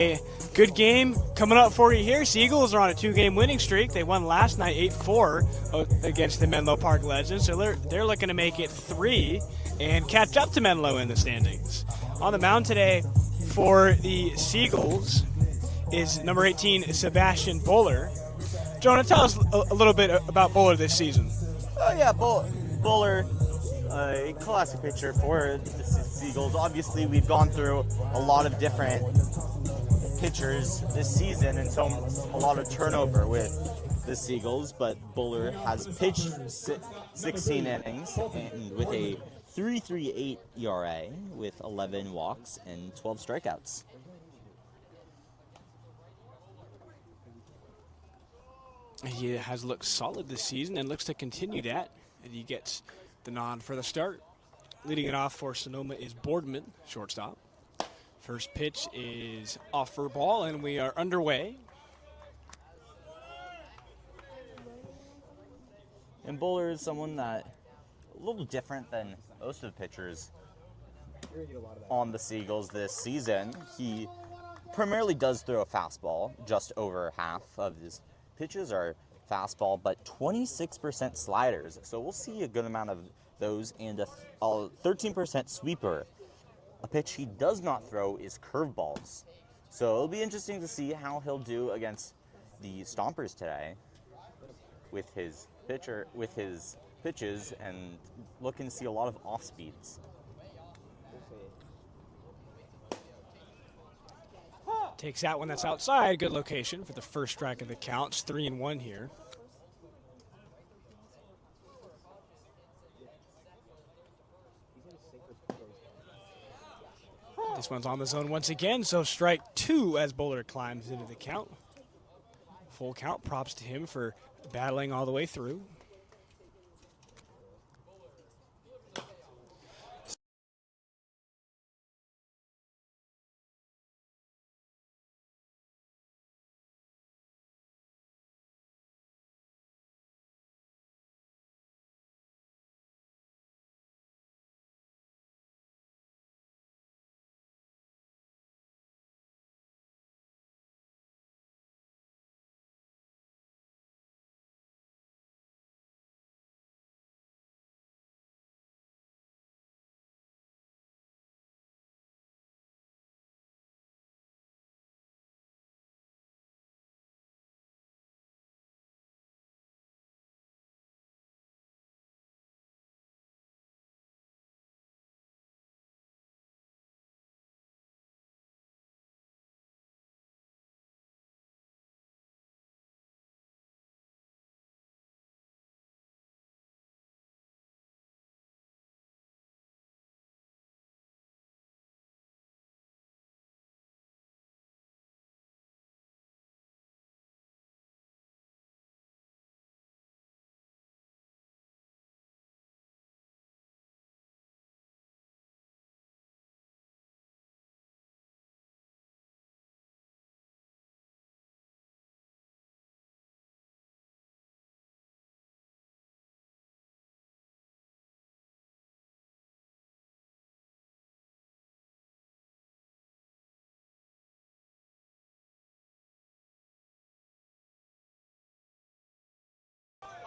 A good game coming up for you here. Seagulls are on a 2-game winning streak. They won last night 8-4 against the Menlo Park Legends, so they're looking to make it 3 and catch up to Menlo in the standings. On the mound today for the Seagulls is number 18, Sebastian Buller. Jonah, tell us a little bit about Buller this season. Oh yeah, Buller, a classic pitcher for the Seagulls. Obviously, we've gone through a lot of different pitchers this season, and so a lot of turnover with the Seagulls. But Buller has pitched 16 innings and with a 3.38 ERA with 11 walks and 12 strikeouts. He has looked solid this season and looks to continue that. And he gets the nod for the start. Leading it off for Sonoma is Boardman, shortstop. First pitch is off for ball, and we are underway. And Buller is someone that a little different than most of the pitchers on the Seagulls this season. He primarily does throw a fastball. Just over half of his pitches are fastball, but 26% sliders. So we'll see a good amount of those, and a 13% sweeper. A pitch he does not throw is curveballs. So it'll be interesting to see how he'll do against the Stompers today with his pitches, and looking to see a lot of off speeds. Takes that one that's outside. Good location for the first strike of the count. It's 3-1 here. This one's on the zone once again, so strike 2 as Buller climbs into the count. Full count, props to him for battling all the way through.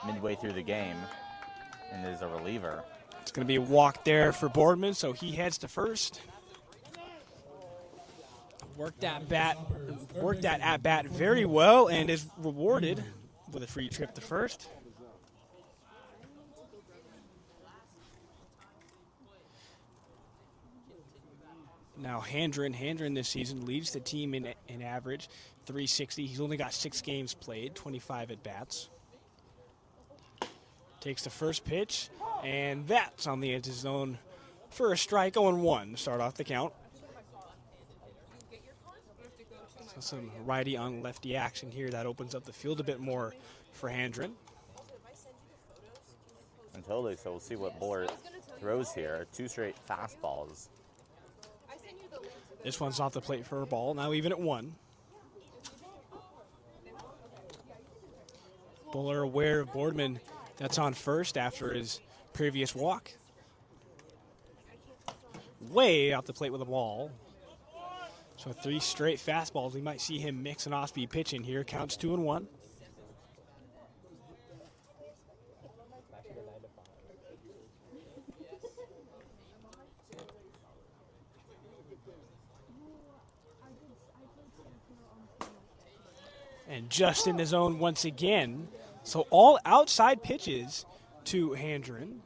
Midway through the game, and is a reliever. It's going to be a walk there for Boardman, so he heads to first. Worked that at bat very well, and is rewarded with a free trip to first. Now Handren this season leads the team in average, 360. He's only got 6 games played, 25 at bats. Takes the first pitch, and that's on the edge of zone for a strike, 0-1 to start off the count. So some righty on lefty action here. That opens up the field a bit more for Handren. And totally, so we'll see what Buller throws here. 2 straight fastballs. This one's off the plate for a ball, now even at 1. Buller aware of Boardman. That's on first after his previous walk. Way off the plate with a ball. So 3 straight fastballs. We might see him mix an off-speed pitch in here. Counts 2-1. And just in the zone once again. So all outside pitches to Handren.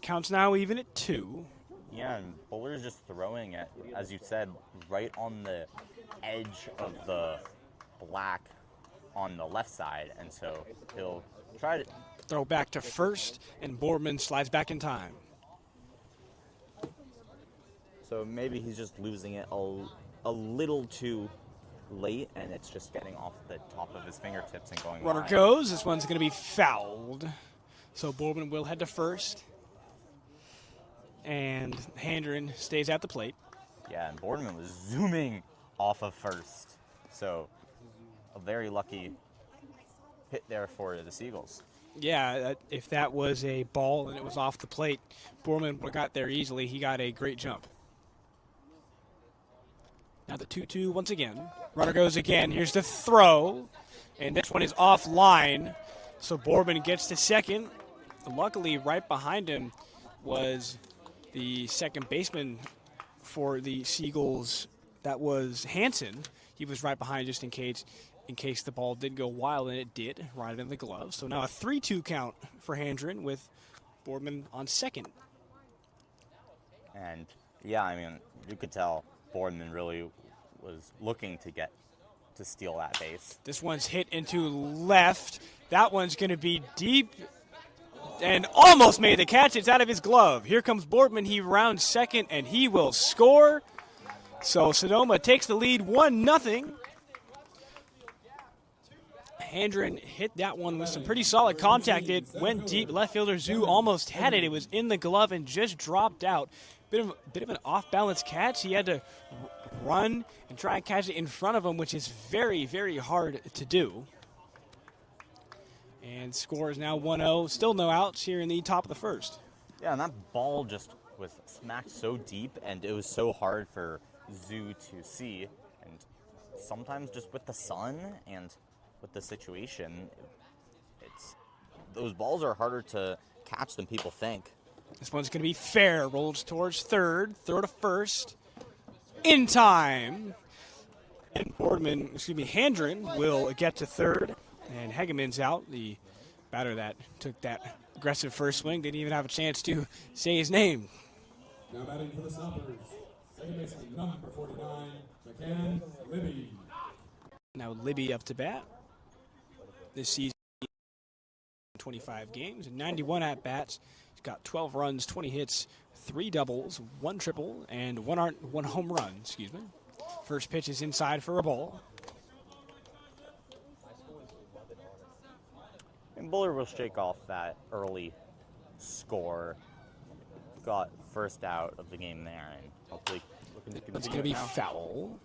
Counts now even at 2. Yeah, and Buller's just throwing it, as you said, right on the edge of the black on the left side. And so he'll try to throw back to first, and Boardman slides back in time. So maybe he's just losing it a little too late, and it's just getting off the top of his fingertips and going Runner wide. goes. This one's going to be fouled. So Boardman will head to first. And Handren stays at the plate. Yeah, and Boardman was zooming off of first. So a very lucky hit there for the Seagulls. Yeah, if that was a ball and it was off the plate, Boardman would have got there easily. He got a great jump. Now the 2-2 once again. Runner goes again. Here's the throw. And this one is offline. So Boardman gets to second. Luckily, right behind him was the second baseman for the Seagulls. That was Hansen. He was right behind just in case the ball did go wild, and it did, right in the glove. So now a 3-2 count for Handren with Boardman on second. And, yeah, I mean, you could tell Boardman really was looking to steal that base. This one's hit into left. That one's going to be deep and almost made the catch. It's out of his glove. Here comes Boardman. He rounds second, and he will score. So Sonoma takes the lead 1-0. Handren hit that one with some pretty solid contact. It went deep. Left fielder Zhu almost had it. It was in the glove and just dropped out. Bit of an off-balance catch. He had to run and try and catch it in front of him, which is very, very hard to do. And score is now 1-0. Still no outs here in the top of the first. Yeah, and that ball just was smacked so deep, and it was so hard for Zhu to see. And sometimes just with the sun and with the situation, those balls are harder to catch than people think. This one's going to be fair. Rolls towards third. Throw to first. In time. And Handren will get to third. And Hegeman's out. The batter that took that aggressive first swing didn't even have a chance to say his name. Now batting for the Stompers, second baseman number 49, McCann Libby. Now Libby up to bat. This season, 25 games and 91 at-bats. He's got 12 runs, 20 hits, 3 doubles, 1 triple, and 1 home run, First pitch is inside for a ball. And Buller will shake off that early score. Got first out of the game there, and hopefully looking to continue. It's going to be foul.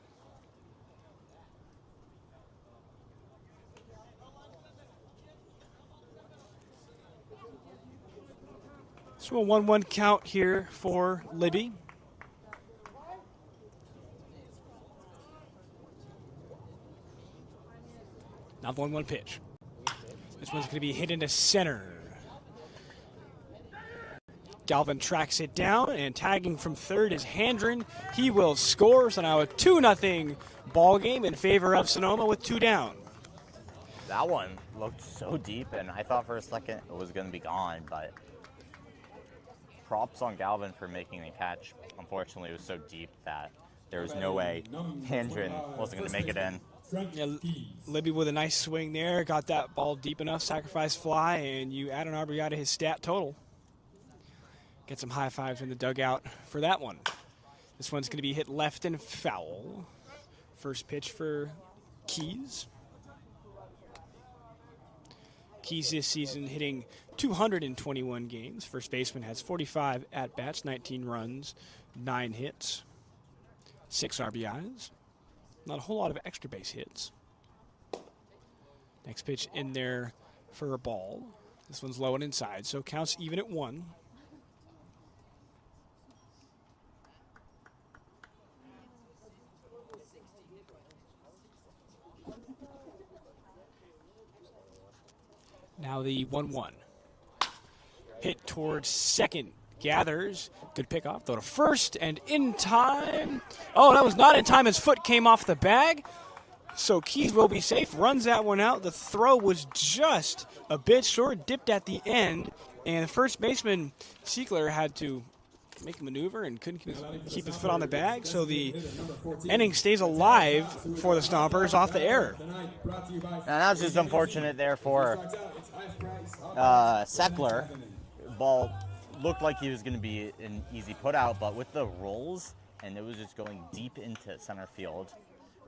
So a 1-1 count here for Libby. Now the 1-1 pitch. This one's going to be hit into center. Galvin tracks it down, and tagging from third is Handren. He will score, so now a 2-0 ball game in favor of Sonoma with 2 down. That one looked so deep, and I thought for a second it was going to be gone, but props on Galvin for making the catch. Unfortunately, it was so deep that there was no way Handren wasn't going to make it in. Yeah, Libby with a nice swing there, got that ball deep enough, sacrifice fly, and you add an RBI to his stat total. Get some high fives in the dugout for that one. This one's going to be hit left and foul. First pitch for Keys. Keys this season hitting 221 games. First baseman has 45 at-bats, 19 runs, 9 hits, 6 RBIs. Not a whole lot of extra base hits. Next pitch in there for a ball. This one's low and inside, so counts even at 1. Now the 1-1. Hit towards second. Gathers. Good pickoff. Throw to first and in time. Oh, that was not in time. His foot came off the bag. So Keys will be safe. Runs that one out. The throw was just a bit short. Dipped at the end. And the first baseman, Siegler, had to make a maneuver and couldn't keep his foot on the bag. So the inning stays alive for the Stompers off the error. And that's just unfortunate there for Seckler. Ball looked like he was going to be an easy put out, but with the rolls and it was just going deep into center field,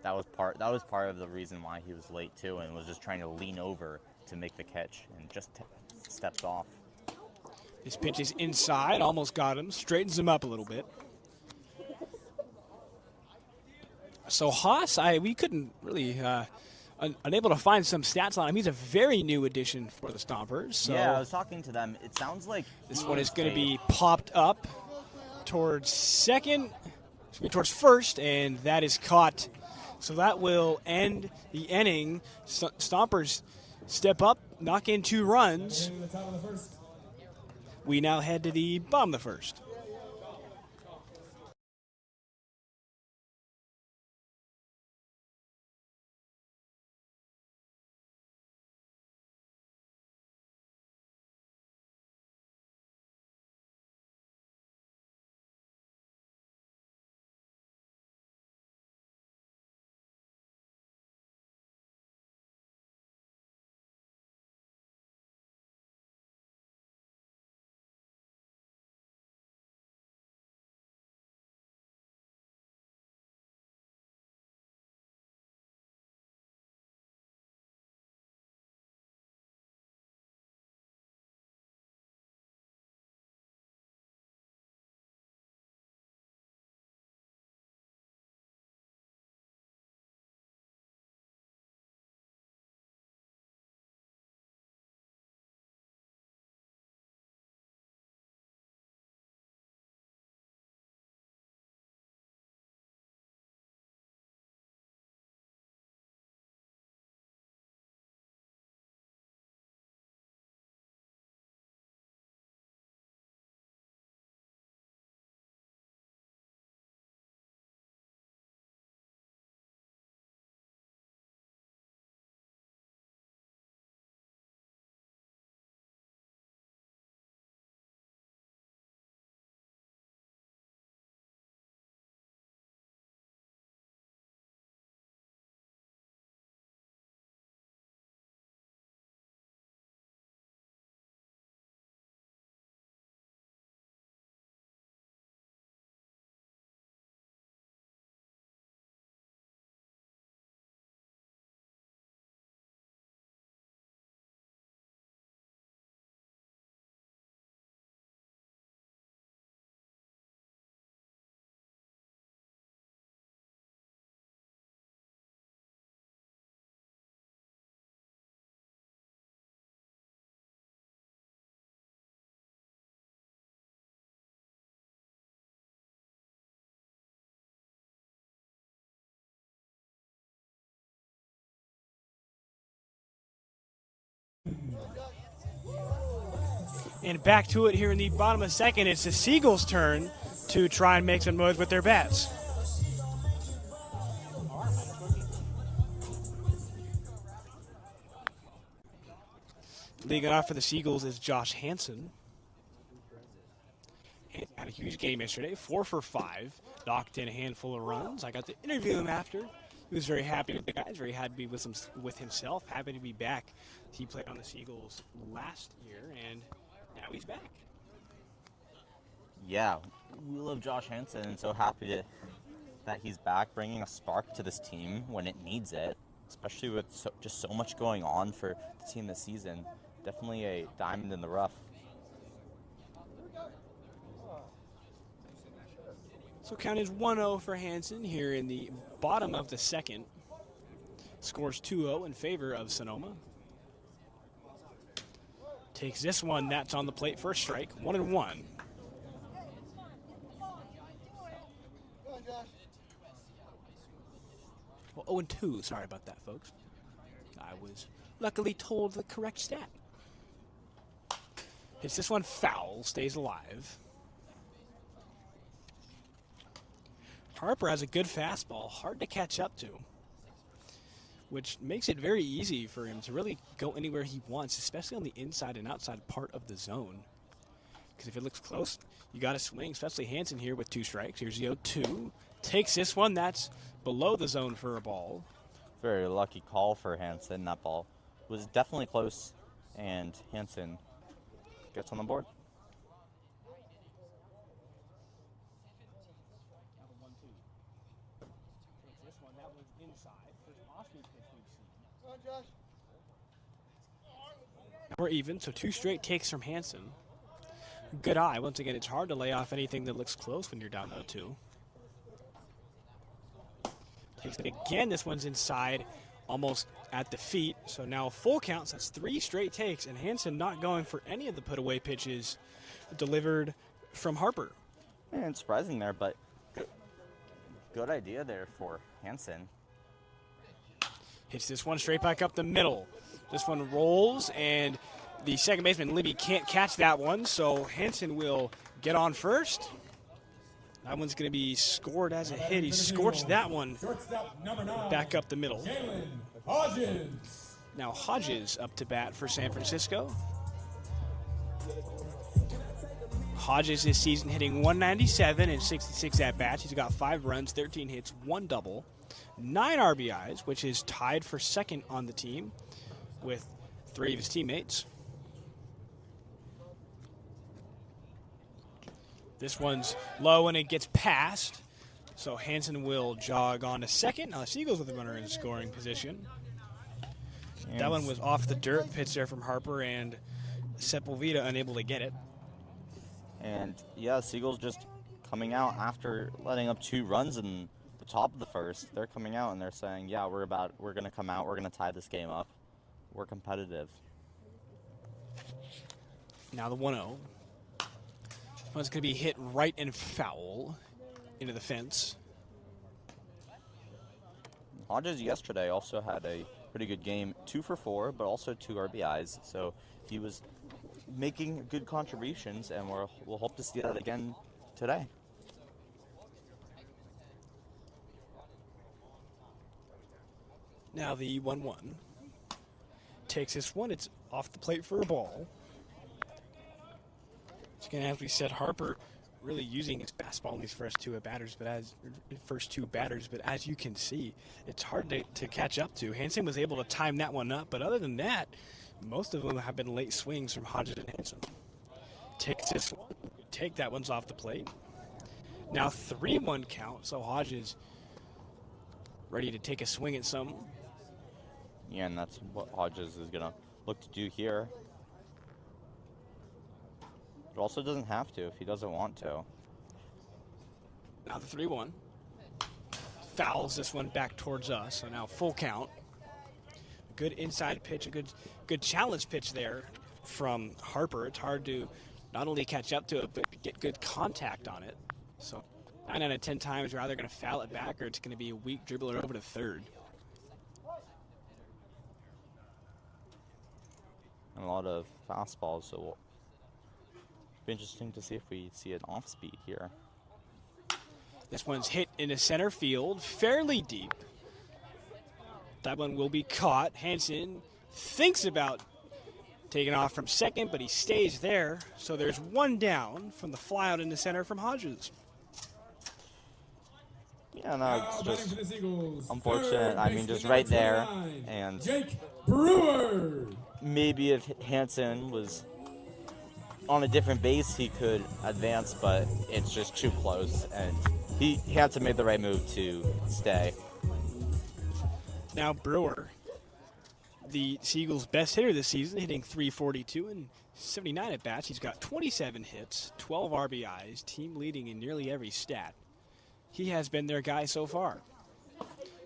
that was part of the reason why he was late too, and was just trying to lean over to make the catch and just stepped off. His pitch is inside, almost got him, straightens him up a little bit. So Haas, we couldn't really unable to find some stats on him. He's a very new addition for the Stompers. So yeah, I was talking to them. It sounds like this one is going to be popped up towards second, towards first, and that is caught. So that will end the inning. Stompers step up, knock in 2 runs. We now head to the bottom of the first. And back to it here in the bottom of the second. It's the Seagulls' turn to try and make some noise with their bats. Leading off for the Seagulls is Josh Hansen. He had a huge game yesterday, 4 for 5, knocked in a handful of runs. I got to interview him after. He was very happy with the guys, very happy with himself, happy to be back. He played on the Seagulls last year, and now he's back. Yeah, we love Josh Hansen, and so happy that he's back, bringing a spark to this team when it needs it, especially with just so much going on for the team this season. Definitely a diamond in the rough. So count is 1-0 for Hansen here in the bottom of the second. Scores 2-0 in favor of Sonoma. Takes this one, that's on the plate for a strike, 1-1. Well, 0-2, sorry about that, folks. I was luckily told the correct stat. Hits this one foul, stays alive. Harper has a good fastball, hard to catch up to, which makes it very easy for him to really go anywhere he wants, especially on the inside and outside part of the zone. Because if it looks close, you got to swing, especially Hansen here with 2 strikes. Here's the 0-2. Takes this one. That's below the zone for a ball. Very lucky call for Hansen. That ball was definitely close, and Hansen gets on the board. We're even, so 2 straight takes from Hansen. Good eye. Once again, it's hard to lay off anything that looks close when you're down 0-2. Takes it again. This one's inside, almost at the feet. So now full counts. That's 3 straight takes, and Hansen not going for any of the put-away pitches delivered from Harper. And surprising there, but good idea there for Hansen. Hits this one straight back up the middle. This one rolls, and the second baseman, Libby, can't catch that one, so Hansen will get on first. That one's going to be scored as a hit. He scorched that one back up the middle. Now Hodges up to bat for San Francisco. Hodges this season hitting 197 and 66 at-bats. He's got 5 runs, 13 hits, 1 double, 9 RBIs, which is tied for second on the team with 3 of his teammates. This one's low and it gets past, so Hansen will jog on to second. Now the Seagulls with the runner in scoring position. And that one was off the dirt, pitch there from Harper, and Sepulveda unable to get it. And yeah, Seagulls just coming out after letting up 2 runs in the top of the first. They're coming out and they're saying, yeah, we're going to come out, we're going to tie this game up. We're competitive. Now the 1-0. One's going to be hit right and foul into the fence. Hodges yesterday also had a pretty good game, 2 for 4, but also 2 RBIs. So he was making good contributions, and we'll hope to see that again today. Now the 1-1. Takes this one. It's off the plate for a ball. Again, as we said, Harper really using his fastball in these first two batters, but as you can see, it's hard to catch up to. Hansen was able to time that one up, but other than that, most of them have been late swings from Hodges and Hansen. Takes this one. Take that one's off the plate. Now 3-1 count, so Hodges ready to take a swing at some. Yeah, and that's what Hodges is going to look to do here. But also doesn't have to if he doesn't want to. Now the 3-1. Fouls this one back towards us, so now full count. Good inside pitch, a good challenge pitch there from Harper. It's hard to not only catch up to it, but get good contact on it. So 9 out of 10 times you're either going to foul it back or it's going to be a weak dribbler over to third. And a lot of fastballs, so it'll be interesting to see if we see an off speed here. This one's hit into center field, fairly deep. That one will be caught. Hansen thinks about taking off from second, but he stays there. So there's one down from the flyout into center from Hodges. Yeah, no, it's just unfortunate. I mean, just right there. And Jake Brewer. Maybe if Hansen was on a different base, he could advance, but it's just too close. And Hansen made the right move to stay. Now Brewer, the Seagulls' best hitter this season, hitting .342 and 79 at-bats. He's got 27 hits, 12 RBIs, team leading in nearly every stat. He has been their guy so far.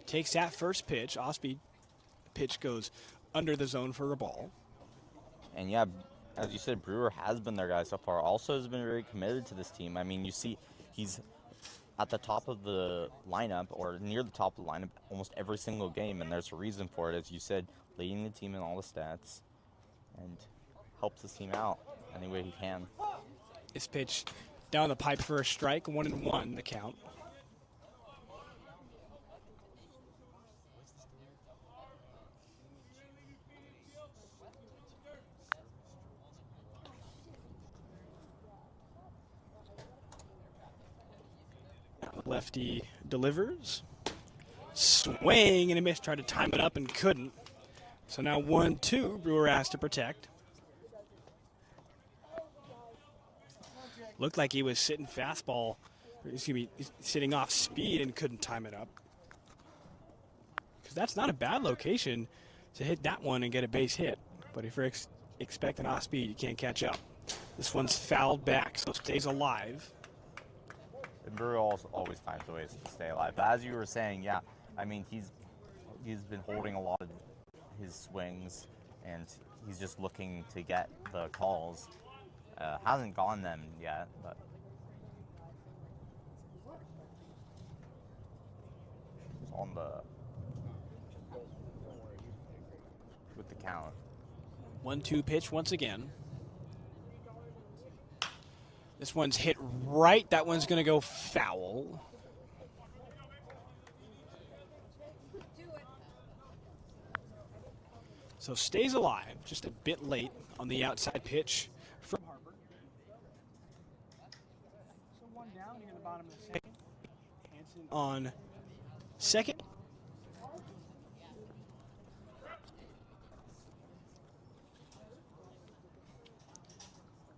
Takes that first pitch. Off-speed pitch goes under the zone for a ball. And yeah, as you said, Brewer has been their guy so far. Also has been very committed to this team. I mean, you see he's at the top of the lineup or near the top of the lineup almost every single game, and there's a reason for it. As you said, leading the team in all the stats and helps this team out. any way he can. This pitch down the pipe for a strike, 1-1 the count. Lefty delivers. Swing and a miss. Tried to time it up and couldn't. So now 1-2. Brewer has to protect. Looked like he was sitting fastball. Excuse me, sitting off speed and couldn't time it up. Because that's not a bad location to hit that one and get a base hit. But if you're expecting off speed, you can't catch up. This one's fouled back, so it stays alive. And Brewer always finds ways to stay alive. But as you were saying, yeah, I mean, he's been holding a lot of his swings, and he's just looking to get the calls. Hasn't gone them yet, but he's on with the count. 1-2 pitch once again. This one's hit right. That one's going to go foul. So stays alive, just a bit late on the outside pitch from Harper. So one down here in the bottom of the second. Hanson on second.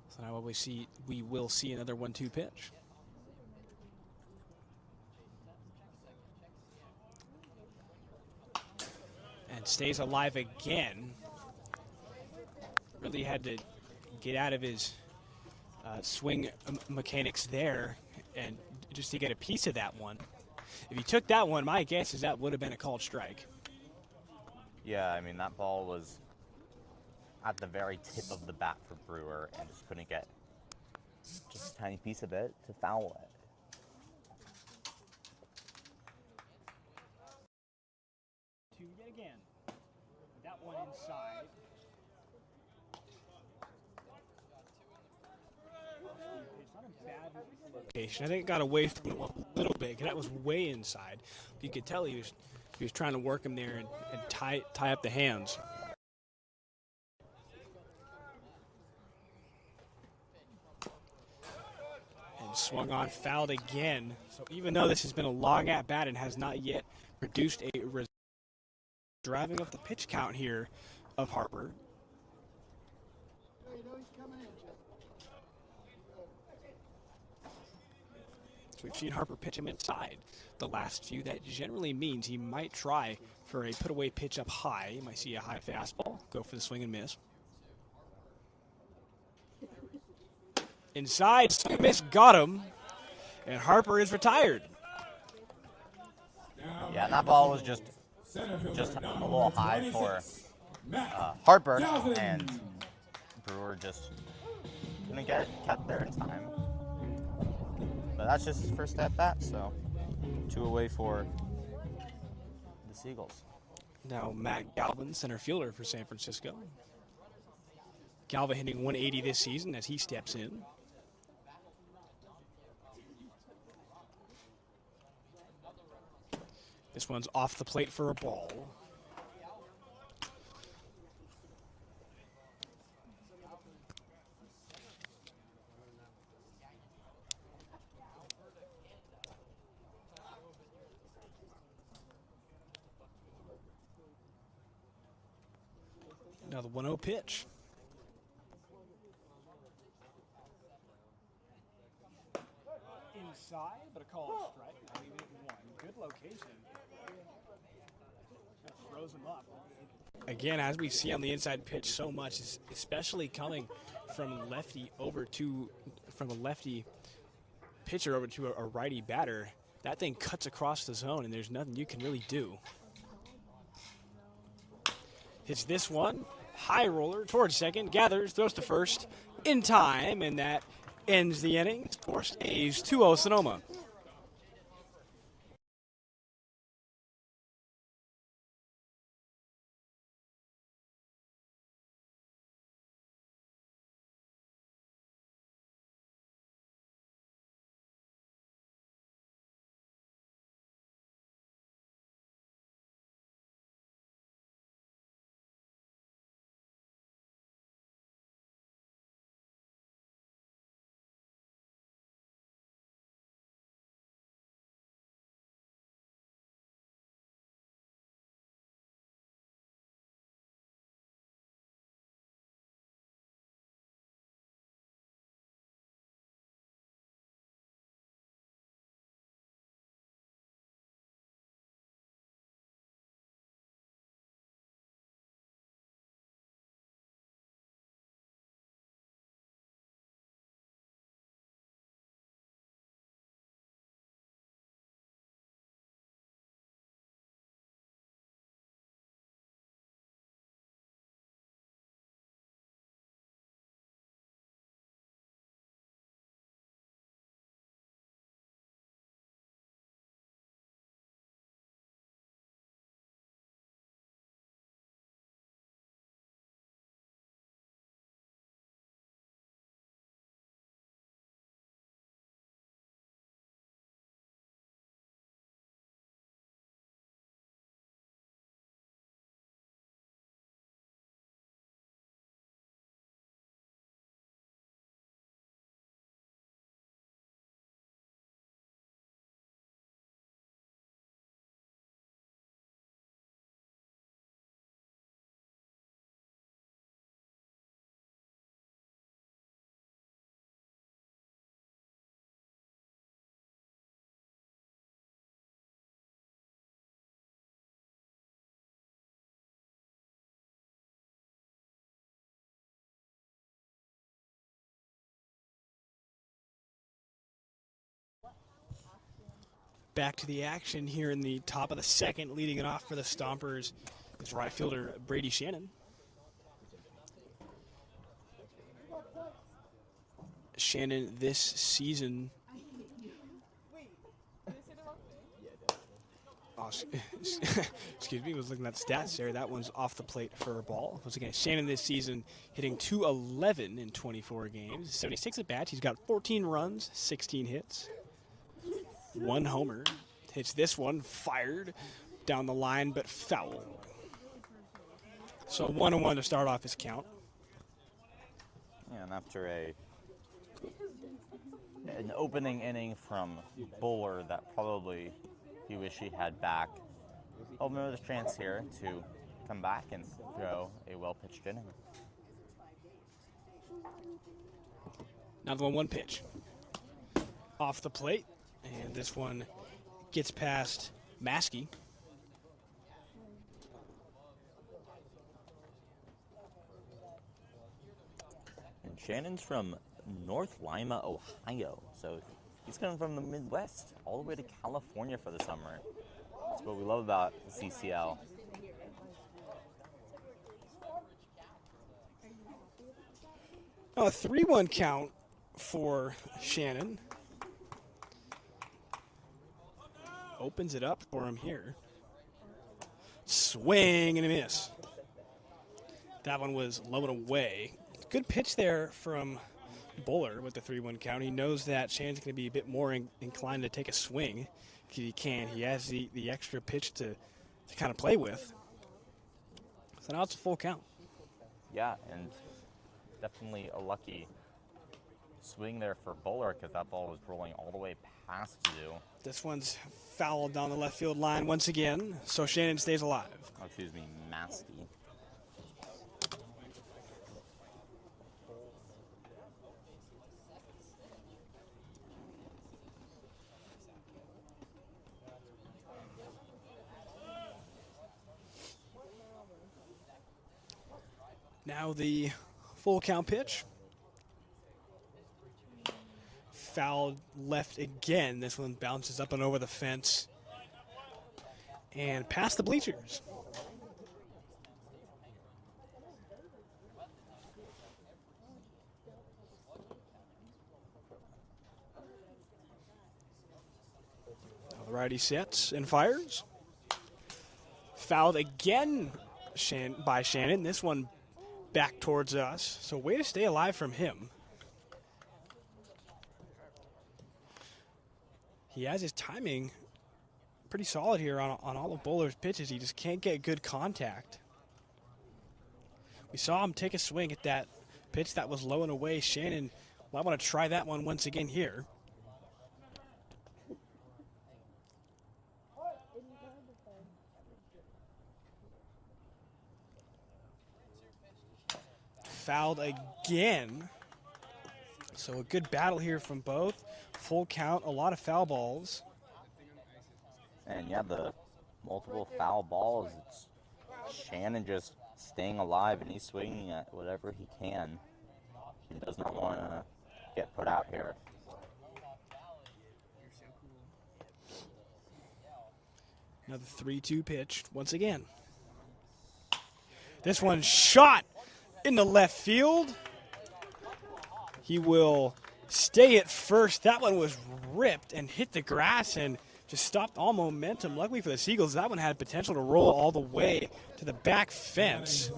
So now we will see another 1-2 pitch. And stays alive again. Really had to get out of his swing mechanics there and just to get a piece of that one. If he took that one, my guess is that would have been a called strike. Yeah, I mean, that ball was at the very tip of the bat for Brewer and just couldn't get just a tiny piece of it to foul it. Yet again. That one inside. It's not a bad location. I think it got away from him a little bit. That was way inside. You could tell he was trying to work him there and tie up the hands. And swung on, fouled again. So even though this has been a long at bat and has not yet produced a result, driving up the pitch count here of Harper. So we've seen Harper pitch him inside the last few. That generally means he might try for a put-away pitch up high. You might see a high fastball, go for the swing and miss. Inside, swing and miss, got him, and Harper is retired. Yeah, that ball was just a little high for Harper, and Brewer just couldn't get kept there in time. But that's just his first at bat, so 2 away for the Seagulls. Now Matt Galvin, center fielder for San Francisco. Galvin hitting 180 this season as he steps in. This one's off the plate for a ball. Now the 1-0 pitch. Inside, but a call strike. Leaving it in 1. Good location. Throws him up. Again, as we see on the inside pitch so much, especially coming from a lefty pitcher over to a righty batter, that thing cuts across the zone and there's nothing you can really do. Hits this one, high roller towards second, gathers, throws to first in time, and that ends the inning. Score stays 2-0 Sonoma. back to the action here in the top of the second. Leading it off for the Stompers is right fielder Brady Shannon. Shannon this season, excuse me, was looking at stats there. That one's off the plate for a ball. Once again, Shannon this season hitting .211 in 24 games, 76 at bats. He's got 14 runs, 16 hits, 1 homer. Hits this one, fired down the line, but foul. So 1-1 to start off his count. And after an opening inning from Buller that probably he wish he had back, another chance here to come back and throw a well-pitched inning. Now the 1-1 pitch. Off the plate, and this one gets past Maskey. And Shannon's from North Lima, Ohio, so he's coming from the Midwest all the way to California for the summer. That's what we love about the CCL. A 3-1 count for Shannon. Opens it up for him here. Swing and a miss. That one was low and away. Good pitch there from Buller with the 3-1 count. He knows that Shannon's going to be a bit more inclined to take a swing. He can. He has the extra pitch to kind of play with. So now it's a full count. Yeah, and definitely a lucky swing there for Buller because that ball was rolling all the way past you. This one's fouled down the left field line once again, so Shannon stays alive. Oh, excuse me, Maskey. Now the full count pitch. Fouled left again. This one bounces up and over the fence and past the bleachers. Now the righty sets and fires. Fouled again by Shannon. This one back towards us. So way to stay alive from him. He has his timing pretty solid here on all of Buller's pitches. He just can't get good contact. We saw him take a swing at that pitch that was low and away. Shannon, well, I want to try that one once again here. Fouled again. So a good battle here from both. Full count, a lot of foul balls. And yeah, the multiple foul balls, it's Shannon just staying alive and he's swinging at whatever he can. He does not want to get put out here. Another 3-2 pitch once again. This one shot in the left field. He will stay at first. That one was ripped and hit the grass and just stopped all momentum. Luckily for the Seagulls, that one had potential to roll all the way to the back fence.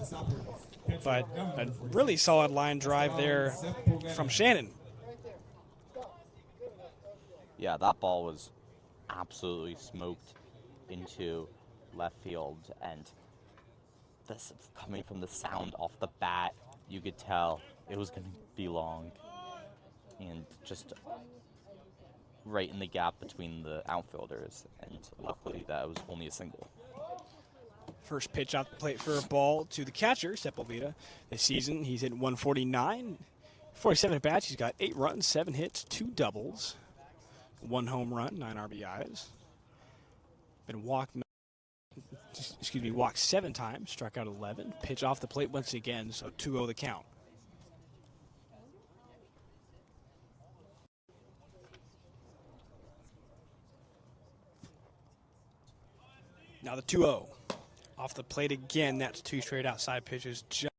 But a really solid line drive there from Shannon. Yeah, that ball was absolutely smoked into left field. And this coming from the sound off the bat, you could tell it was going to be long. And just right in the gap between the outfielders, and luckily that was only a single. First pitch off the plate for a ball to the catcher, Sepulveda. This season, he's hit 149, 47 at bats. He's got 8 runs, 7 hits, 2 doubles, 1 home run, 9 RBIs. Been walked 7 times, struck out 11. Pitch off the plate once again, so 2-0 the count. Now the 2-0. Off the plate again. That's two straight outside pitches. Just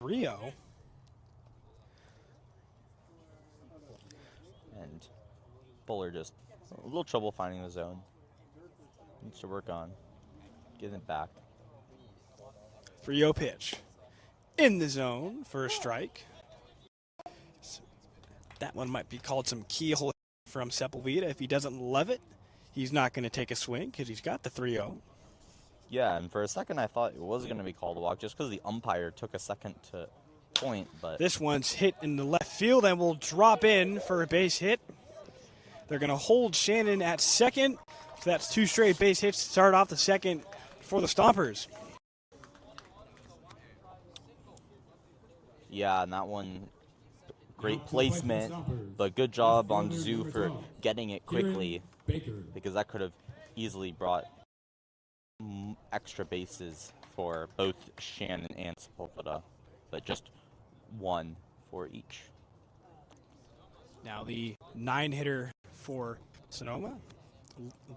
3-0. And Buller just a little trouble finding the zone. Needs to work on getting it back. 3-0 pitch. In the zone for a strike. That one might be called some keyhole from Sepulveda. If he doesn't love it, he's not going to take a swing because he's got the 3-0. Yeah, and for a second I thought it was going to be called a walk just because the umpire took a second to point. But this one's hit in the left field and will drop in for a base hit. They're going to hold Shannon at second. So that's two straight base hits to start off the second for the Stompers. Yeah, and that one, great placement, but good job on Zoo for getting it quickly, because that could have easily brought extra bases for both Shannon and Sepulveda, but just one for each. Now the 9-hitter for Sonoma,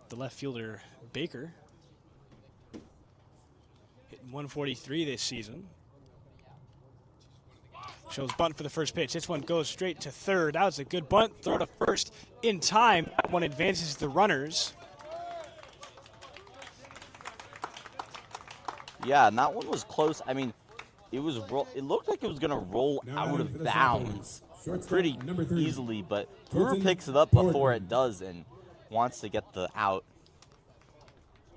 the left fielder Baker, hitting 143 this season. Shows bunt for the first pitch. This one goes straight to third. That was a good bunt. Throw to first in time. That one advances the runners. Yeah, and that one was close. I mean, it looked like it was going to roll out of bounds pretty easily, but Brewer picks it up before it does and wants to get the out.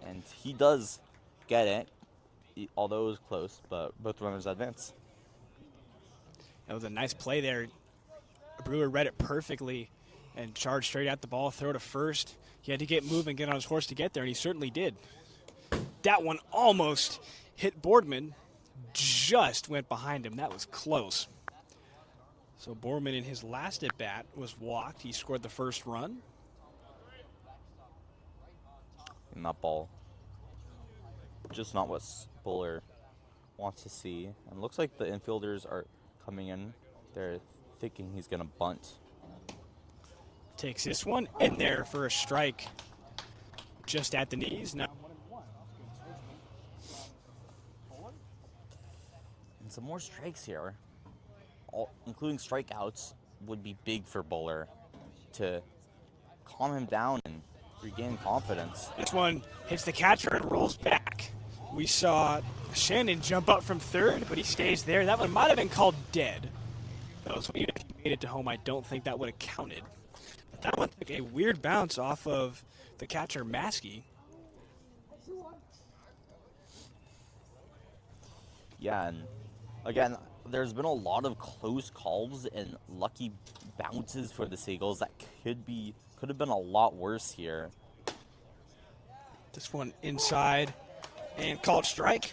And he does get it, although it was close, but both runners advance. That was a nice play there. Brewer read it perfectly and charged straight at the ball, throw to first. He had to get moving, get on his horse to get there, and he certainly did. That one almost hit Boardman, just went behind him. That was close. So Boardman in his last at-bat was walked. He scored the first run. And that ball, just not what Buller wants to see. And looks like the infielders are coming in. They're thinking he's going to bunt. Takes this one in there for a strike just at the knees. Now, and some more strikes here, including strikeouts, would be big for Buller to calm him down and regain confidence. This one hits the catcher and rolls back. We saw Shannon jump up from third, but he stays there. That one might have been called dead. So even if he made it to home, I don't think that would have counted. But that one took a weird bounce off of the catcher, Maskey. Yeah, and again, there's been a lot of close calls and lucky bounces for the Seagulls that could have been a lot worse here. This one inside and called strike.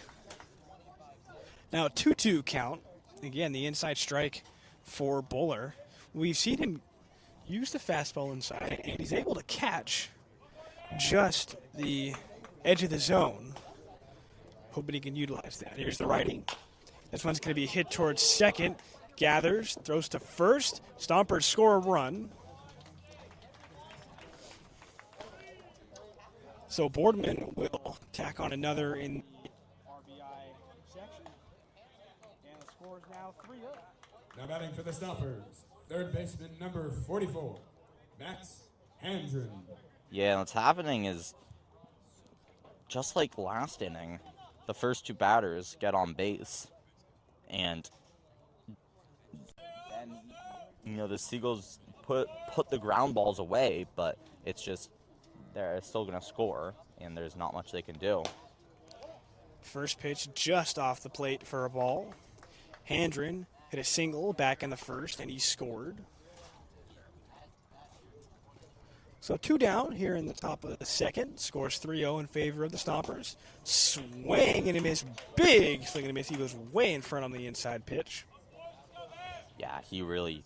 Now a 2-2 count. Again, the inside strike for Buller. We've seen him use the fastball inside, and he's able to catch just the edge of the zone. Hoping he can utilize that. Here's the righty. This one's going to be hit towards second. Gathers, throws to first. Stompers score a run. So Boardman will tack on another in the RBI section. And the score is now 3-0. Now batting for the Stompers, third baseman number 44, Max Handren. Yeah, what's happening is, just like last inning, the first two batters get on base, and then, the Seagulls put the ground balls away, but it's just they're still going to score, and there's not much they can do. First pitch just off the plate for a ball. Handren hit a single back in the first, and he scored. So 2 down here in the top of the second. Scores 3-0 in favor of the Stompers. Swing and a miss. Big swing and a miss. He goes way in front on the inside pitch. Yeah, he really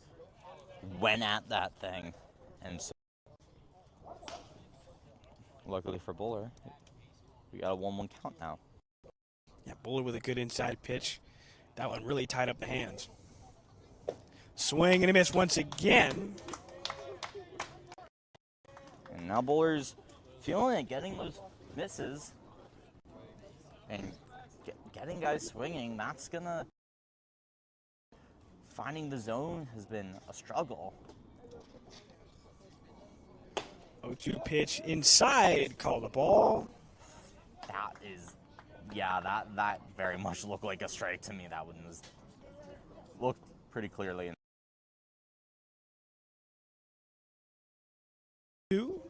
went at that thing. And so, luckily for Buller, we got a 1-1 count now. Yeah, Buller with a good inside pitch. That one really tied up the hands. Swing and a miss once again. And now Buller's feeling it, getting those misses. And getting guys swinging, that's gonna... Finding the zone has been a struggle. 0-2 pitch inside, call the ball. That is, yeah, that very much looked like a strike to me. That one was looked pretty clearly. Two,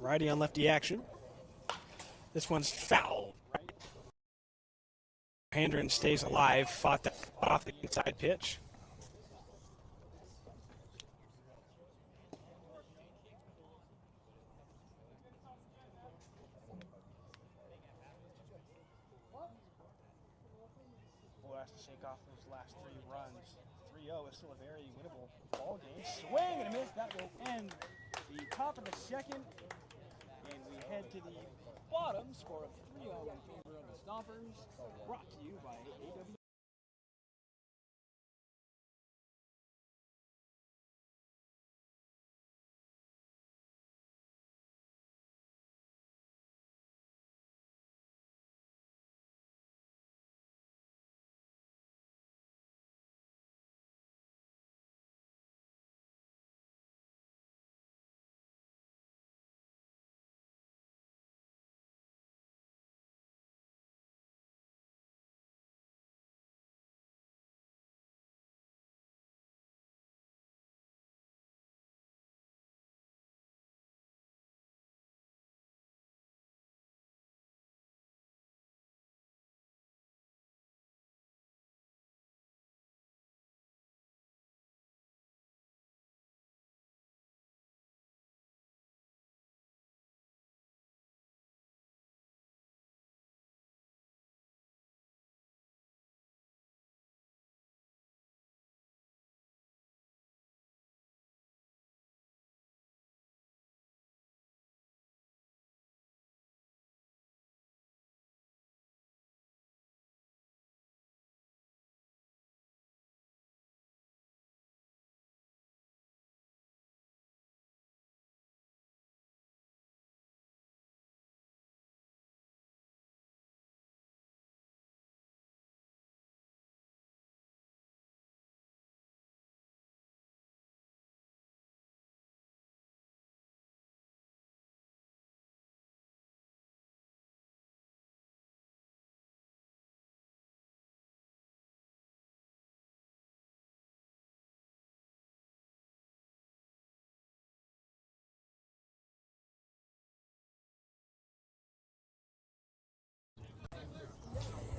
righty on lefty action. This one's foul. Handren stays alive, fought off the inside pitch. Has to shake off those last 3 runs. 3-0 is still a very winnable ball game. Swing and a miss. That will end the top of the second. And we head to the bottom. Score of 3-0 in favor of the Stompers. Brought to you by AW.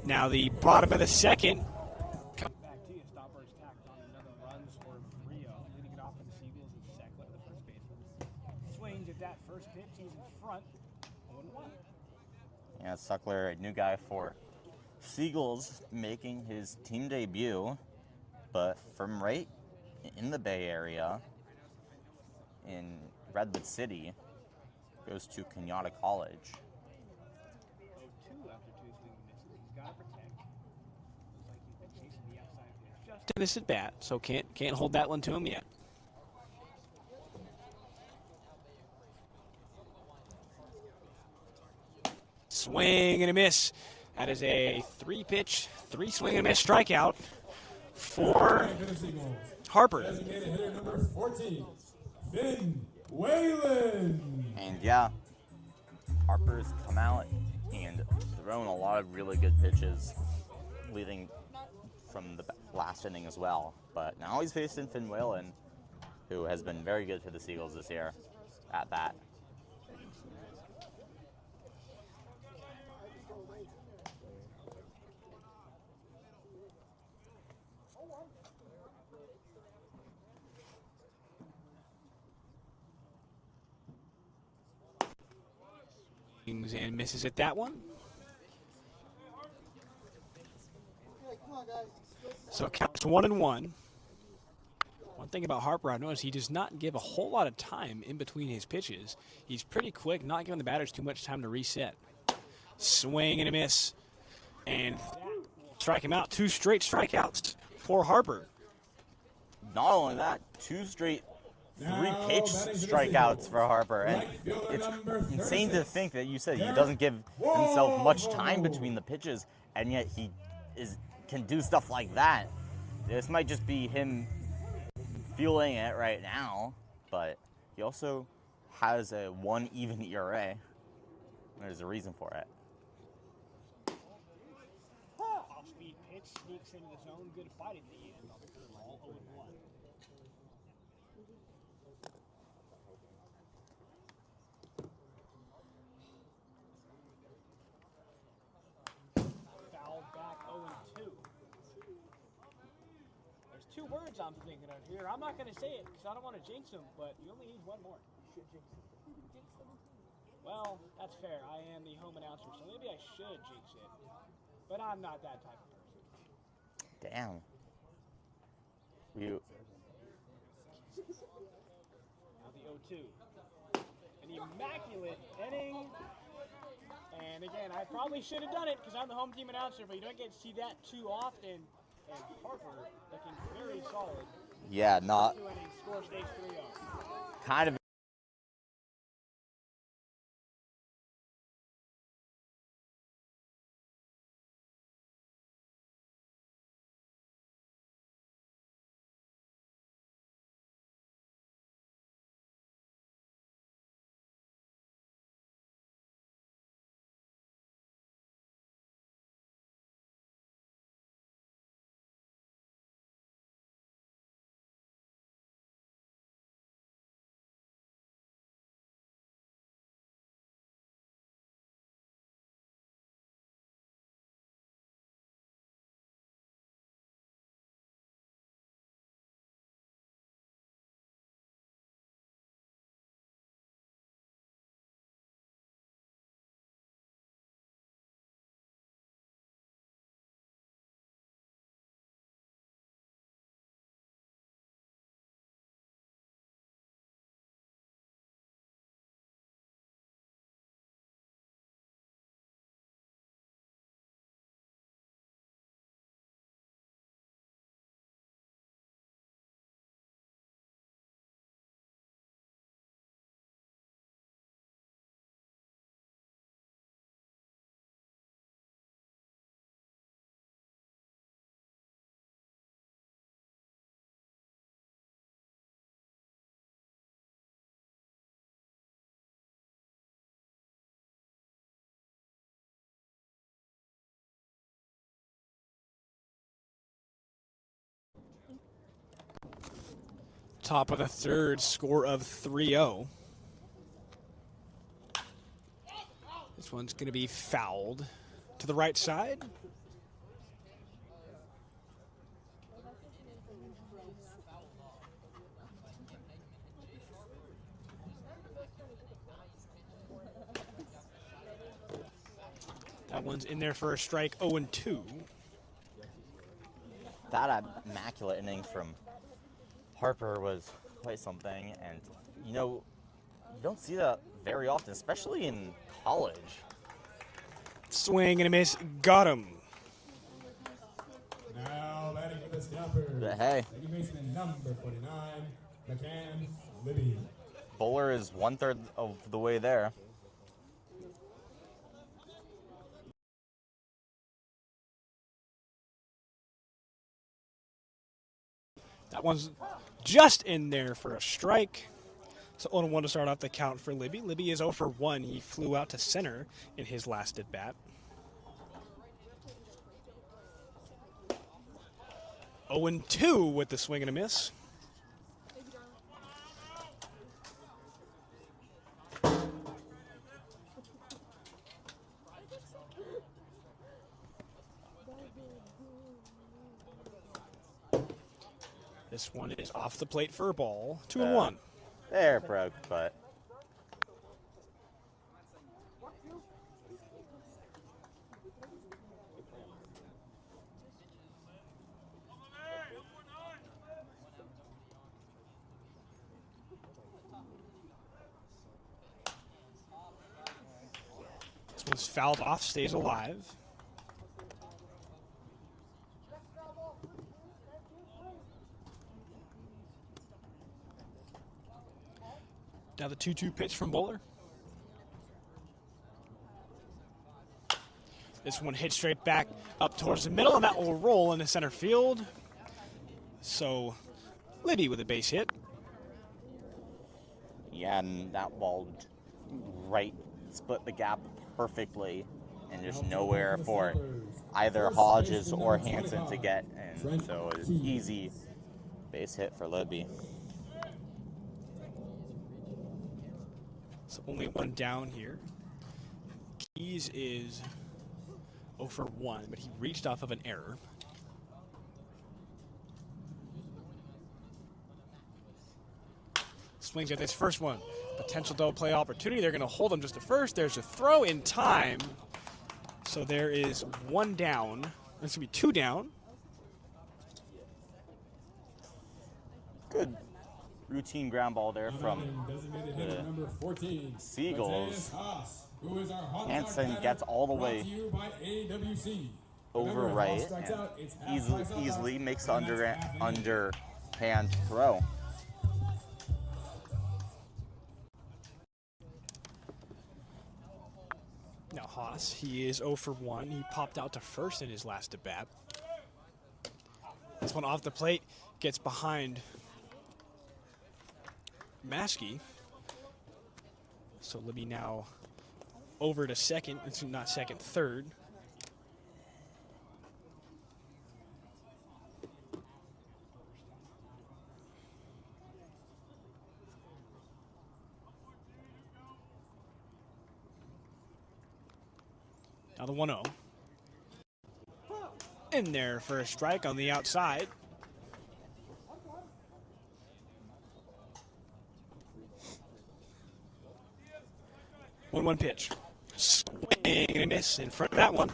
Now the bottom of the second. Back to you. Stompers tacked on another run, scored 3-0. Leading it off for the Seagulls is Seckler, the first baseman. Swings at that first pitch. He's in front. 0-1. Yeah, Suckler, a new guy for Seagulls, making his team debut, but from right in the Bay Area, in Redwood City, goes to Kenyatta College. To this at bat, so can't hold that one to him yet. Swing and a miss. That is a 3-pitch, 3-swing and a miss strikeout for Harper. Designated hitter number 14, Finn Whalen. And yeah, Harper's come out and thrown a lot of really good pitches, leading from the last inning as well. But now he's facing Finn Whalen, who has been very good for the Seagulls this year at bat. Swings and misses at that one. So it counts 1-1. One thing about Harper I've noticed, he does not give a whole lot of time in between his pitches. He's pretty quick, not giving the batters too much time to reset. Swing and a miss. And strike him out. 2 straight strikeouts for Harper. Not only that, 2 straight 3 pitch strikeouts for Harper, and it's insane to think that you said he doesn't give himself much time between the pitches, and yet he can do stuff like that. This might just be him feeling it right now, but he also has a 1 even ERA. There's a reason for it. Off-speed pitch sneaks into the zone. Good fight at the end. All 0-1. Foul back 0-2. There's 2 words I'm thinking of here. I'm not going to say it because I don't want to jinx them, but you only need 1 more. You should jinx them. Well, that's fair. I am the home announcer, so maybe I should jinx it. But I'm not that type of person. Damn. Now the 0-2. An immaculate inning. And again, I probably should have done it because I'm the home team announcer, but you don't get to see that too often. And Harper looking very solid. Yeah, not 2 innings, score stage 3-0. kind of. Top of the 3rd, score of 3-0. This one's going to be fouled to the right side. That one's in there for a strike, 0-2. That immaculate inning from Harper was quite something, and you know, you don't see that very often, especially in college. Swing and a miss, got him. Now batting for the Stompers. But hey, Second baseman number 49, McCann Libby. Bowler is 1/3 of the way there. That one's just in there for a strike. So 0-1 to start off the count for Libby. Libby is 0 for 1. He flew out to center in his last at bat. 0-2 with the swing and a miss. This one is off the plate for a ball. 2-1. There, broke, but This one's fouled off, stays alive. Now the 2-2 pitch from Bowler. This one hits straight back up towards the middle, and that will roll into center field. So Libby with a base hit. Yeah, and that ball right split the gap perfectly, and there's nowhere for either Hodges or Hansen to get, and so it's an easy base hit for Libby. So only one down here. Keys is 0 for 1, but he reached off of an error. Swings at this first one. Potential double play opportunity. They're going to hold him just to first. There's a throw in time. So there is one down. There's going to be two down. Good routine ground ball there from the Seagulls. Hansen gets all the way over right and easily makes the underhand throw. Now Haas, he is 0 for 1. He popped out to first in his last at bat. This one off the plate gets behind Maskey. So Libby now over to second. It's not second, third. Now the 1-0. In there for a strike on the outside. One pitch. Swing and a miss in front of that one.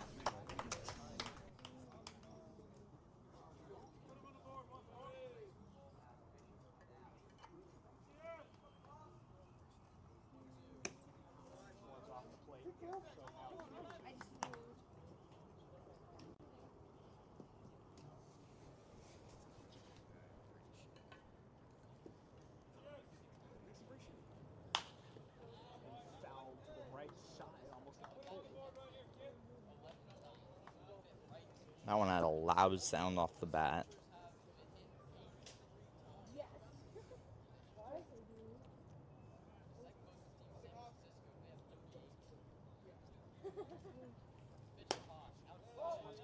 That one had a loud sound off the bat.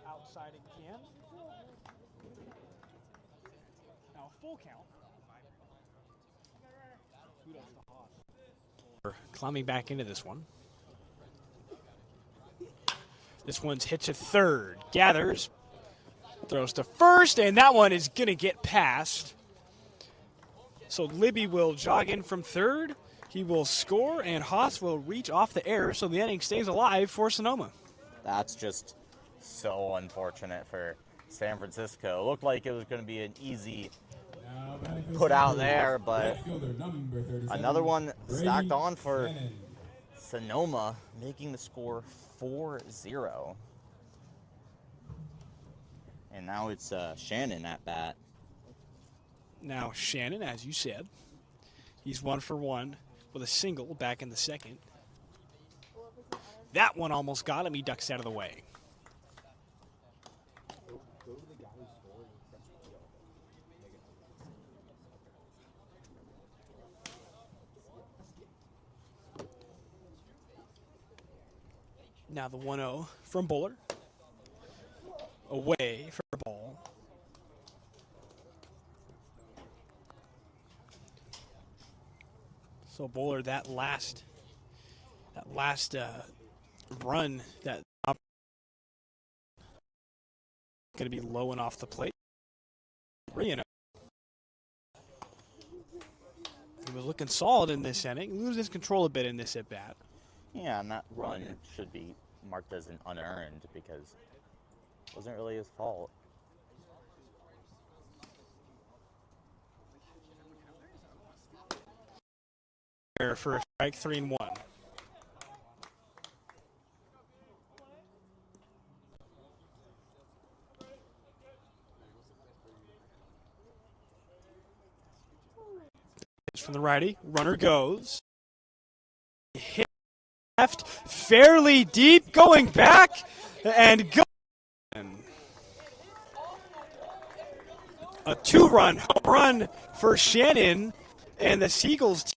Outside again. Now full count. Climbing back into this one. This one's hit to third. Gathers. Throws to first, and that one is going to get past. So Libby will jog in from third. He will score, and Haas will reach off the error, so the inning stays alive for Sonoma. That's just so unfortunate for San Francisco. It looked like it was going to be an easy put out there, but another one stacked on for Sonoma, making the score 4-0. And now it's Shannon at bat. Now Shannon, as you said, he's 1 for 1 with a single back in the second. That one almost got him. He ducks out of the way. Now the 1-0 from Bowler. Away for a ball. So Bowler, that last run, that going to be low and off the plate. You know, he was looking solid in this inning. Loses control a bit in this at bat. Yeah, and that run should be marked as an unearned because it wasn't really his fault. For a strike, 3-1. From the righty, runner goes. left, fairly deep, going back, and go. A 2-run home run for Shannon, and the Seagulls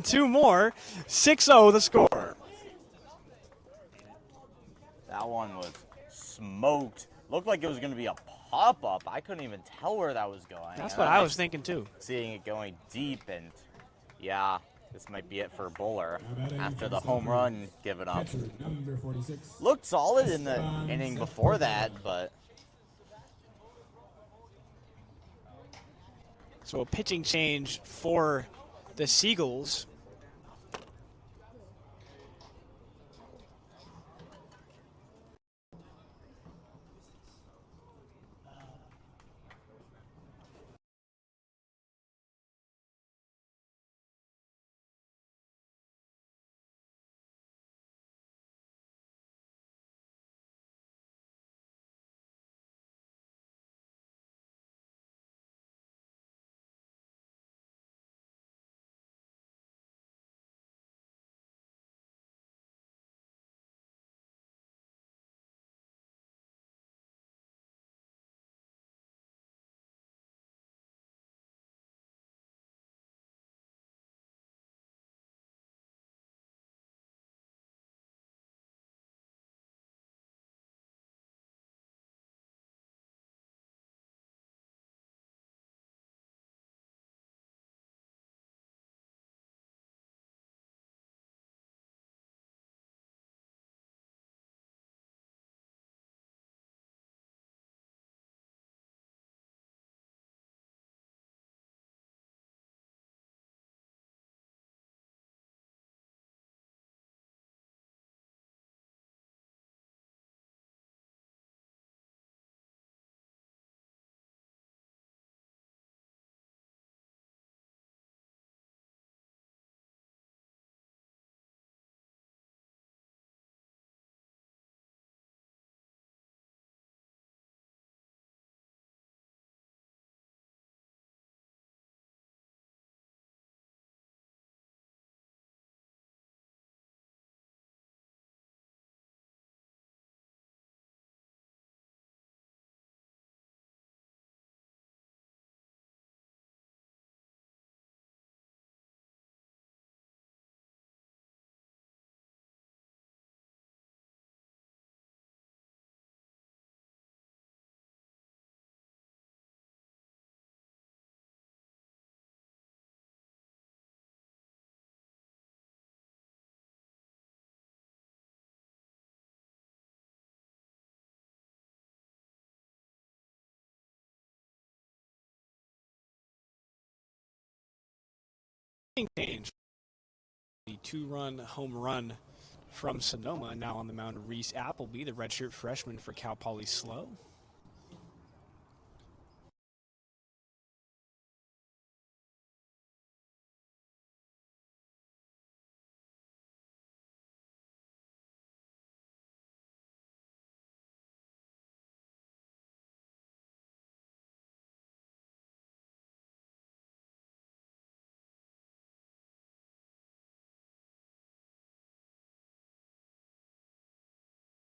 2 more. 6-0 the score. That one was smoked. Looked like it was going to be a pop-up. I couldn't even tell where that was going. That's what I was thinking too. Seeing it going deep, and yeah, this might be it for Buller after the home run given up. Number 46. Looked solid in the inning before that, but So a pitching change for the Seagulls. Change. The 2-run home run from Sonoma. Now on the mound, Reese Appleby, the redshirt freshman for Cal Poly Slow.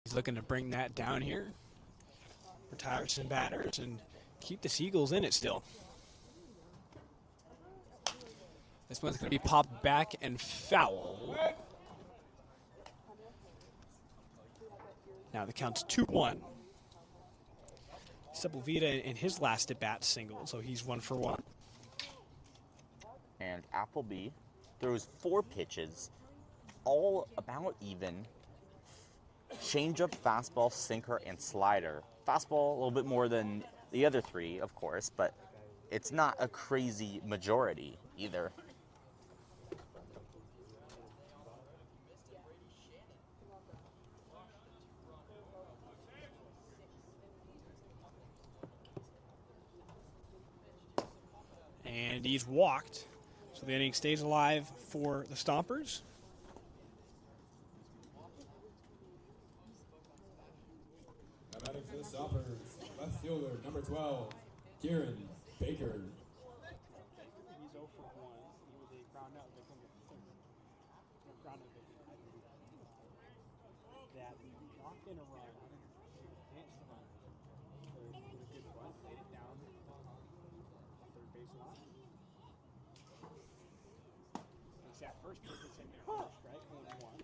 He's looking to bring that down here, retire some batters, and keep the Seagulls in it still. This one's going to be popped back and foul. Now the count's 2-1. Sepulveda in his last at-bat single, so he's 1 for 1. and Appleby throws 4 pitches, all about even. Changeup, fastball, sinker, and slider. Fastball a little bit more than the other 3, of course, but it's not a crazy majority either. And he's walked, so the inning stays alive for the Stompers. Batting for the Stompers, left fielder, number 12, Kieran Baker. He's 0 for 1. He was a ground out victim. in a run. Advanced the run. With a good run, laid it down third base line. It's that first pitch that's in there first, right? 1-1.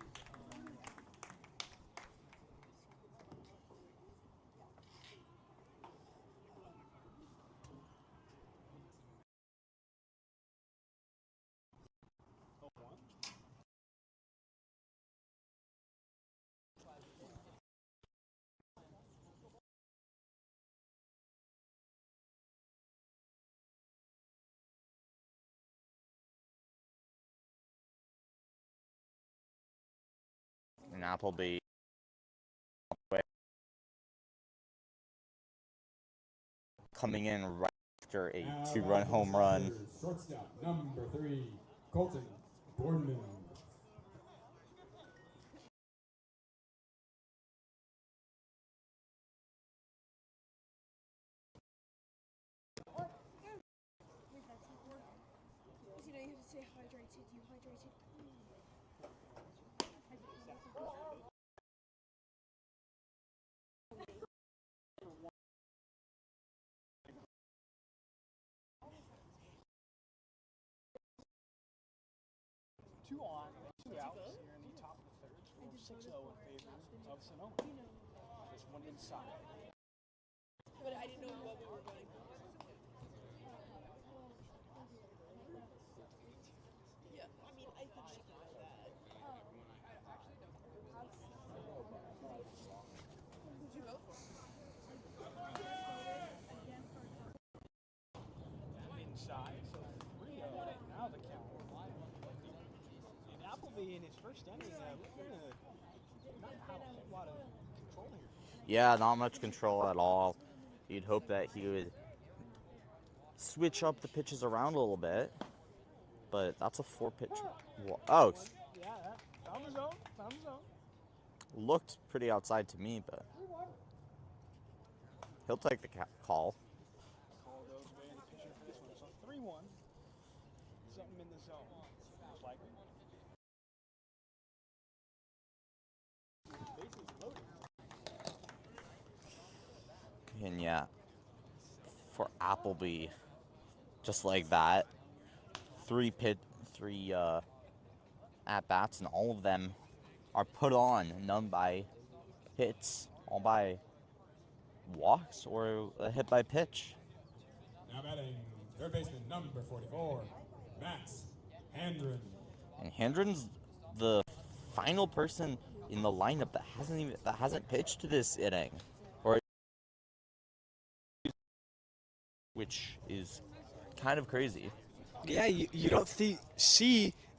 And Appleby coming in right after a two-run home run. Shortstop, number 3, Colton Boardman. You know, you have to stay hydrated, dehydrated. Two on, two outs here in the top of the third. Score 6-0 in favor of Sonoma. This one inside. But I didn't know what we were going for. Yeah, I mean, I think she can know that. Who'd you vote for? Inside, so 3-0. Now the count. And Appleby in his first inning, looking to not have a whole lot of control here. Yeah, not much control at all. You'd hope that he would switch up the pitches around a little bit, but that's a 4-pitch. Oh, Yeah, found the zone, found the zone. looked pretty outside to me, but he'll take the call. Call goes away in the pitcher for this one. So 3-1. Something in the zone, most likely. Bases loaded. And yeah, for Appleby, just like that, 3 at-bats, and all of them are put on, none by hits, all by walks or a hit by pitch. Now batting, third baseman, number 44, Max Handren. And Hendren's the final person in the lineup that hasn't pitched this inning, or which is kind of crazy. Yeah, you don't see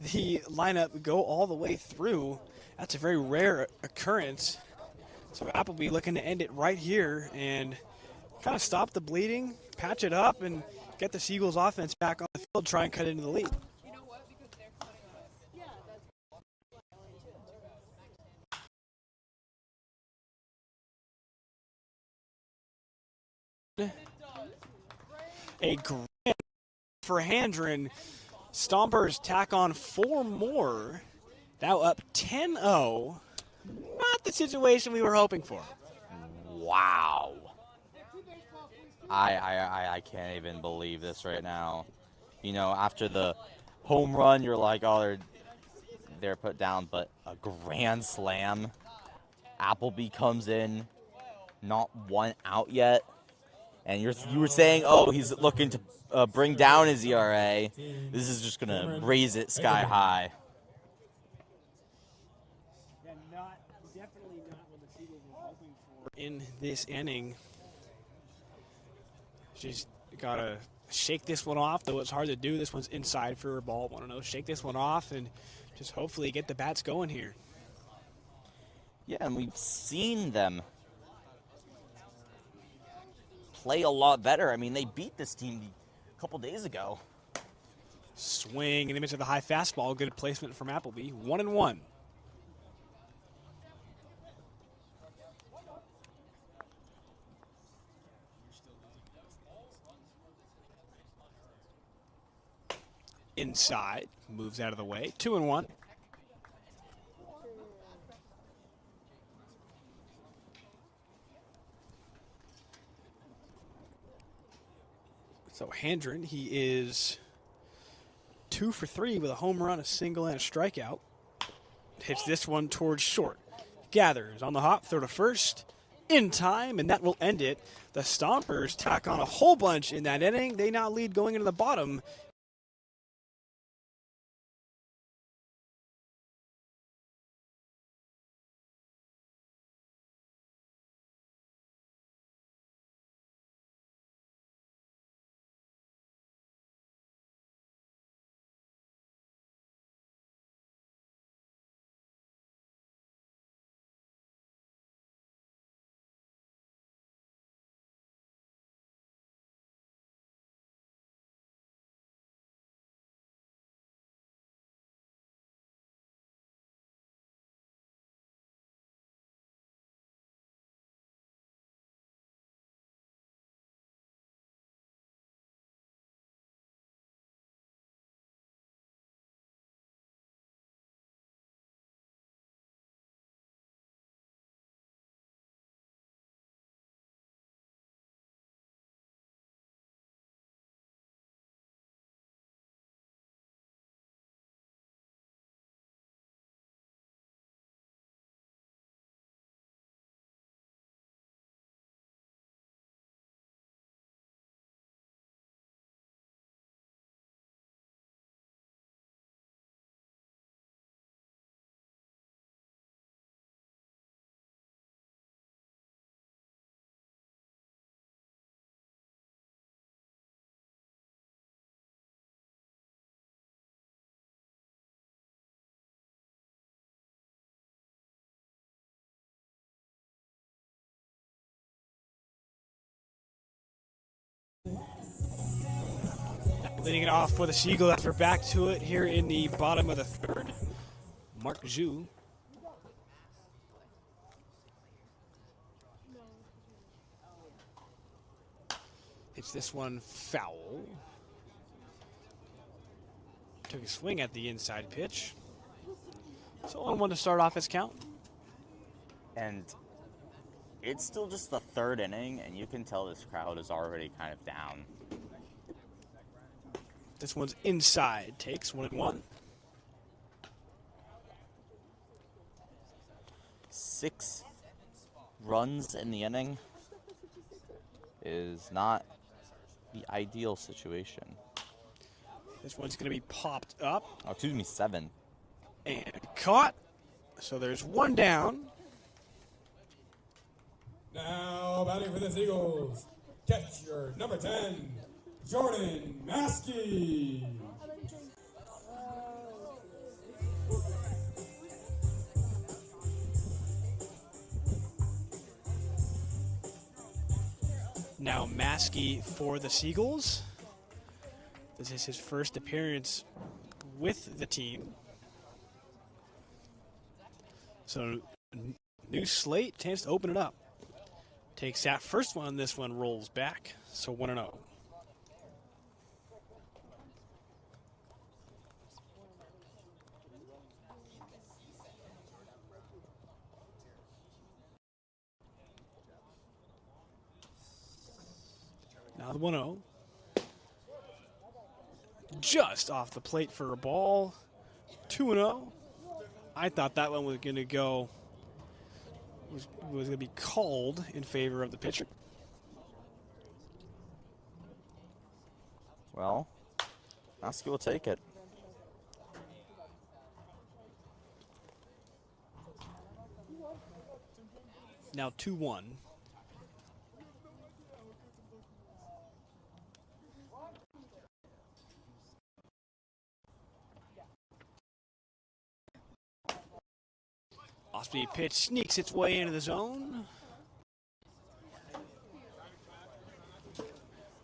the lineup go all the way through. That's a very rare occurrence. So Appleby looking to end it right here and kind of stop the bleeding, patch it up, and get the Seagulls offense back on the field, try and cut into the lead. You know what? Because they're cutting us. Yeah, that's A grand for Handren. Stompers tack on 4 more. Now up 10-0. Not the situation we were hoping for. Wow. I can't even believe this right now. You know, after the home run, you're like, oh, they're put down, but a grand slam. Appleby comes in, not 1 out yet, and you were saying, oh, he's looking to bring down his ERA. This is just gonna raise it sky high. Yeah, definitely not what the Seagulls were hoping for in this inning. Just gotta shake this one off, though it's hard to do. This one's inside for a ball 1-0. Shake this one off and just hopefully get the bats going here. Yeah, and we've seen them play a lot better. I mean, they beat this team a couple days ago. Swing in the midst of the high fastball. Good placement from Appleby. 1-1. Inside, moves out of the way. 2-1. So Handren, he is 2 for 3 with a home run, a single, and a strikeout. Hits this one towards short. Gathers on the hop, throw to first, in time, and that will end it. The Stompers tack on a whole bunch in that inning. They now lead going into the bottom. Leading it off for the Seagulls after back to it here in the bottom of the third. Mark Zhu. Hits this one foul. Took a swing at the inside pitch. So 1-1 to start off his count. And it's still just the third inning, and you can tell this crowd is already kind of down. This one's inside. Takes 1-1. 6 runs in the inning is not the ideal situation. This one's going to be popped up. Oh, excuse me, 7. And caught. So there's one down. Now batting for the Seagulls, catcher number 10, Jordan Maskey. Now Maskey for the Seagulls. This is his first appearance with the team. So new slate, chance to open it up. Takes that first one, this one rolls back. So 1-0. Now the 1-0. Just off the plate for a ball. 2-0. I thought that one was going to go, was going to be called in favor of the pitcher. Well, Maskey will take it. Now 2-1. Off-speed pitch sneaks its way into the zone.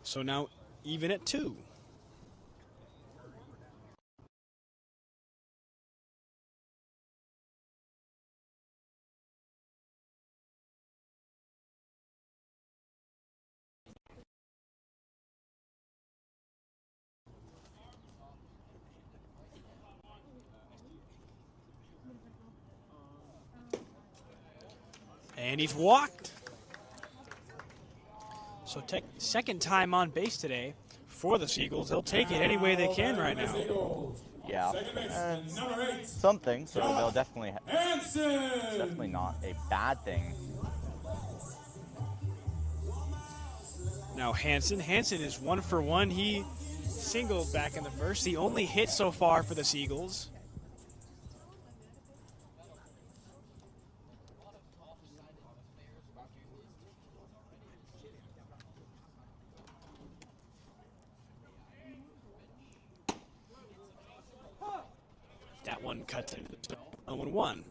So now even at 2. And he's walked. So second time on base today for the Seagulls. They'll take it any way they can right now. Yeah, Second baseman, number 8. something. So they'll definitely. Hansen. It's definitely not a bad thing. Now Hansen is 1 for 1. He singled back in the first. The only hit so far for the Seagulls. That one cuts into the zone. 0-1.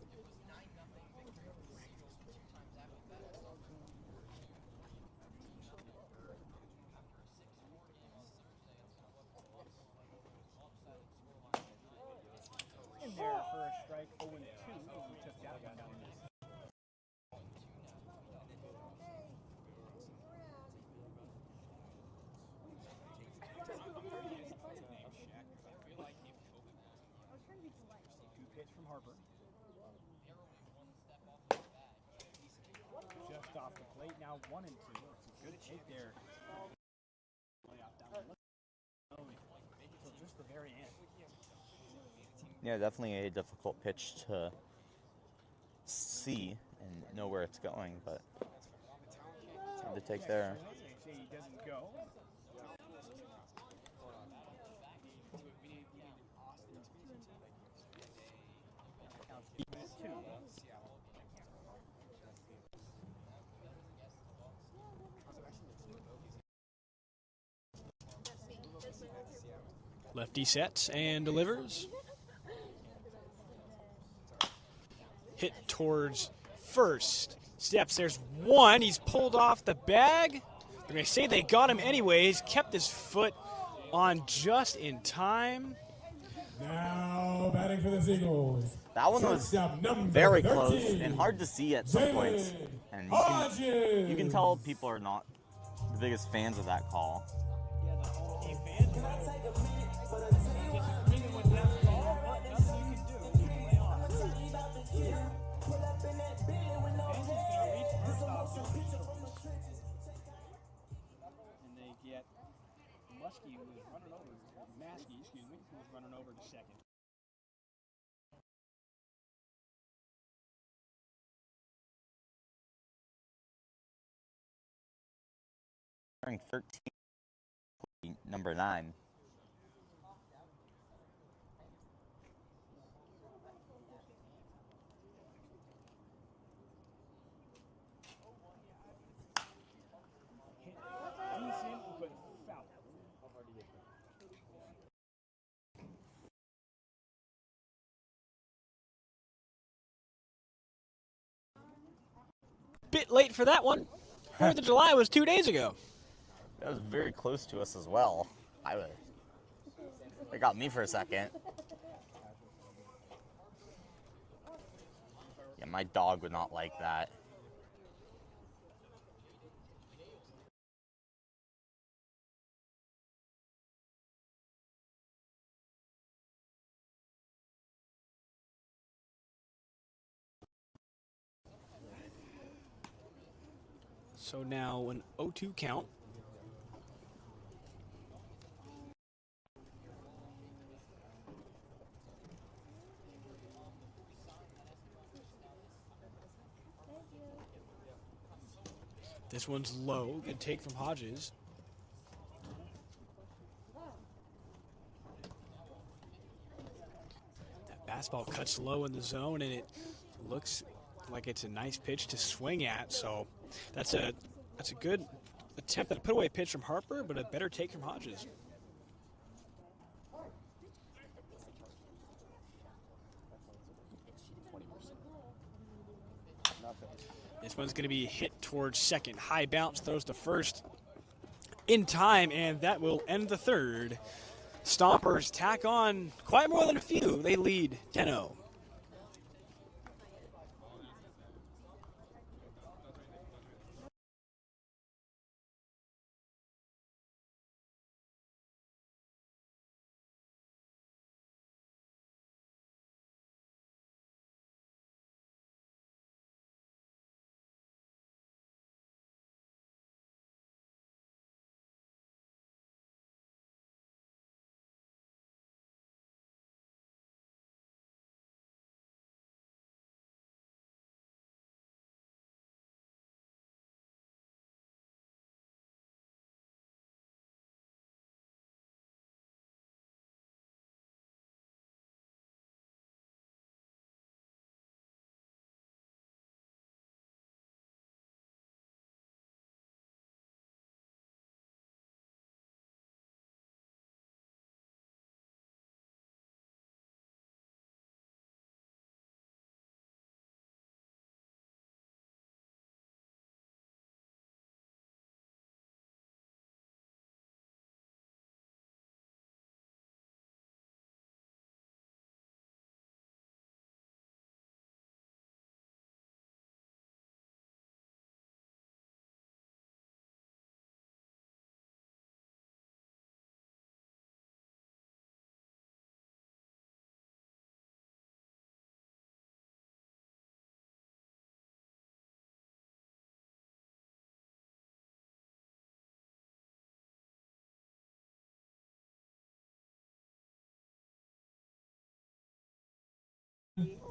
In there for a strike 0-2. We took that one down. Two pitch from Harper. Just off the plate now, 1-2. It's a good take there. Until just the very end. Yeah, definitely a difficult pitch to see and know where it's going, but it's hard to take there. Say he doesn't go. Lefty sets and delivers. Hit towards first. Steps, there's one. He's pulled off the bag. They're going to say they got him anyways. Kept his foot on just in time. Now batting for the Seagulls. That one was Shortstop number very 13, close and hard to see at some points. And you can tell people are not the biggest fans of that call. And they get Muskie, who was running over, Maskey, excuse me, who was running over to second. Wearing 13, number 9. Decent, but foul. Bit late for that one. 4th of July was 2 days ago. That was very close to us as well. It got me for a second. Yeah, my dog would not like that. So now an 0-2 count. This one's low. Good take from Hodges. That fastball cuts low in the zone, and it looks like it's a nice pitch to swing at. So that's a good attempt at a put away pitch from Harper, but a better take from Hodges. This one's going to be hit towards second. High bounce, throws to first in time, and that will end the third. Stompers tack on quite more than a few. They lead 10-0.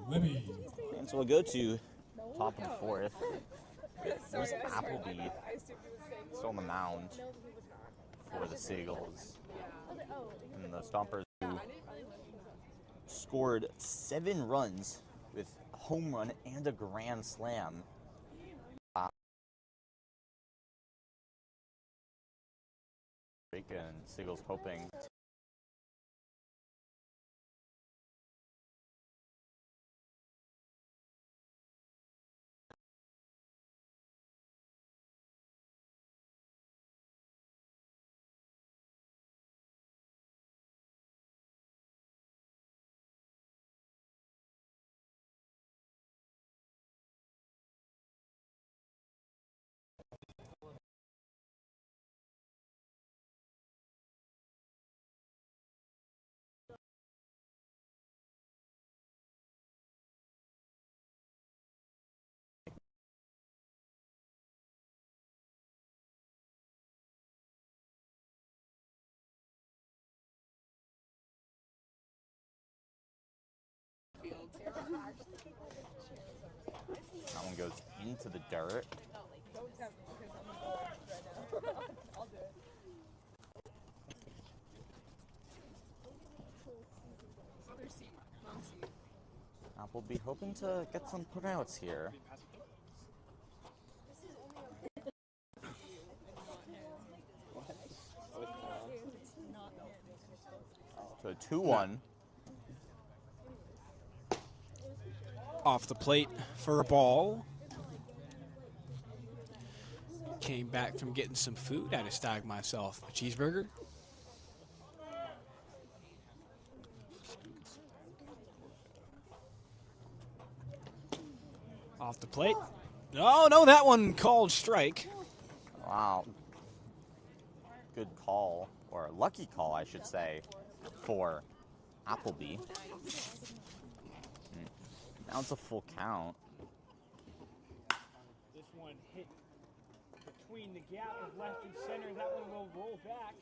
Libby. And so we'll go to top of the fourth. There's Appleby still on the mound for the Seagulls. And the Stompers who scored 7 runs with a home run and a grand slam. And Seagulls hoping that one goes into the dirt. Appleby hoping to get some putouts here. So a 2-1. Off the plate for a ball. Came back from getting some food. Had to stag myself a cheeseburger. Off the plate. Oh, no, that one called strike. Wow. Good call, or lucky call, I should say, for Appleby. Now it's a full count. This one hit between the gap of left and center. That one will roll back.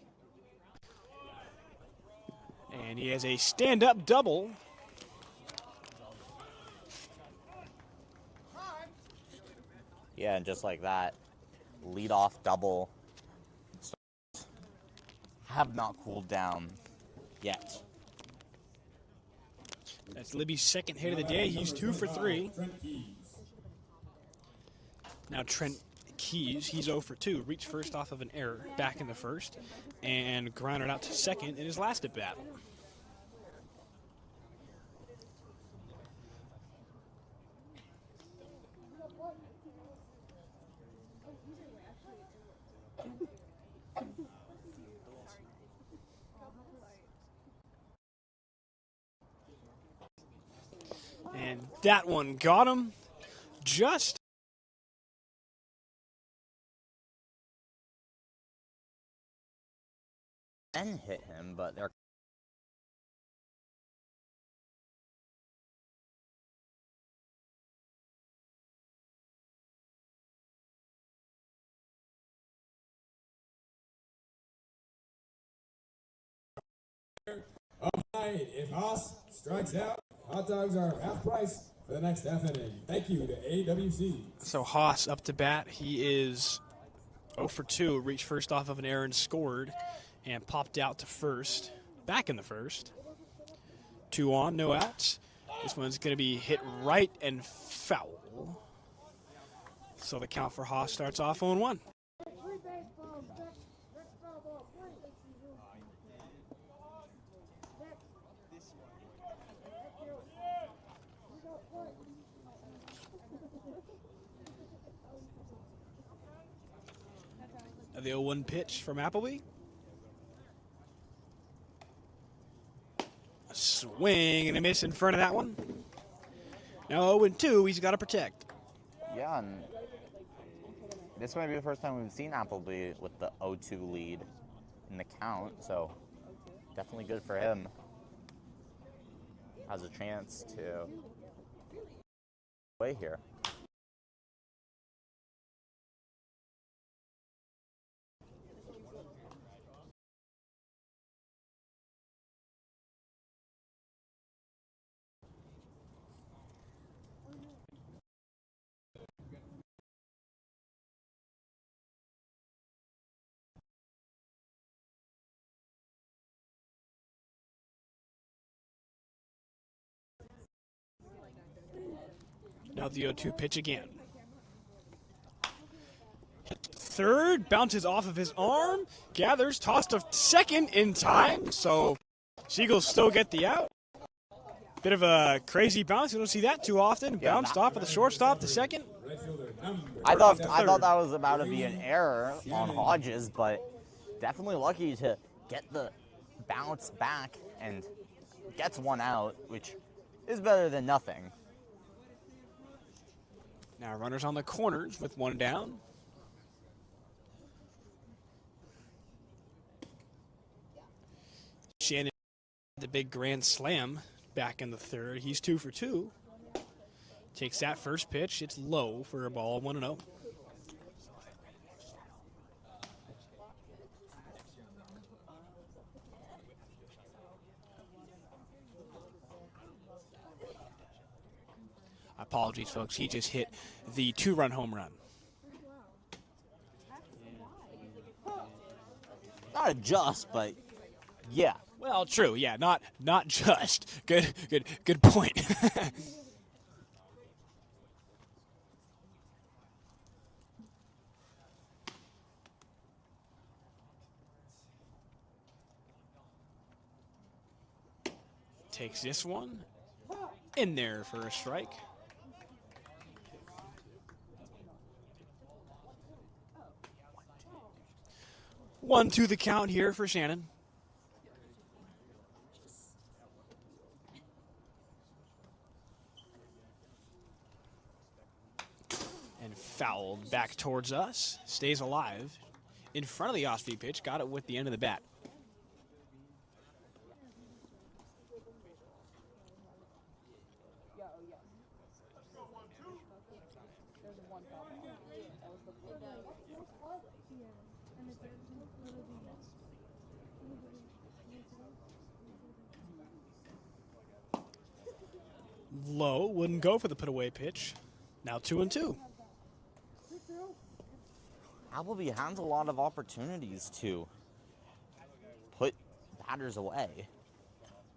And he has a stand-up double. Yeah, and just like that, lead-off double. Have not cooled down yet. That's Libby's second hit of the day. He's 2 for 3. Now Trent Keys, he's 0 for 2. Reached first off of an error back in the first and grounded out to second in his last at bat. And that one got him just. And hit him, but they're Up night, if Haas strikes out, hot dogs are half price for the next half inning. Thank you to AWC. So Haas up to bat. He is 0 for 2. Reached first off of an error and scored and popped out to first. Back in the first. 2 on, no outs. This one's going to be hit right and foul. So the count for Haas starts off 0-1. The 0-1 pitch from Appleby. A swing and a miss in front of that one. Now 0-2, he's got to protect. yeah, and this might be the first time we've seen Appleby with the 0-2 lead in the count, so definitely good for him. Has a chance to play here. Now the 0-2 pitch again. Third, bounces off of his arm, gathers, tossed to second in time, so Seagulls still get the out. Bit of a crazy bounce. You don't see that too often. Bounced off of the shortstop to second. I thought that was about to be an error on Hodges, but definitely lucky to get the bounce back and gets one out, which is better than nothing. Now runners on the corners with one down. Shannon, the big grand slam back in the third. He's 2 for 2. Takes that first pitch. It's low for a ball, 1-0. Apologies, folks. He just hit the 2-run home run. Not just, but yeah. Well, true. Yeah, not just. Good point. Takes this one in there for a strike. One to the count here for Shannon. And fouled back towards us. Stays alive. In front of the off-speed pitch. Got it with the end of the bat. Low, wouldn't go for the put-away pitch. Now 2-2. Appleby has a lot of opportunities to put batters away.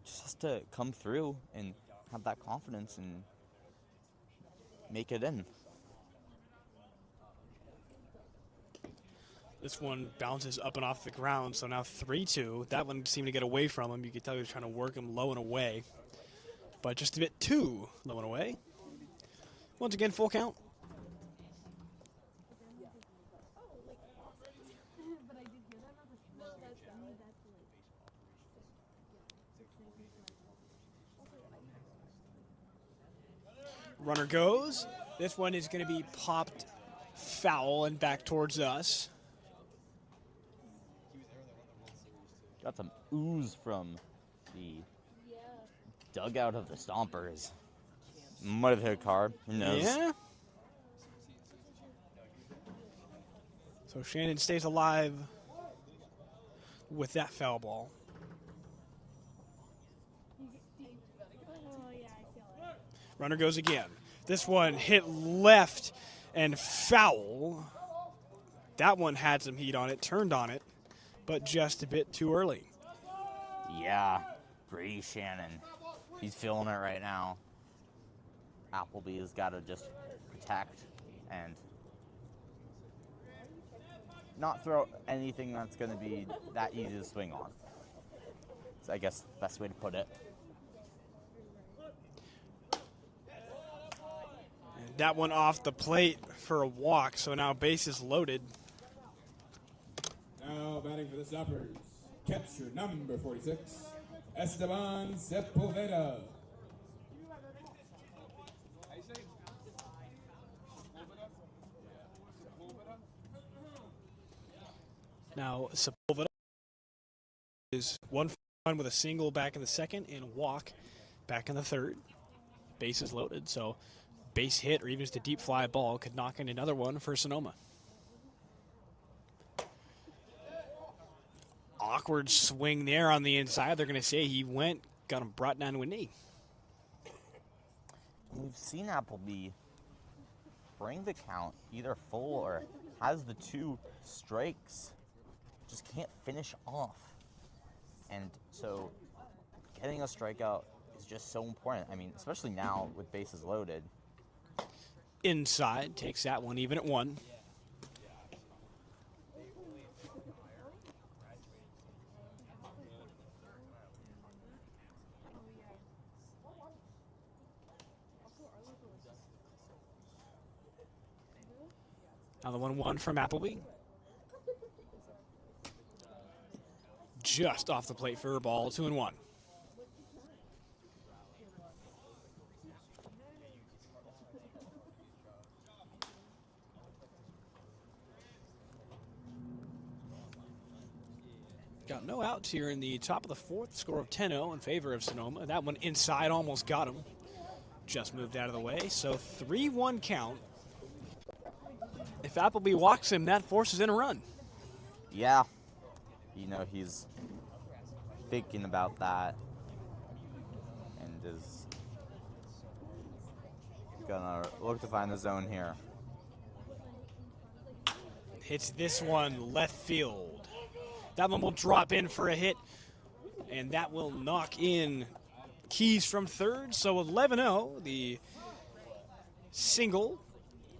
Just has to come through and have that confidence and make it in. This one bounces up and off the ground, so now 3-2. That one seemed to get away from him. You could tell he was trying to work him low and away. But just a bit too low and away. Once again, full count. Runner goes. This one is going to be popped foul and back towards us. Got some ooze from the dugout of the Stompers. Might have hit a car. Who knows? Yeah. So Shannon stays alive with that foul ball. Runner goes again. This one hit left and foul. That one had some heat on it, turned on it, but just a bit too early. Yeah, Brady Shannon. He's feeling it right now. Appleby has got to just protect and not throw anything that's going to be that easy to swing on. That's, I guess, the best way to put it. And that one off the plate for a walk, so now base is loaded. Now batting for the Stompers, catcher number 46, Esteban Sepulveda. Now Sepulveda is 1 for 1 with a single back in the second and walk back in the third. Base is loaded, so base hit or even just a deep fly ball could knock in another one for Sonoma. Awkward swing there on the inside. They're going to say he went, got him brought down to a knee. We've seen Appleby bring the count either full or has the 2 strikes. Just can't finish off. And so getting a strikeout is just so important. I mean, especially now with bases loaded. inside, takes that one even at 1. Now the 1-1 from Appleby. Just off the plate for a ball, 2-1. Got no outs here in the top of the 4th. Score of 10-0 in favor of Sonoma. That one inside almost got him. Just moved out of the way. So 3-1 count. If Appleby walks him, that forces in a run. Yeah. You know, he's thinking about that and is gonna look to find the zone here. Hits this one left field. That one will drop in for a hit, and that will knock in Keys from third. So 11-0, the single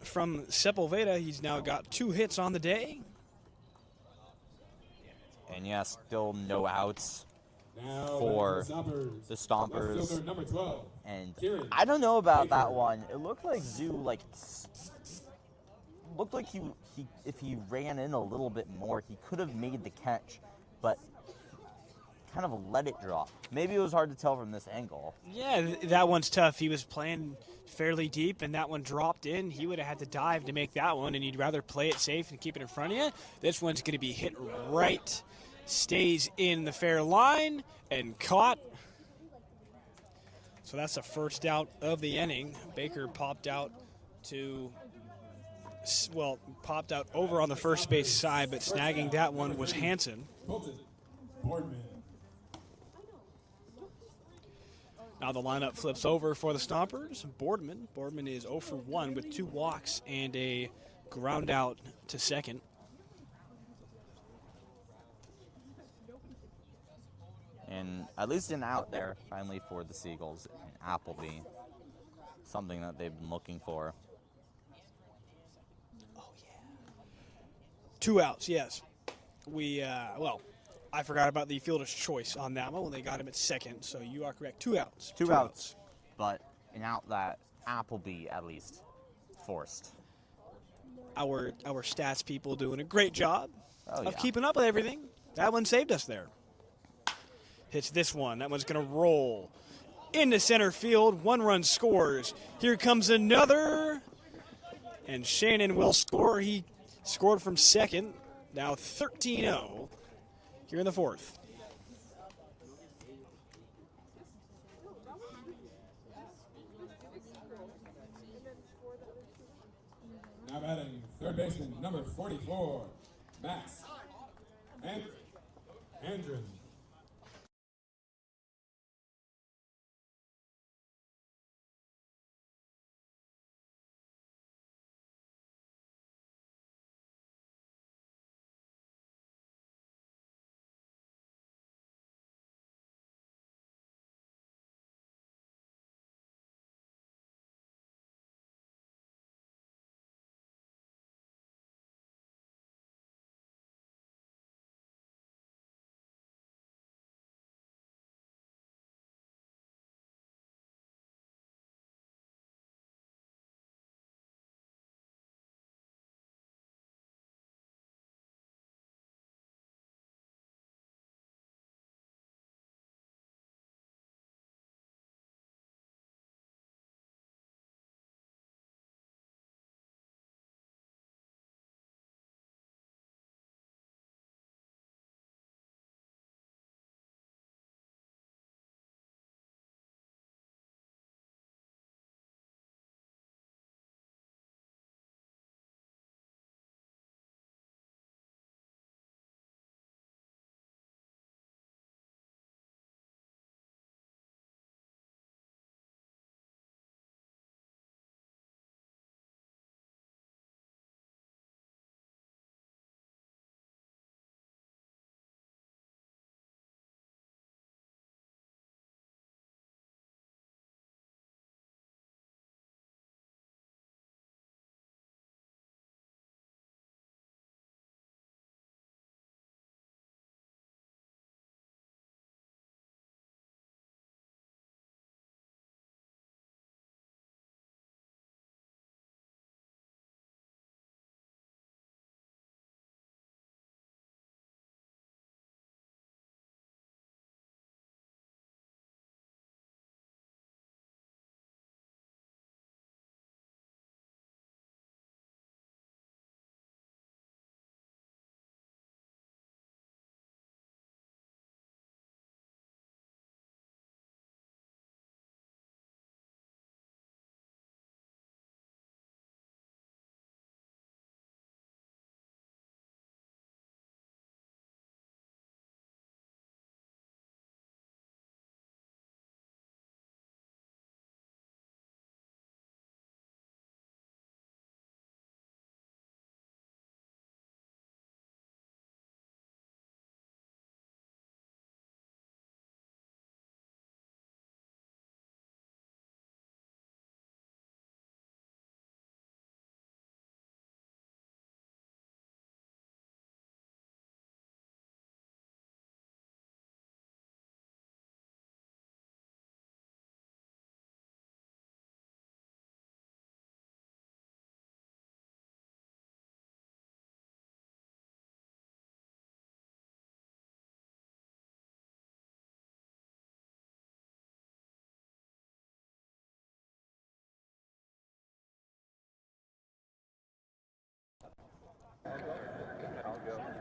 from Sepulveda. He's now got 2 hits on the day. And yeah, still no outs Now for back to the Left Stompers. fielder number 12. And Kieran I don't know about that Baker. one. It looked like Zoo, looked like he if he ran in a little bit more, he could have made the catch, but kind of let it drop. Maybe it was hard to tell from this angle. Yeah, that one's tough. He was playing fairly deep, and that one dropped in. He would have had to dive to make that one, and he'd rather play it safe and keep it in front of you. This one's going to be hit right. Stays in the fair line and caught. So that's the first out of the inning. Baker popped out over on the first base side, but snagging that one was Hansen. Colton Boardman. Now the lineup flips over for the Stompers. Boardman is 0 for 1 with 2 walks and a ground out to second. And at least an out there finally for the Seagulls and Appleby. Something that they've been looking for. 2 outs, yes. I forgot about the fielder's choice on that one when they got him at second, so you are correct. 2 outs. Two outs. But an out that Appleby at least forced. Our stats people doing a great job Oh, of yeah. keeping up with everything. That one saved us there. Hits this one. That one's going to roll into center field. 1 run scores. Here comes another. And Shannon will score. He scored from second. Now 13-0 here in the 4th. Now batting third baseman number 44, Max Andren.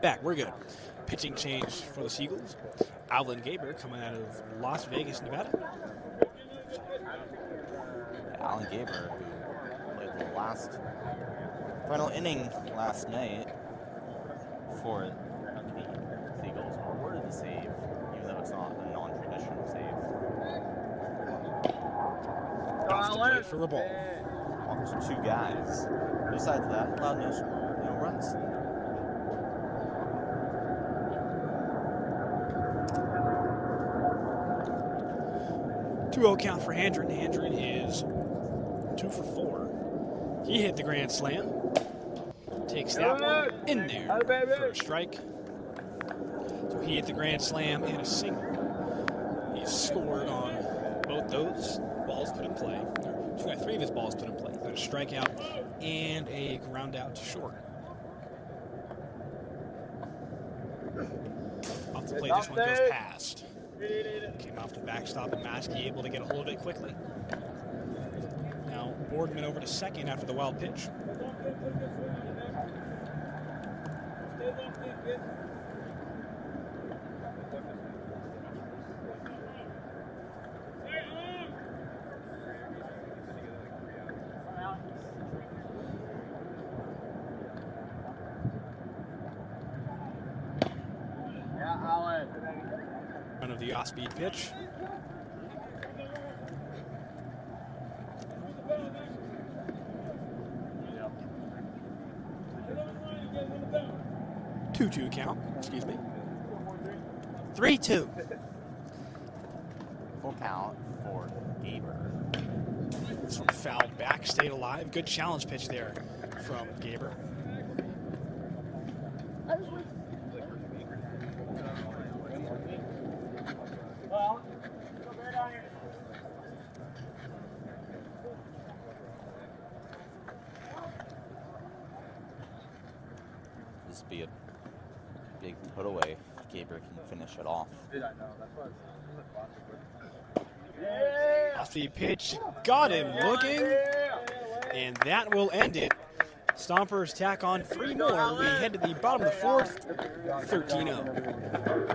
Back, we're good. Pitching change for the Seagulls. Alvin Gaber coming out of Las Vegas, Nevada. Alan Gaber, who played the last final inning last night for the Seagulls, awarded the save, even though it's not a non-traditional save. Off the plate for the ball. Well, 2 guys. Besides that, allowed no runs. 2-0 count for Handren. Handren is 2 for 4. He hit the grand slam. Takes that one in there for a strike. So he hit the grand slam and a single. He's scored on both those balls put in play. 3 of his balls put in play. Got a strikeout and a ground out to short. Off the plate, this one goes past. Came off the backstop and Maskey able to get a hold of it quickly. Now Boardman over to second after the wild pitch. Run of the off-speed pitch. Two count, excuse me. 3-2. Full count for Gaber. This one fouled back, stayed alive. Good challenge pitch there from Gaber. This would be a big put away if Gaber can finish it off. Off the pitch, got him looking, and that will end it. Stompers tack on 3 more. We head to the bottom of the 4th, 13-0.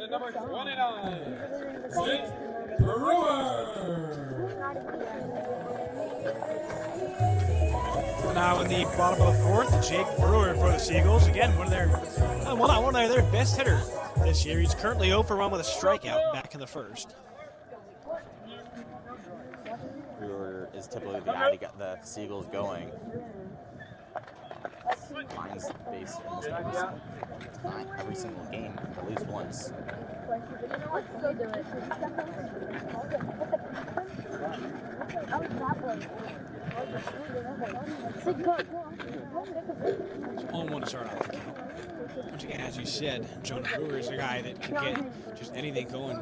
Number 29, Jake Brewer. Now in the bottom of the 4th, Jake Brewer for the Seagulls. Again, one of their best hitters this year. He's currently 0 for 1 with a strikeout back in the 1st. Brewer is typically the guy to get the Seagulls going. finds the base almost every single game, at least once. On one to start off the game. Once again, as you said, Jonah Brewer is a guy that can get just anything going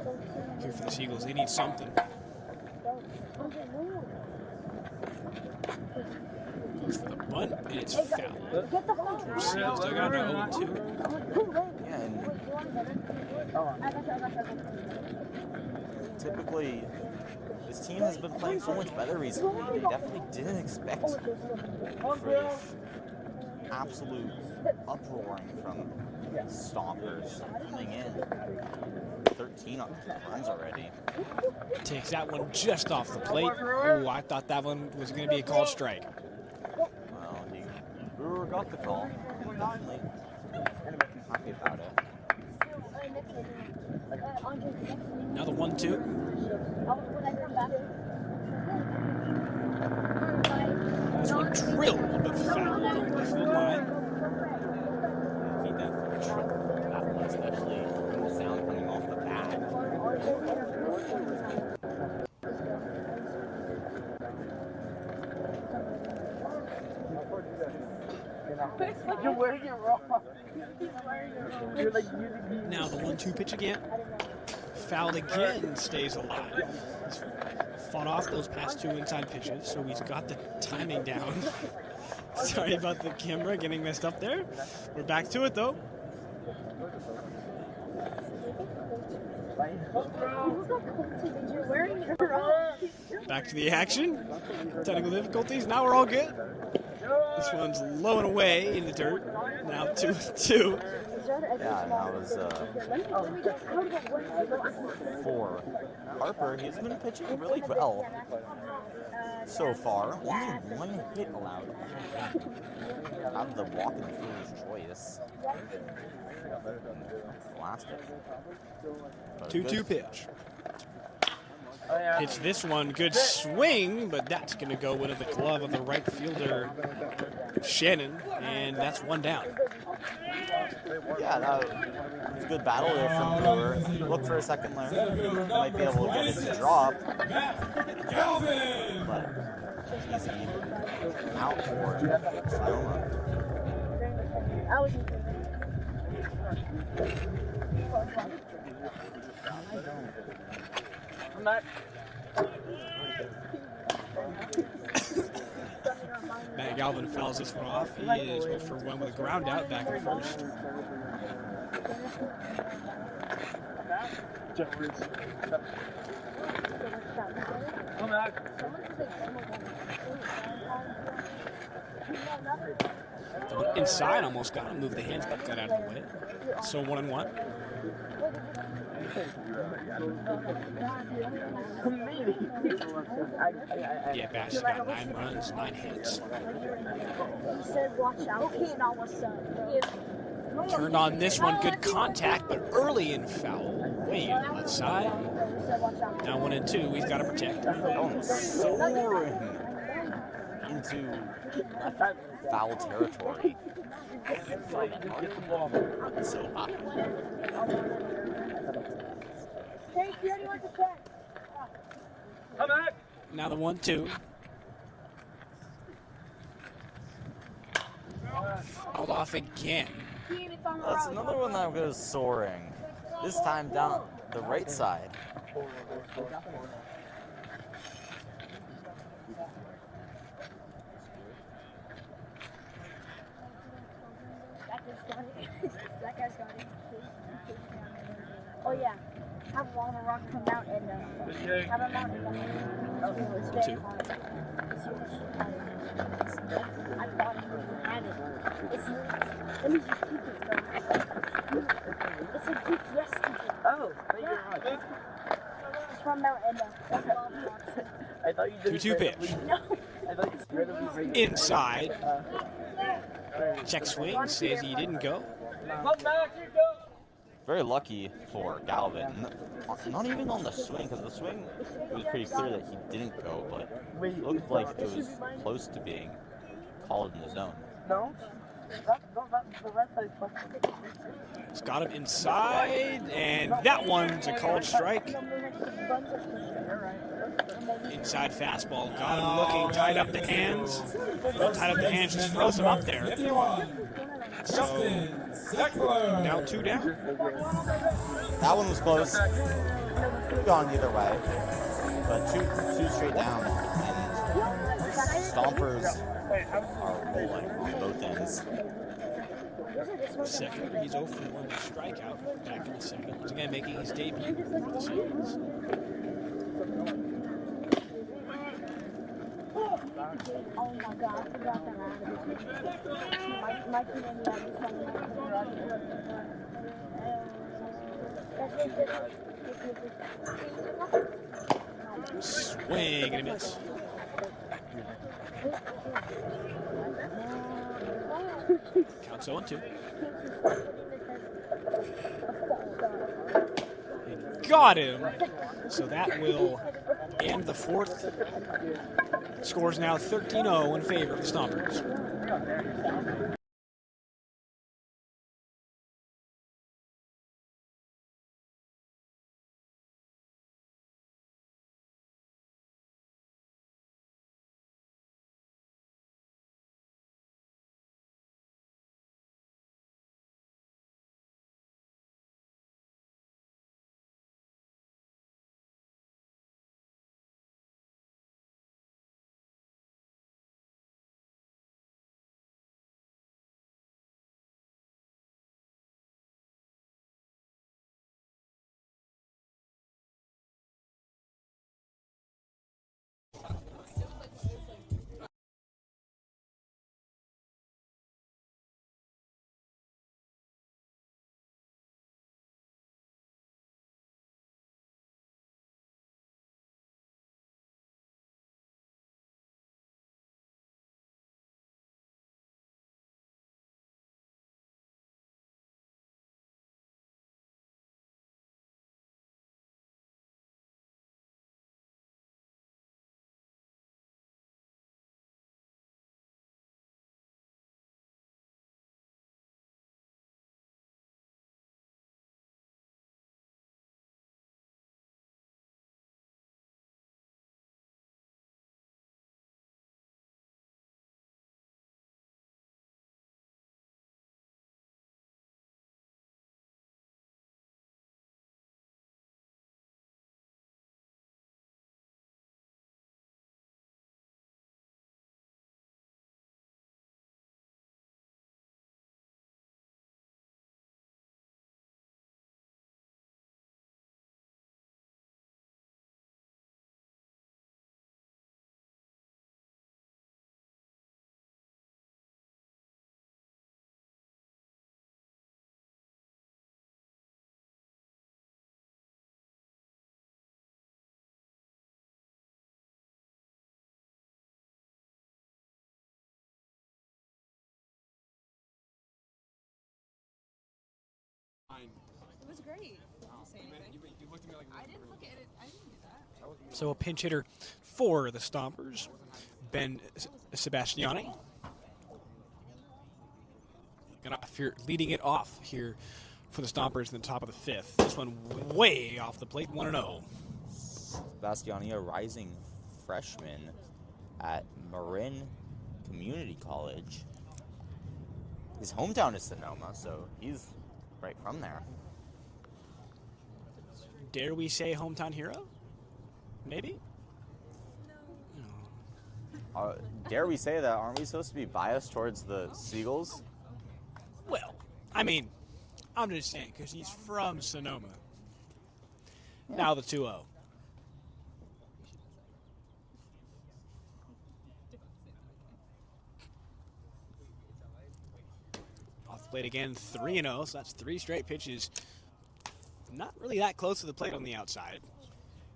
here for the Seagulls. They need something. Goes for the bunt, and it's foul. Seagulls dug out to 0-2. Yeah, and typically, this team has been playing so much better recently. They definitely didn't expect this absolute uproaring from Stompers coming in. 13 runs already. Takes that one just off the plate. Oh, I thought that one was going to be a called strike. Well, Brewer got the call. And definitely happy about it. Another 1-2. This one drilled, but foul. Left field line. He definitely tripped that one, especially the sound coming off the bat. You're wearing it wrong. Now the 1-2 pitch again. Fouled again, stays alive. He's fought off those past two inside pitches, so he's got the timing down. Sorry about the camera getting messed up there. We're back to it though. Back to the action. Technical difficulties. Now we're all good. This one's low and away in the dirt. Now 2-2. Yeah, and that was for Harper. He's been pitching really well so far. Only one hit allowed. Have the walk and fielder's choice. Last hit. 2-2 pitch. Hits this one, good swing, but that's going to go into the glove of the right fielder, Shannon, and that's one down. Yeah, that was a good battle there from Brewer. Look for a second there. Might be able to get it to drop. But easy out for Sonoma. I'm not. Matt Galvin fouls this one off. He is 0 for 1 with a ground out back in first. I'm not. The one inside almost got him. Moved the hands, but got out of the way. So 1-1. Yeah, Bash has got 9 runs, 9 hits. Turned on this one, good contact, but early in foul. Way left side. Now 1-2, he's got to protect. Soaring into foul territory. So hot. I'm back. Now the 1-2. Fouled off again. That's another one that goes soaring. This time down the right side. That guy's got it. Oh yeah. Have Lava Rock come out and have him out and it's very hard. I thought he had it. Let me just keep it though. It's a GPS sticker. Oh, thank you very much. It's from Mount Edna. That's Lava Rock. I thought you did 2-2 pitch. No. I thought you spread them Inside. Check swing, says he didn't go. Come back, here go. Very lucky for Galvin. Not even on the swing, because the swing, it was pretty clear that he didn't go, but it looked like it was close to being called in the zone. No? It's got him inside, and that one's a called strike. Inside fastball, got him looking, tied up the hands. Tied up the hands, just froze him up there. So, now 2 down. That one was close. Gone either way. But two straight down. And Stompers are rolling on both ends. Second, he's 0 for 1 with a strikeout back in the second. Once again, making his debut for the Seagulls. Oh my god, I forgot that Mikey didn't have Swing and a miss. Counts 0-2. And got him. So that will end the fourth. Scores now 13-0 in favor of the Stompers. It was great. Say anything. I didn't look at it. I didn't do that. So a pinch hitter for the Stompers, Ben Sebastiani. Leading it off here for the Stompers in the top of the fifth. This one way off the plate, 1-0. Sebastiani, a rising freshman at Marin Community College. His hometown is Sonoma, so he's right from there. Dare we say hometown hero? Maybe? Dare we say that? Aren't we supposed to be biased towards the Seagulls? Well, I mean, I'm just saying, because he's from Sonoma. Now the 2-0. Off the plate again, 3-0, so that's 3 straight pitches. Not really that close to the plate on the outside.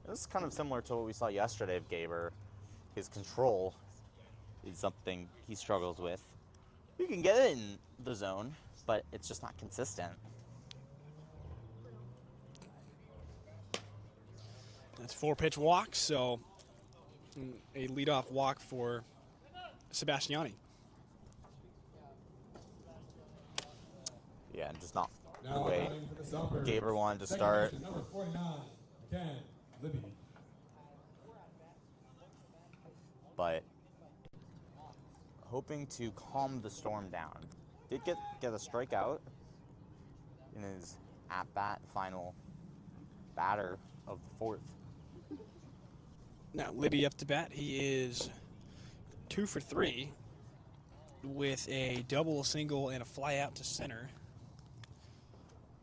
This is kind of similar to what we saw yesterday of Gaber. His control is something he struggles with. You can get it in the zone, but it's just not consistent. That's 4 pitch walks, so a leadoff walk for Sebastiani. again, just not the Now way batting for the Stompers. Gaber wanted to Second start. baseman, number 49, McCann Libby. But hoping to calm the storm down. Did get a strikeout in his at-bat final batter of the fourth. Now, Libby up to bat. He is 2 for 3 with a double, single, and a fly out to center.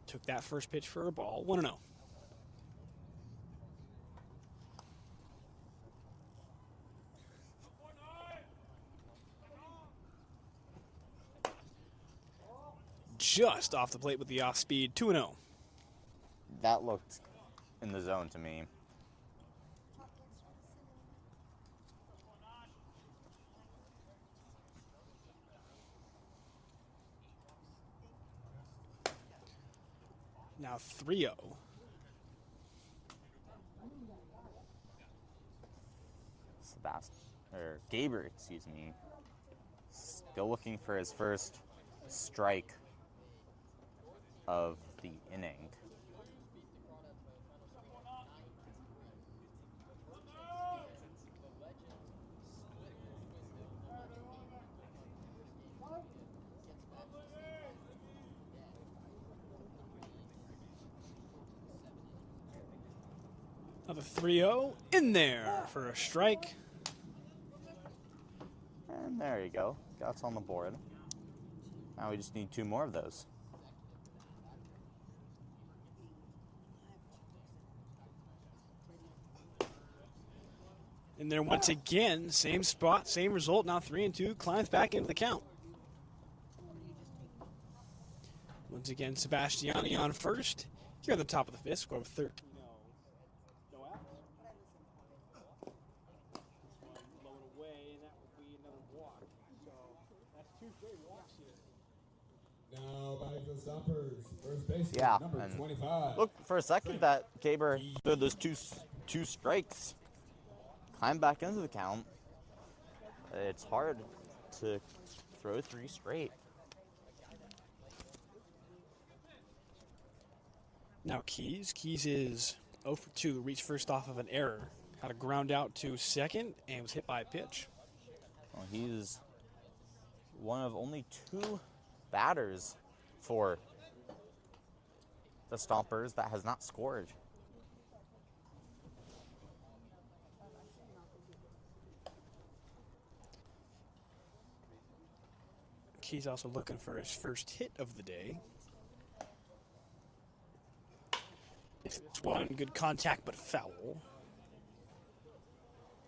Took that first pitch for a ball. 1-0. Just off the plate with the off speed. 2-0. That looked in the zone to me. Now 3-0. Gaber, excuse me, still looking for his first strike of the inning. Another 3-0 in there for a strike. And there you go. That's on the board. Now we just need 2 more of those. And there once again, same spot, same result. Now 3-2, climbs back into the count. Once again, Sebastiani on first. Here at the top of the fifth, score of 13. No outs. This one lowered away, and that would be another walk. So that's 2 straight walks here. Now batting for the Stompers, first baseman, Yeah, number and 25. Look, for a second that Gaber threw those two strikes. Climb back into the count. It's hard to throw 3 straight. Now Keys. Keys is 0 for 2. Reached first off of an error. Had a ground out to second and was hit by a pitch. Well, he's one of only 2 batters for the Stompers that has not scored. He's also looking for his first hit of the day. It's one good contact, but foul.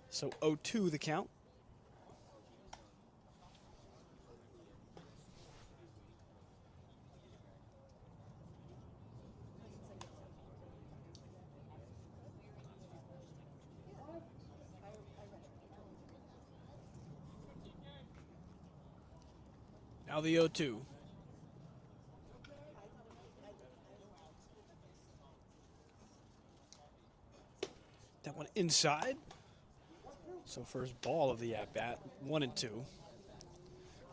So 0-2 the count. Now the 0-2. That one inside. So first ball of the at-bat, 1-2.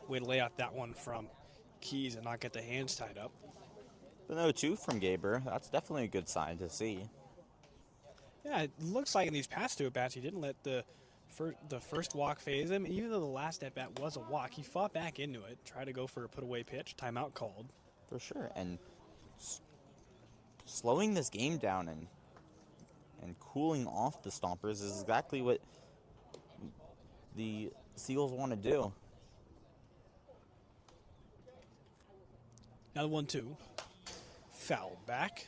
Way to lay out that one from Keys and not get the hands tied up. The 0-2 from Gaber, that's definitely a good sign to see. Yeah, it looks like in these past 2 at-bats, he didn't let the first walk phase him. Even though the last at-bat was a walk, he fought back into it, tried to go for a put-away pitch, timeout called. For sure, and slowing this game down and cooling off the Stompers is exactly what the Seagulls want to do. Now the 1-2. Foul back.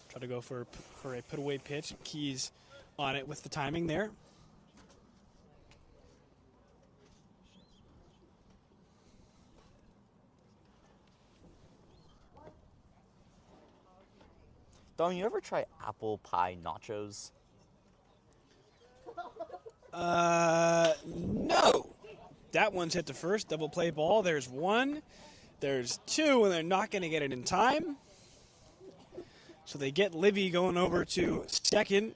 Try to go for a put-away pitch. Keys on it with the timing there. Dom, you ever try apple pie nachos? No. That one's hit the first double play ball. There's 1. There's 2, and they're not going to get it in time. So they get Libby going over to second.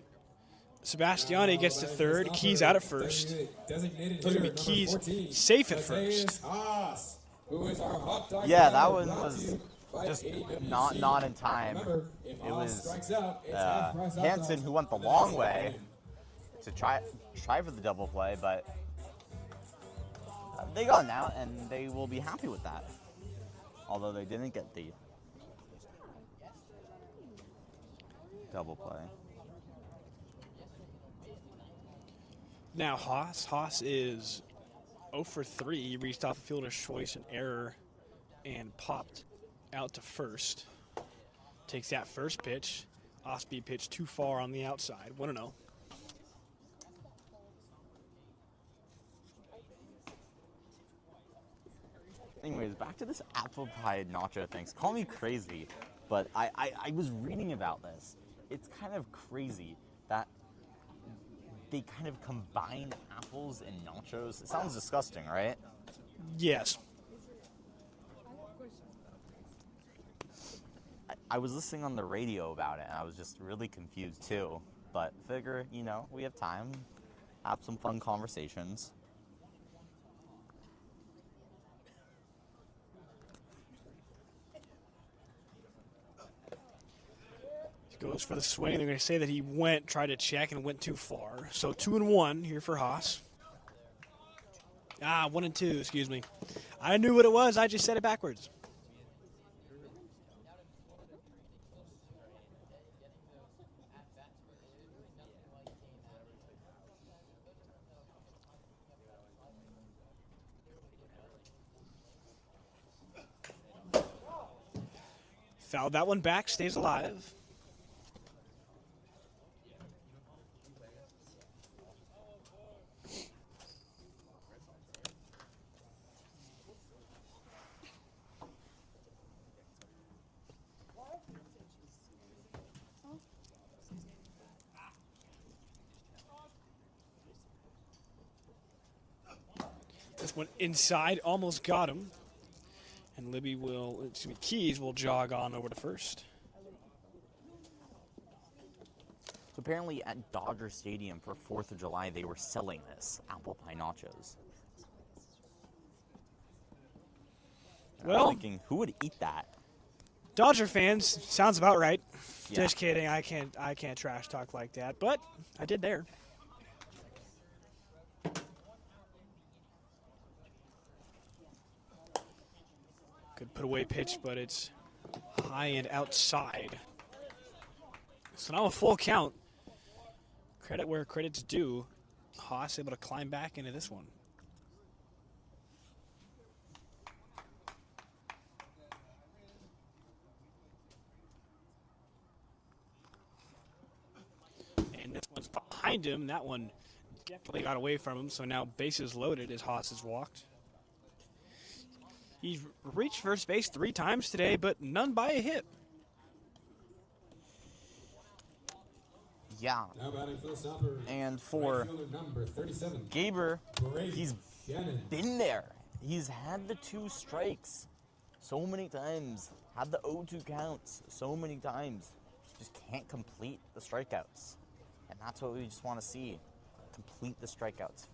Sebastiani gets to third. Keys out at first. Designated Those are hitter, going to be number Keys 14, safe at first. Haas, who is our hot dog Yeah, that driver, one brought was to you by just AWC. not in time. Remember, if It Haas was strikes out, it's half-price hot Hansen dogs who went the for the long next way inning. to try for the double play, but they got an out, and they will be happy with that. Although they didn't get the double play. Now Haas is 0 for 3. He reached off the fielder's choice, an error, and popped out to first. Takes that first pitch. Osby pitched too far on the outside. 1-0. Anyways, back to this apple pie nacho thing. Call me crazy, but I was reading about this. It's kind of crazy that they kind of combine apples and nachos. It sounds disgusting, right? Yes. I was listening on the radio about it, and I was just really confused too. But figure, we have time, have some fun conversations. Goes for the swing. They're going to say that he tried to check and went too far. So 2-1 here for Haas. 1-2, excuse me. I knew what it was. I just said it backwards. Fouled that one back, stays alive. This one inside, almost got him. And Keys will jog on over to first. So apparently at Dodger Stadium for 4th of July, they were selling this apple pie nachos. Well, I'm thinking, who would eat that? Dodger fans, sounds about right. Yeah. Just kidding. I can't trash talk like that, but I did there. Good put away pitch, but it's high and outside. So now a full count. Credit where credit's due. Haas able to climb back into this one. And this one's behind him. That one definitely got away from him. So now bases loaded as Haas has walked. He's reached first base 3 times today, but none by a hit. Yeah. Now batting for the Stompers. And for right fielder number 37, Gaber, Brady he's Shannon. been there. He's had the 2 strikes so many times. Had the 0-2 counts so many times. Just can't complete the strikeouts. And that's what we just want to see. Complete the strikeouts.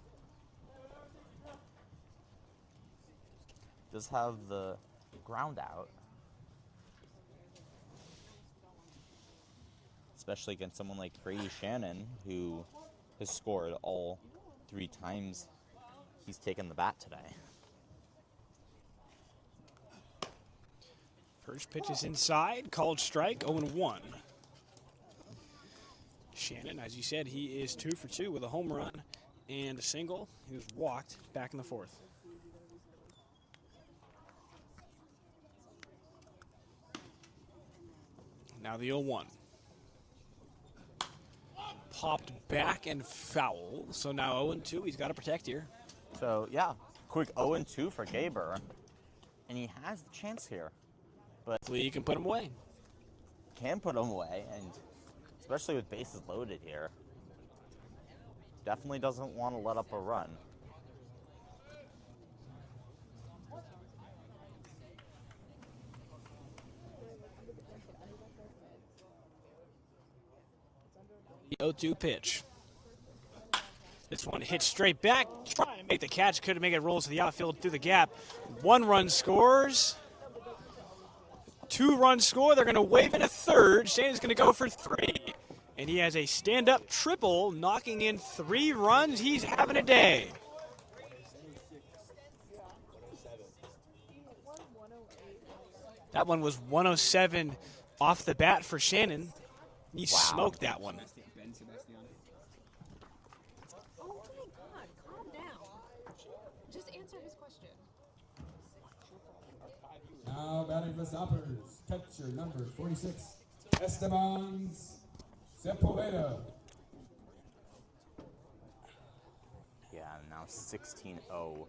Does have the ground out. Especially against someone like Brady Shannon, who has scored all 3 times he's taken the bat today. First pitch is inside, called strike, 0-1. Shannon, as you said, he is 2 for 2 with a home run and a single. He was walked back in the 4th. Now the 0-1. Popped back and foul. So now 0-2. He's got to protect here. So, yeah, quick 0-2 for Gaber. And he has the chance here. But Hopefully he can put him away. can put him away, and especially with bases loaded here. Definitely doesn't want to let up a run. The 0-2 pitch. This one hits straight back, trying to make the catch, couldn't make it, rolls to the outfield through the gap. 1 run scores. 2 runs score. They're going to wave in a third. Shannon's going to go for 3. And he has a stand-up triple, knocking in 3 runs. He's having a day. That one was 107 off the bat for Shannon. He smoked that one. Oh my God, calm down. Just answer his question. Now batting for Stompers, catcher number 46, Esteban Sepulveda. Yeah, now 16-0.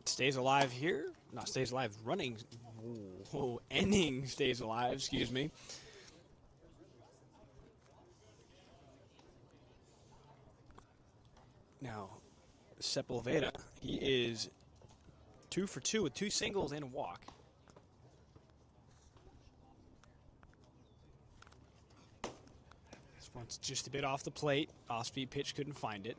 Stays alive here. Not stays alive, running. Ending stays alive, excuse me. Now, Sepulveda, he is 2 for 2 with 2 singles and a walk. This one's just a bit off the plate. Off-speed pitch, couldn't find it.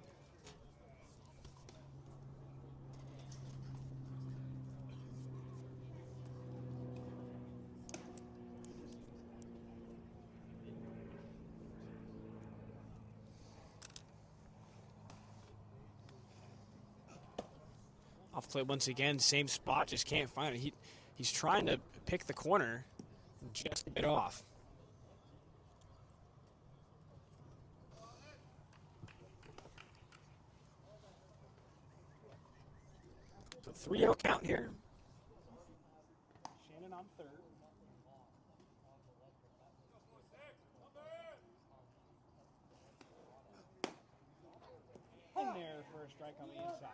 Off play once again, same spot, just can't find it. He's trying to pick the corner, just a bit off. So 3-0 count here. Shannon on third. In there for a strike on the inside.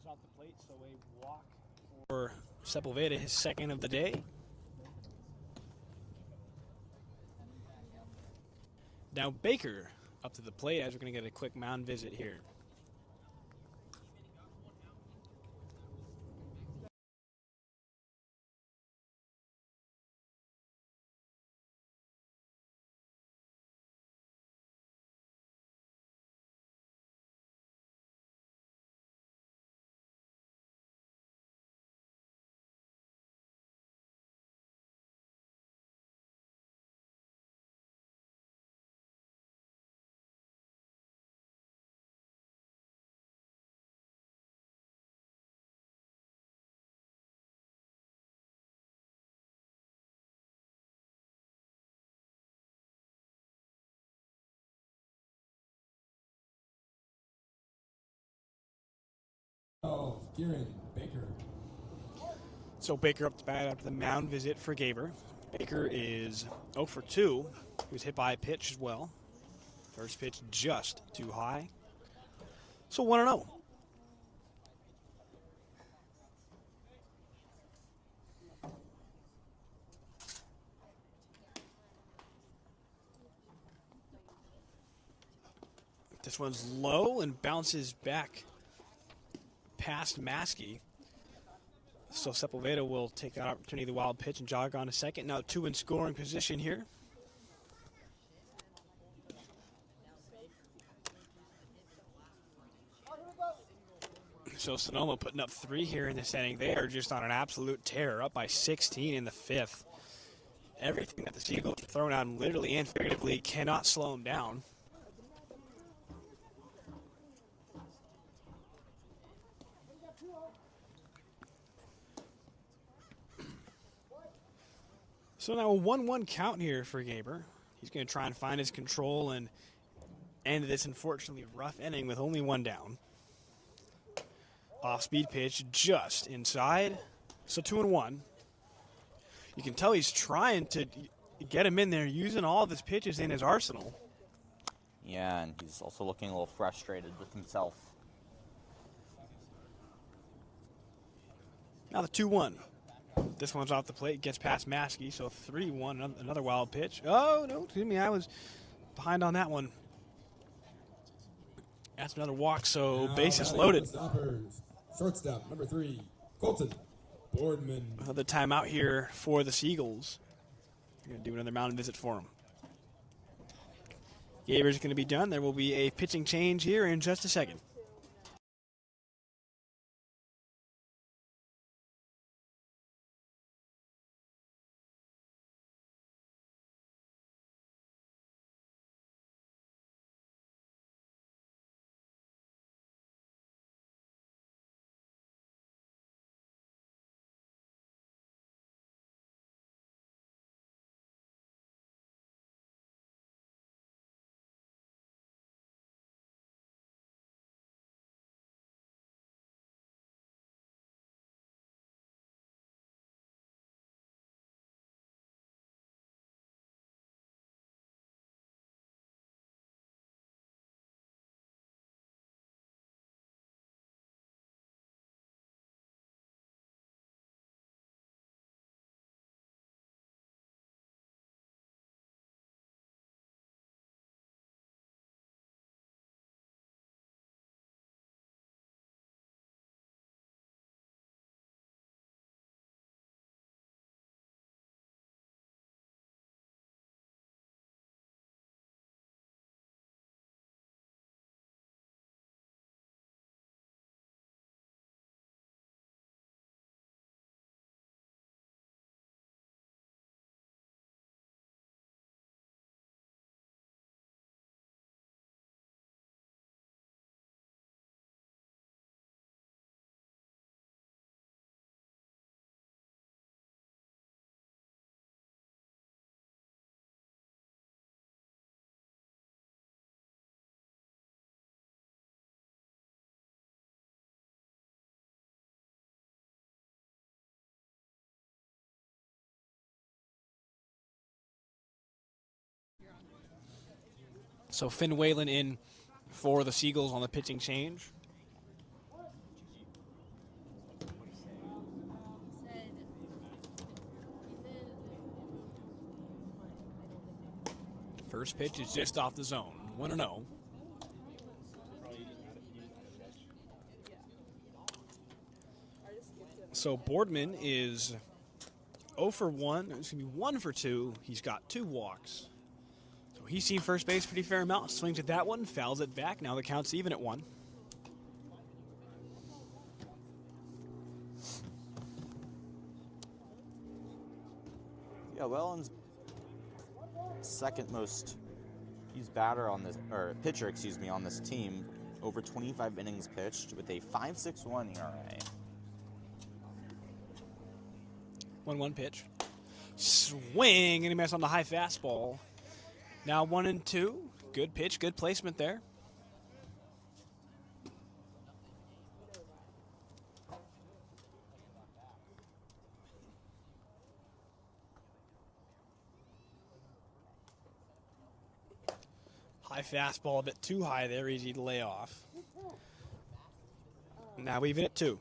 Off the plate, so a walk for Sepulveda, his second of the day. Now Baker up to the plate as we're going to get a quick mound visit here. Oh, Kieran Baker. So Baker up to bat after the mound visit for Gaber. Baker is 0 for 2. He was hit by a pitch as well. First pitch just too high. So 1-0. This one's low and bounces back past Maskey. So Sepulveda will take that opportunity, the wild pitch, and jog on a second. Now 2 in scoring position here. So Sonoma putting up 3 here in this inning. They are just on an absolute tear, up by 16 in the 5th. Everything that the Seagulls have thrown out, literally and figuratively, cannot slow them down. So now a 1-1 count here for Gaber. He's going to try and find his control and end this unfortunately rough inning with only 1 down. Off-speed pitch just inside. So 2-1. You can tell he's trying to get him in there, using all of his pitches in his arsenal. Yeah, and he's also looking a little frustrated with himself. Now the 2-1. This one's off the plate, gets past Maskey, so 3-1, another wild pitch. Oh, no, excuse me, I was behind on that one. That's another walk, so Now bases batting loaded. for the Stompers. Shortstop, number 3, Colton Boardman. Another timeout here for the Seagulls. Going to do another mound visit for them. Gaber's going to be done. There will be a pitching change here in just a second. So Finn Whalen in for the Seagulls on the pitching change. First pitch is just off the zone. 1-0. So Boardman is 0 for 1. It's going to be 1 for 2. He's got 2 walks. So he's seen first base pretty fair amount. Swings at that one, fouls it back. Now the count's even at 1. Yeah, Whelan's second most used batter on this, or pitcher, excuse me, on this team. Over 25 innings pitched with a 5.61 ERA. 1-1 pitch. Swing, and he missed on the high fastball. Now 1-2. Good pitch, good placement there. High fastball, a bit too high there, easy to lay off. Now even at 2.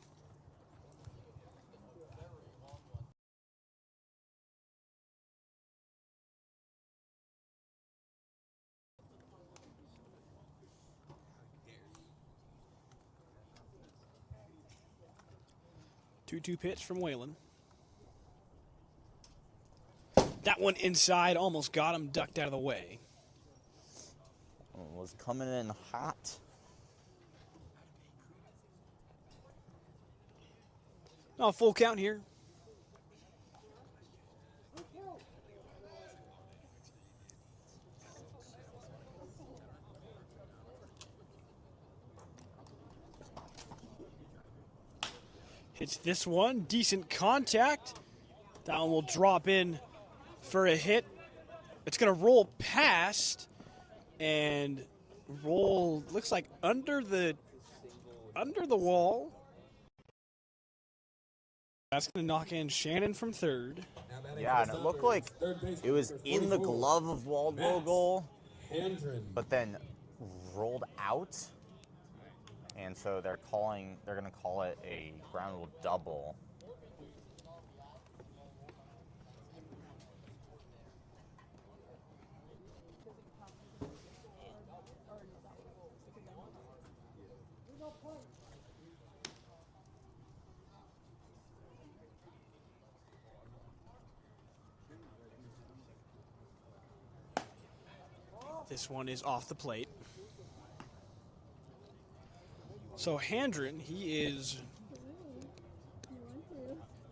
Two pitch from Whalen. That one inside, almost got him, ducked out of the way. Was coming in hot. Oh, full count here. Hits this one, decent contact. That one will drop in for a hit. It's going to roll past and roll, looks like under the wall. That's going to knock in Shannon from third. Yeah, and it looked like it was in the glove of Waldvogel, but then rolled out. And so they're going to call it a ground rule double. This one is off the plate. So Handren, he is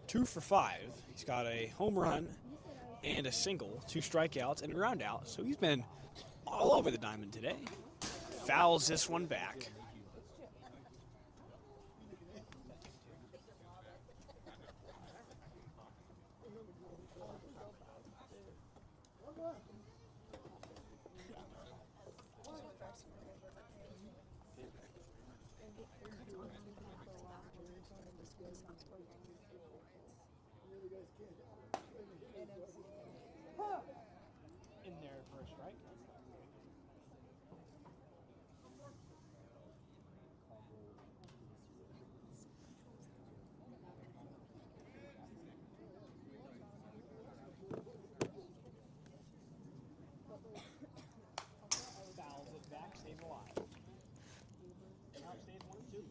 2 for 5. He's got a home run and a single, 2 strikeouts, and a ground out. So he's been all over the diamond today. Fouls this one back. In there for a strike. Fouls it back, stays alive. Now it stays 1-2.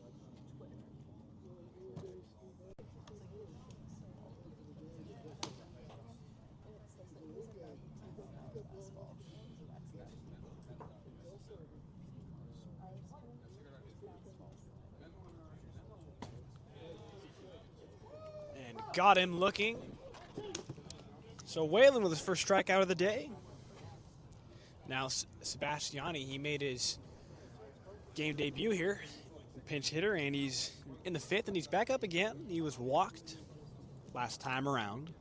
And got him looking. So Whalen with his first strikeout of the day. Now Sebastiani, he made his game debut here. Pinch hitter, and he's in the 5th, and he's back up again. He was walked last time around.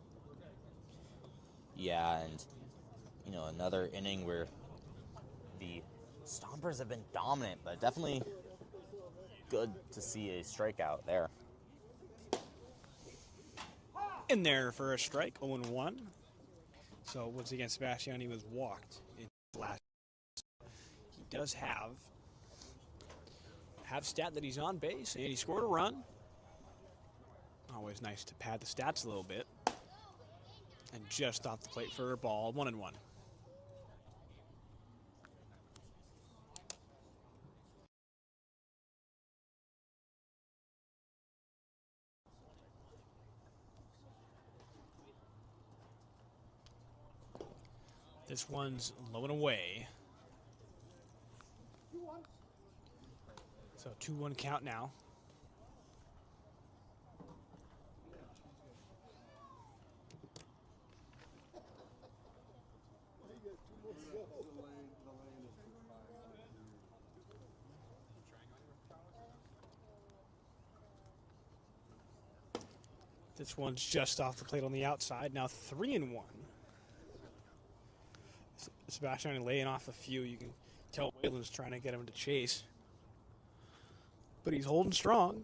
Yeah, and, you know, another inning where the Stompers have been dominant, but definitely good to see a strikeout there. In there for a strike, 0-1. So once again, Sebastiani was walked in last. He does have stat that he's on base, and he scored a run. Always nice to pad the stats a little bit. And just off the plate for a ball, 1-1. This one's low and away. So 2-1 count now. This one's just off the plate on the outside. Now 3-1. Sebastian laying off a few. You can tell Whalen's trying to get him to chase. But he's holding strong.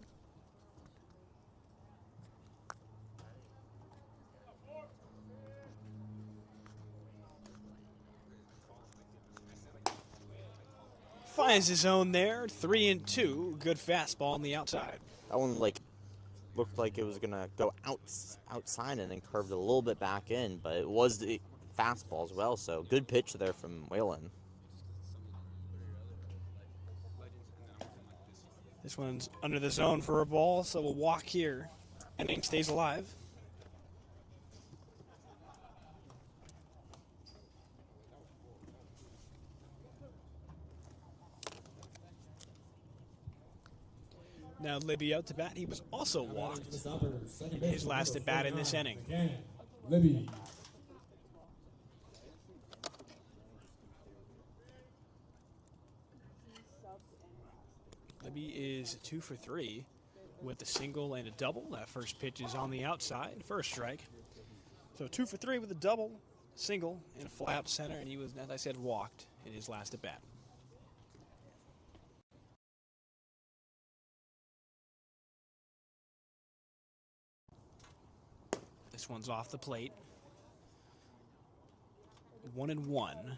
Finds his own there. 3-2. Good fastball on the outside. That one looked like it was gonna go outside and then curved a little bit back in, but it was the fastball as well. So good pitch there from Whalen. This one's under the zone for a ball, so we'll walk here. Inning stays alive. Now Libby out to bat. He was also walked. His last at bat in this inning. Again, Libby. Libby is 2 for 3 with a single and a double. That first pitch is on the outside, first strike. So 2 for 3 with a double, single, and a fly out center, and he was, as I said, walked in his last at bat. This one's off the plate. 1-1.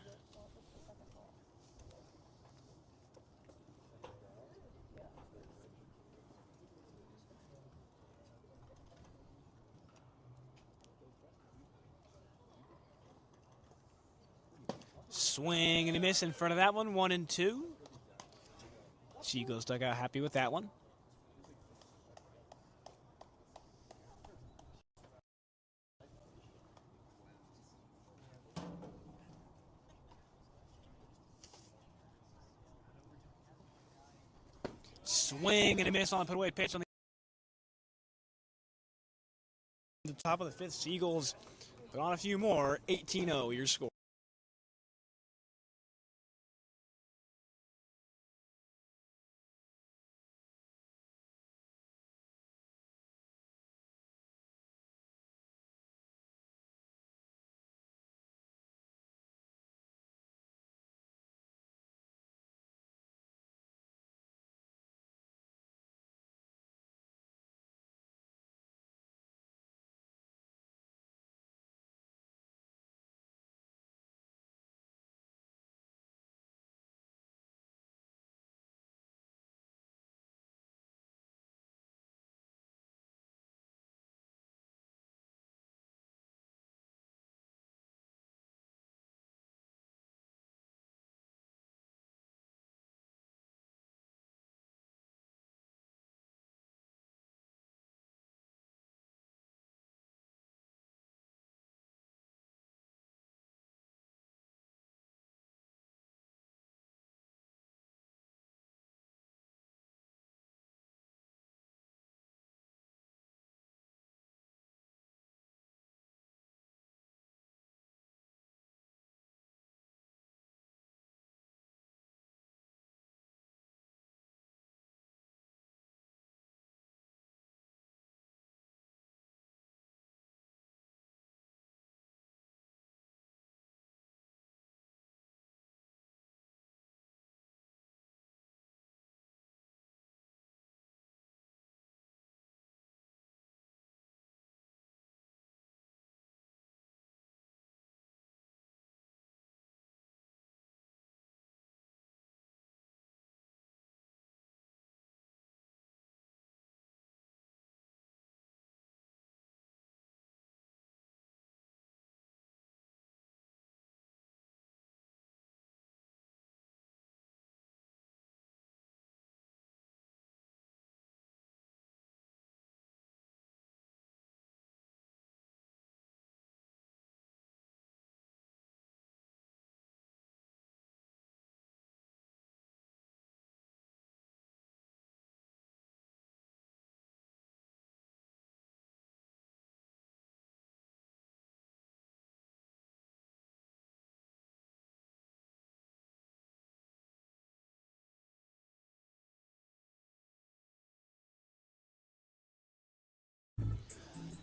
Swing and a miss in front of that one. 1-2. Seagulls dug out happy with that one. Swing and a miss on the put away pitch on the top of the fifth. Seagulls put on a few more. 18-0 your score.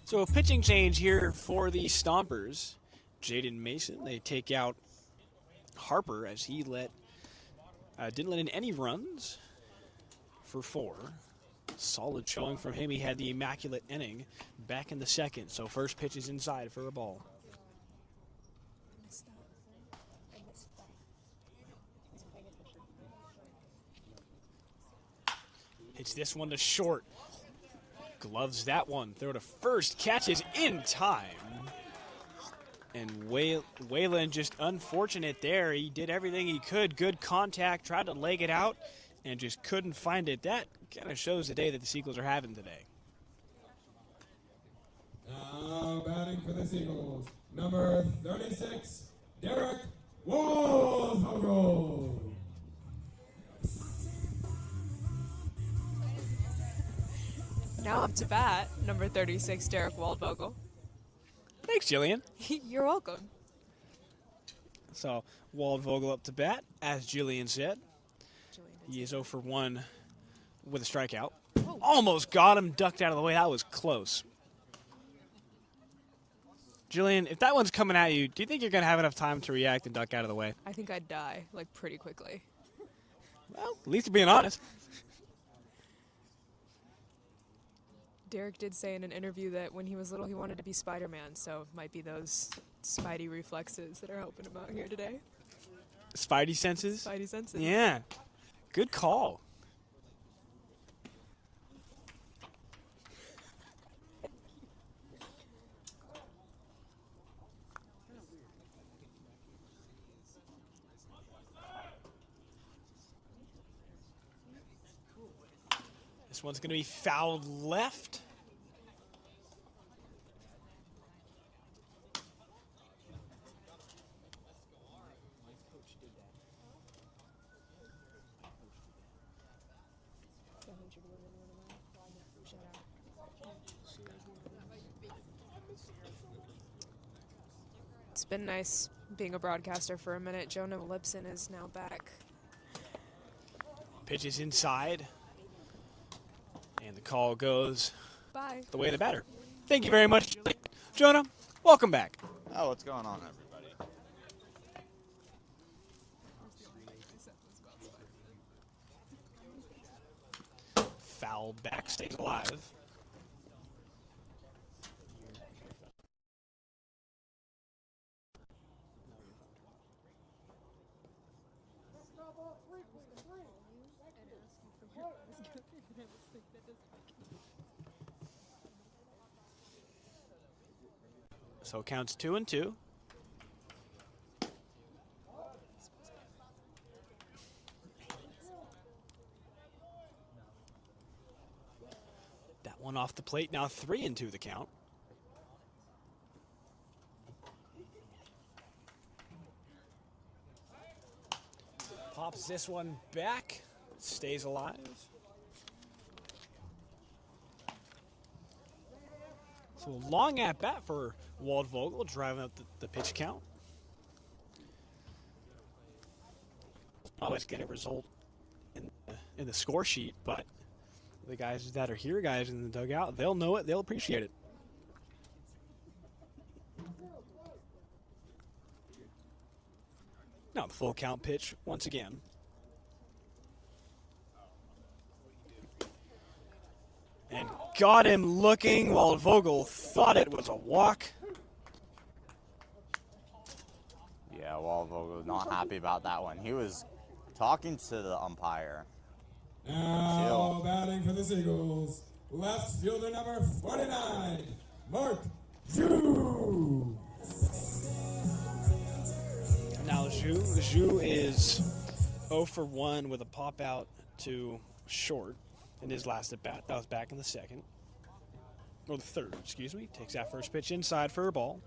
So a pitching change here for the Stompers. Jaden Mason, they take out Harper as he didn't let in any runs for 4. Solid showing from him. He had the immaculate inning back in the second. So first pitch is inside for a ball. Hits this one to short. Gloves that one. Throw to first. Catches in time. And Wayland just unfortunate there. He did everything he could. Good contact. Tried to leg it out and just couldn't find it. That kind of shows the day that the Seagulls are having today. Now batting for the Seagulls, number 36, Derek Wolfvogel. Now up to bat, number 36, Derek Waldvogel. Thanks, Jillian. You're welcome. So Waldvogel up to bat, as Jillian said. He is 0 for 1 with a strikeout. Oh. Almost got him, ducked out of the way. That was close. Jillian, if that one's coming at you, do you think you're going to have enough time to react and duck out of the way? I think I'd die, like, pretty quickly. Well, at least you're being honest. Derek did say in an interview that when he was little, he wanted to be Spider-Man, so it might be those Spidey reflexes that are helping him out here today. Spidey senses? Spidey senses. Yeah. Good call. This one's going to be fouled left. It's been nice being a broadcaster for a minute. Jonah Lipson is now back. Pitch is inside. And the call goes Bye. the way of the batter. Thank you very much, Jonah. Welcome back. Oh, what's going on, everybody? Foul back, stays alive. So it counts 2-2. That one off the plate, now 3-2 the count. Pops this one back, stays alive. So a long at bat for Waldvogel, driving up the pitch count. Always get a result in the score sheet, but the guys that are here, guys in the dugout, they'll know it, they'll appreciate it. Now the full count pitch once again. And got him looking while Vogel thought it was a walk. Yeah, Waldvogel was not happy about that one. He was talking to the umpire. Now batting for the Seagulls, left fielder number 49, Mark Zhu. Now Zhu is 0 for 1 with a pop out to short in his last at bat. That was back in the second. Or the third, excuse me. Takes that first pitch inside for a ball.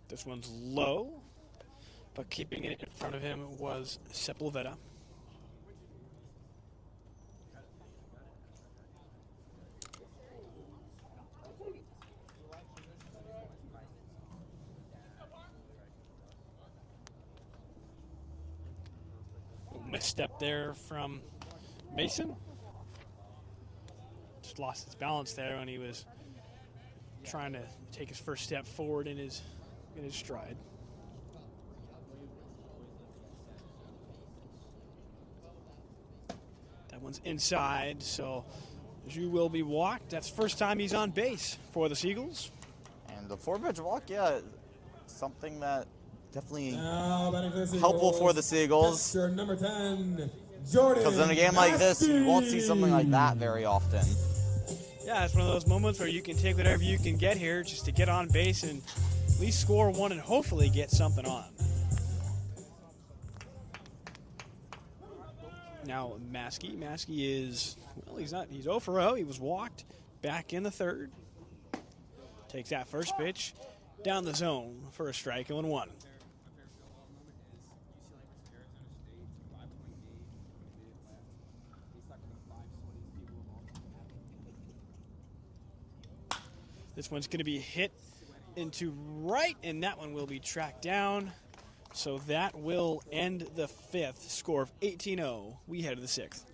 This one's low, but keeping it in front of him was Sepulveda. Misstep there from Mason. Just lost his balance there when he was trying to take his first step forward in his stride. That one's inside, so Zhu will be walked. That's the first time he's on base for the Seagulls. And the 4-pitch walk, yeah, something that definitely Helpful helpful for the Seagulls. Number 10, Jordan. Because in a game like this, you won't see something like that very often. Yeah, it's one of those moments where you can take whatever you can get here just to get on base and at least score one and hopefully get something on. Now Maskey is, well, he's 0 for 0. He was walked back in the third. Takes that first pitch down the zone for a strike, 0-1. This one's going to be hit into right, and that one will be tracked down. So that will end the fifth. Score of 18-0. We head to the sixth.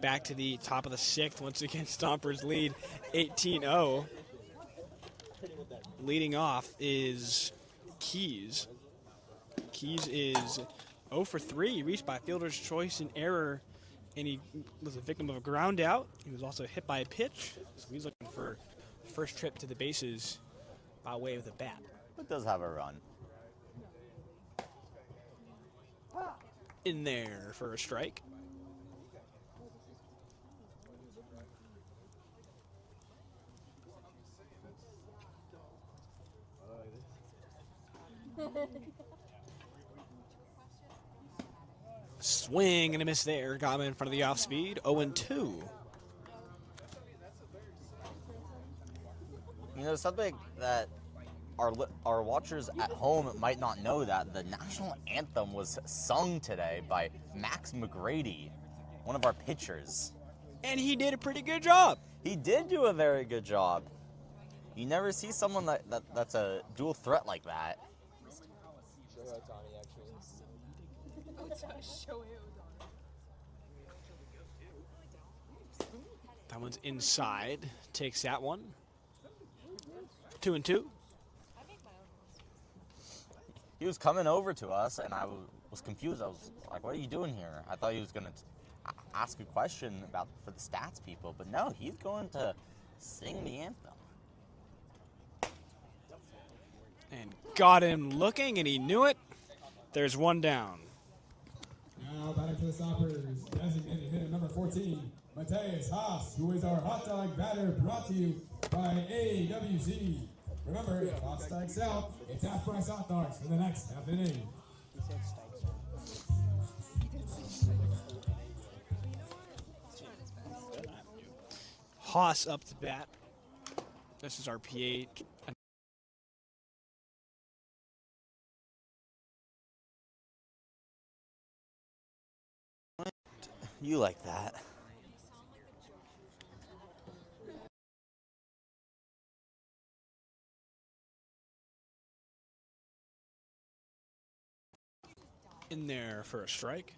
back to the top of the 6th. Once again, Stompers lead 18-0. Leading off is Keys. Keys is 0 for 3. He reached by fielder's choice and error, and he was a victim of a ground out. He was also hit by a pitch, so he's looking for first trip to the bases by way of the bat. It does have a run. In there for a strike. Swing and a miss there. Got him in front of the off speed. 0-2. You know, something that our watchers at home might not know, that the national anthem was sung today by Max McGrady, one of our pitchers. And he did a pretty good job. He did do a very good job. You never see someone that's a dual threat like that. That one's inside. Takes that one. 2-2. He was coming over to us, and I was confused. I was like, what are you doing here? I thought he was going to ask a question for the stats people, but no, he's going to sing the anthem. And got him looking, and he knew it. There's one down. Now batting for the Stompers, designated hitter number 14, Mateus Haas, who is our hot dog batter, brought to you by AWC. Remember, if Haas strikes out, it's half-price hot dogs for the next half inning. Haas up to bat. This is our PA. You like that. In there for a strike.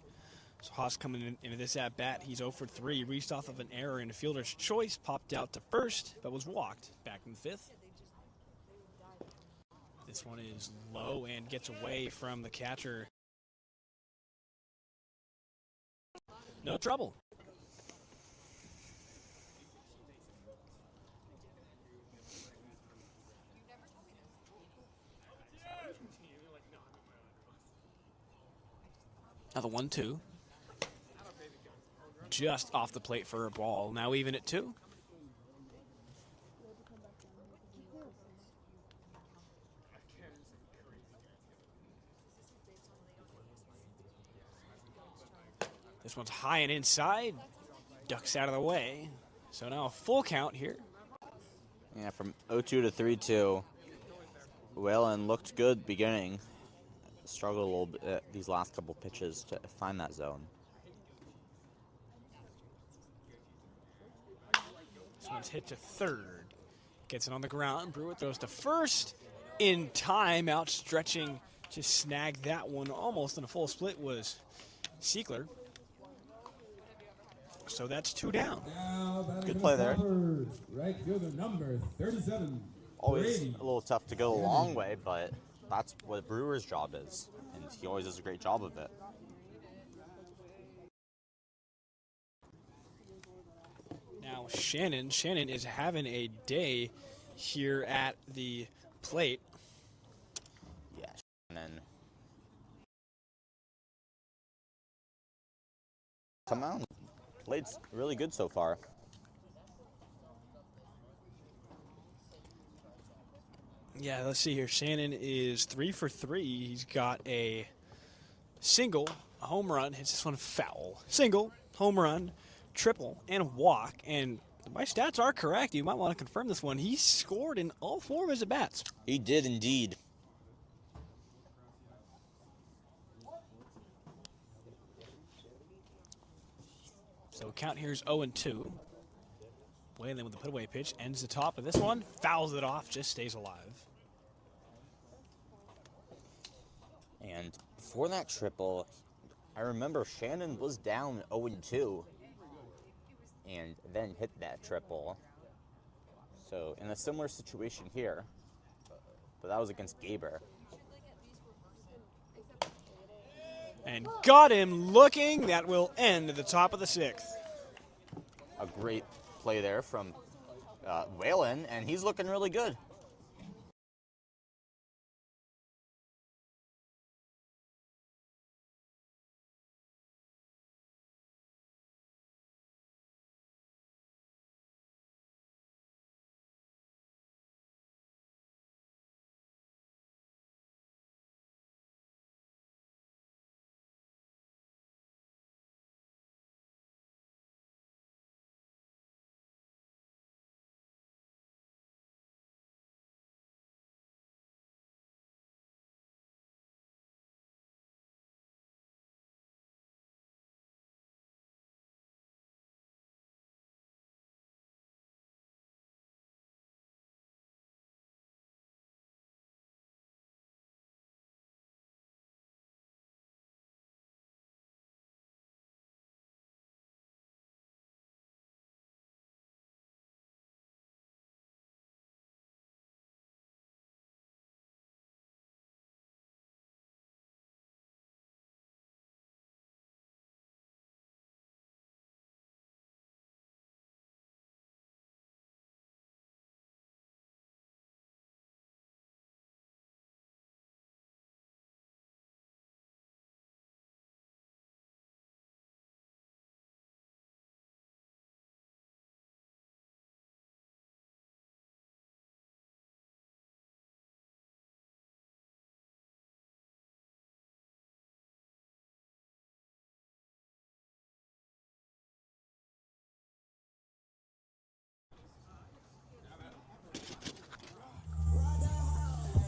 So Haas coming into this at bat, he's 0 for 3. Reached off of an error in a fielder's choice, popped out to first, but was walked back in the 5th. This one is low and gets away from the catcher. No trouble. Another 1-2. Just off the plate for a ball. Now even at 2. This one's high and inside. Ducks out of the way. So now a full count here. Yeah, from 0-2 to 3-2. Whalen looked good beginning. Struggled a little bit these last couple pitches to find that zone. This one's hit to third. Gets it on the ground. Brewer throws to first. In time, outstretching to snag that one almost in a full split was Seagulls. So that's 2 down. Good play there. Right fielder number 37. Always a little tough to go a long way, but that's what Brewer's job is, and he always does a great job of it. Now Shannon is having a day here at the plate. Yeah, Shannon. Come on. Played really good so far. Yeah, let's see here. Shannon is 3 for 3. He's got a single, a home run, hits this one foul. Single, home run, triple, and a walk. And my stats are correct. You might want to confirm this one. He scored in all 4 of his at-bats. He did indeed. So count here is 0-2. Whalen with the put-away pitch ends the top of this one, fouls it off, just stays alive. And before that triple, I remember Shannon was down 0-2. and then hit that triple. So in a similar situation here, but that was against Gaber. And got him looking. That will end at the top of the 6th. A great play there from Whalen, and he's looking really good.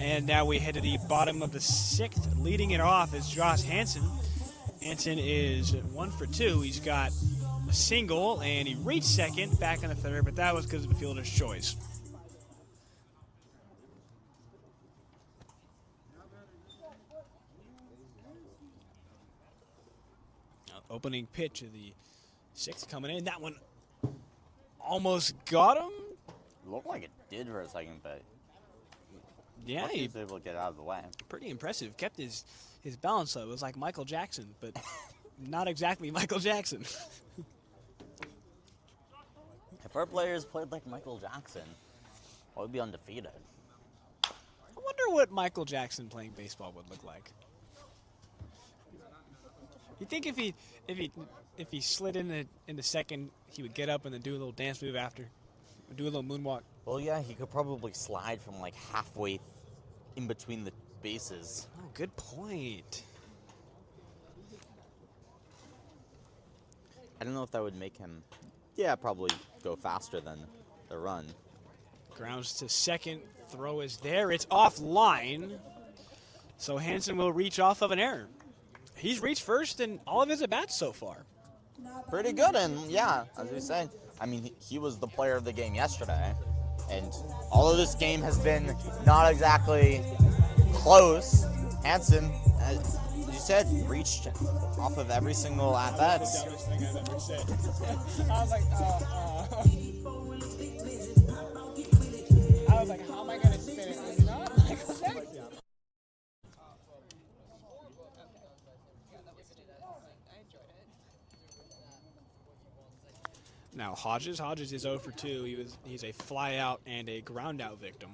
And now we head to the bottom of the 6th. Leading it off is Josh Hansen. Hansen is 1 for 2. He's got a single, and he reached second back in the 3rd, but that was because of a fielder's choice. Now, opening pitch of the 6th coming in. That one almost got him. Looked like it did for a second, but Yeah, he he was able to get out of the way. pretty impressive. Kept his balance though. It was like Michael Jackson, but not exactly Michael Jackson. If our players played like Michael Jackson, we'd be undefeated. I wonder what Michael Jackson playing baseball would look like. You think if he slid in the second, he would get up and then do a little dance move after, do a little moonwalk? Well, yeah, he could probably slide from like halfway in between the bases. Oh, good point. I don't know if that would make him, probably go faster than the run. Grounds to second. Throw is there. It's offline. So Hansen will reach off of an error. He's reached first in all of his at-bats so far. Pretty good, and yeah, as we said, I mean, he was the player of the game yesterday. And although this game has been not exactly close, Hansen, as you said, reached off of every single at-bat. I was like, how am I going to spin it? It's not Michael Jackson. Now Hodges is 0 for 2. He's a fly out and a ground out victim.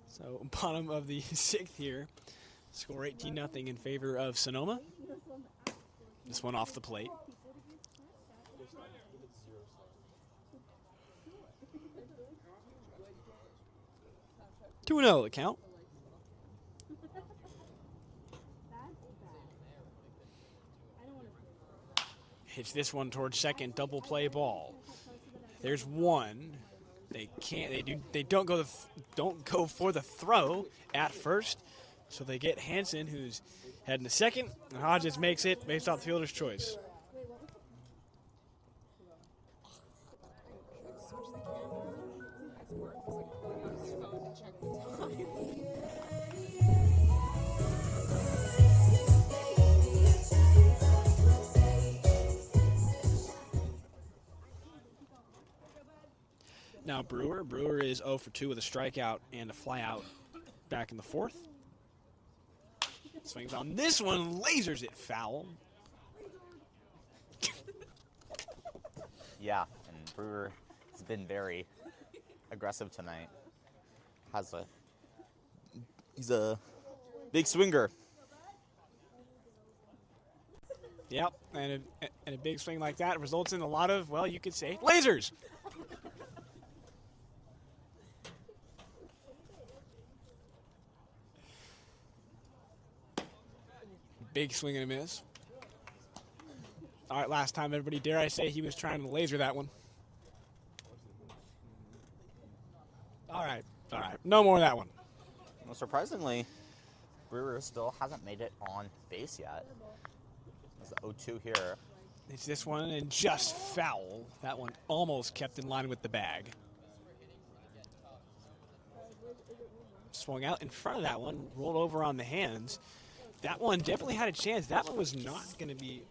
So bottom of the 6th here. Score 18-0 in favor of Sonoma. This one off the plate. 2-0 the count. Hits this one towards second, double play ball. There's one. They can't. They don't go for the throw at first, so they get Hansen, who's heading to second, and Hodges makes it based off the fielder's choice. Now Brewer is 0 for 2 with a strikeout and a flyout back in the fourth. Swings on this one, lasers it foul. Yeah, and Brewer has been very aggressive tonight. He's a big swinger. Yep, and a big swing like that results in a lot of, well, you could say, lasers. Big swing and a miss. All right, last time, everybody, dare I say he was trying to laser that one. All right, no more of that one. Well, surprisingly, Brewer still hasn't made it on base yet. It's the 0-2 here. It's this one and just foul. That one almost kept in line with the bag. Swung out in front of that one, rolled over on the hands. That one definitely had a chance. That one was not going to be.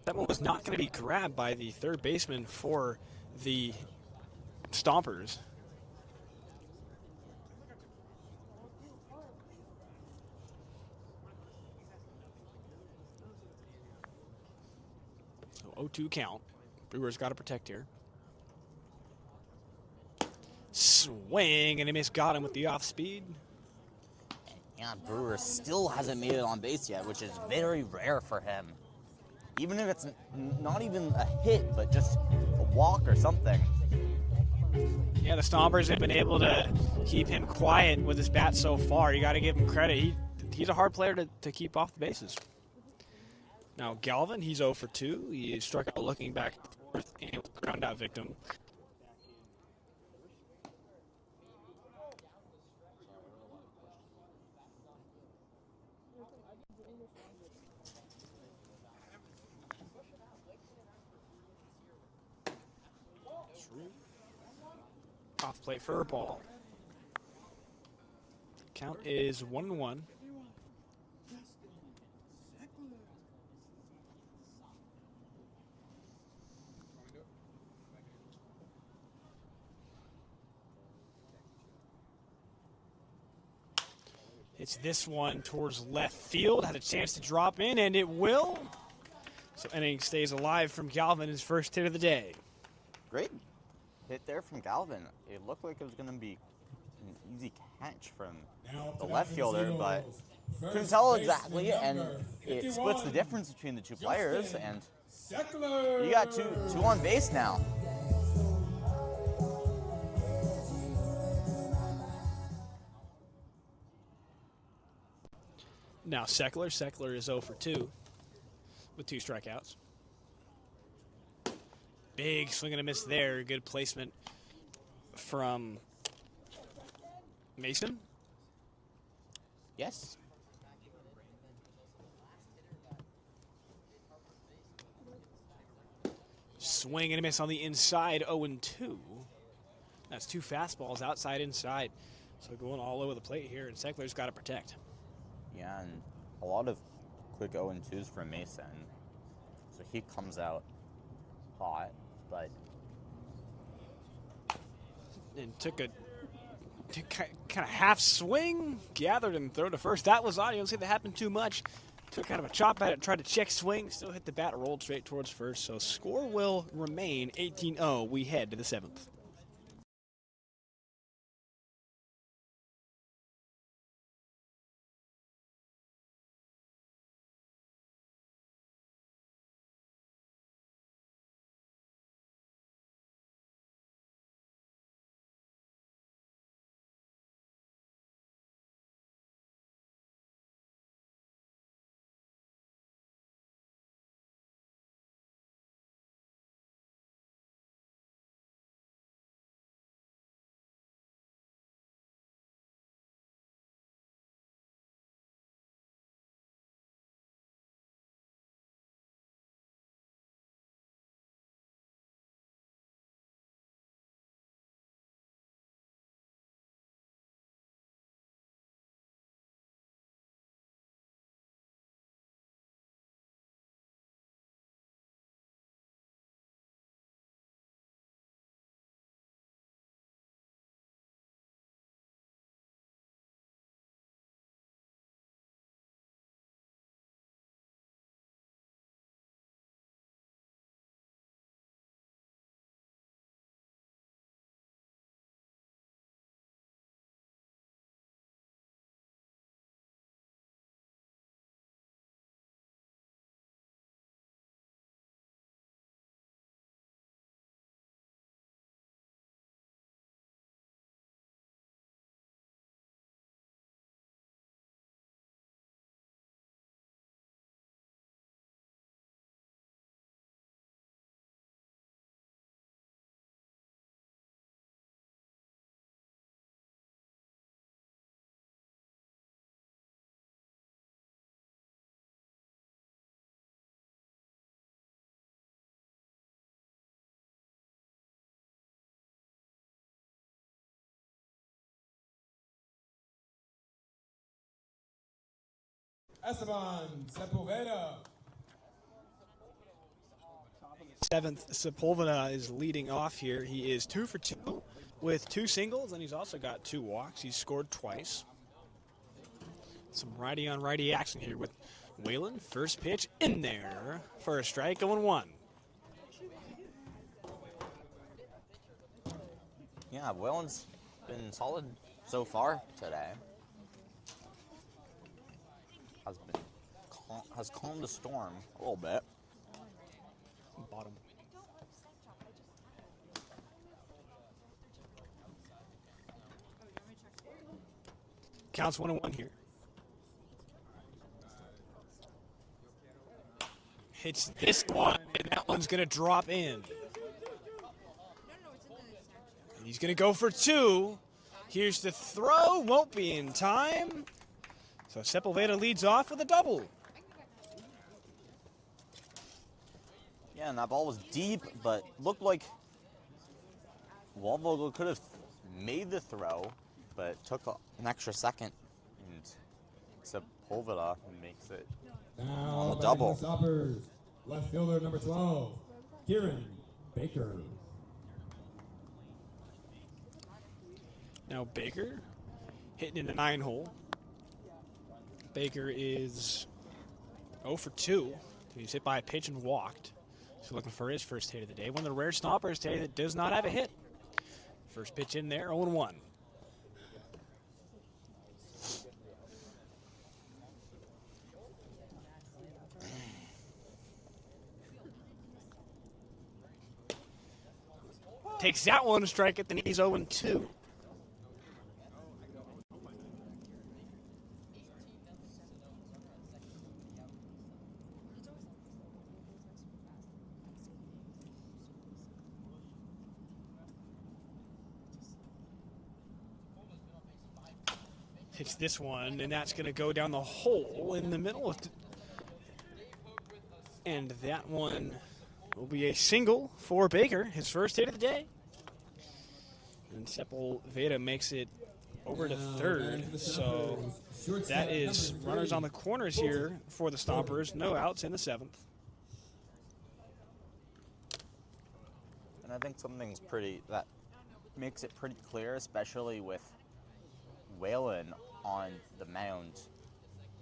That one was not going to be grabbed by the third baseman for the Stompers. So 0-2 count. Brewer's got to protect here. Swing and a miss, got him with the off speed. Yeah, Brewer still hasn't made it on base yet, which is very rare for him. Even if it's not even a hit, but just a walk or something. Yeah, the Stompers have been able to keep him quiet with his bat so far. You got to give him credit. He's a hard player to keep off the bases. Now Galvin, he's 0 for 2. He struck out looking back and ground out victim. Off plate for a ball. Count is 1-1. It's this one towards left field. Had a chance to drop in, and it will. So inning stays alive from Galvin, his first hit of the day. Great hit there from Galvin. It looked like it was going to be an easy catch from the left fielder, but couldn't tell exactly, and it splits the difference between the two players, and you got two on base now. Now Seckler is 0 for 2 with 2 strikeouts. Big swing and a miss there. Good placement from Mason. Yes. Swing and a miss on the inside, 0-2. That's 2 fastballs outside, inside. So going all over the plate here, and Seckler's got to protect. Yeah, and a lot of quick 0-2s from Mason. So he comes out hot, but... And took a kind of half swing, gathered and throw to first. That was odd. You don't see that happen too much. Took kind of a chop at it, tried to check swing, still hit the bat, rolled straight towards first. So score will remain 18-0. We head to the 7th. Esteban Sepulveda. Seventh, Sepulveda is leading off here. He is 2 for 2 with 2 singles, and he's also got 2 walks. He's scored twice. Some righty-on-righty action here with Whalen. First pitch in there for a strike, 0-1. Yeah, Whalen's been solid so far today. Has calmed the storm a little bit. Bottom. Counts 1-1 here. Hits this one, and that one's going to drop in. And he's going to go for 2. Here's the throw. Won't be in time. So Sepulveda leads off with a double. Yeah, and that ball was deep, but looked like Waldvogel could have made the throw, but took an extra second, and Sepulveda makes it on the double. Stompers. Left fielder number 12, Kieran Baker. Now Baker hitting in the 9-hole. Baker is 0 for 2. He's hit by a pitch and walked. So looking for his first hit of the day. One of the rare Stompers today that does not have a hit. First pitch in there, 0-1. Takes that one to strike it, then he's 0-2. Hits this one, and that's going to go down the hole in the middle. And that one will be a single for Baker, his first hit of the day. And Sepulveda makes it over to third. So that is runners on the corners here for the Stompers. No outs in the 7th. And I think something's that makes it pretty clear, especially with Whalen on the mound.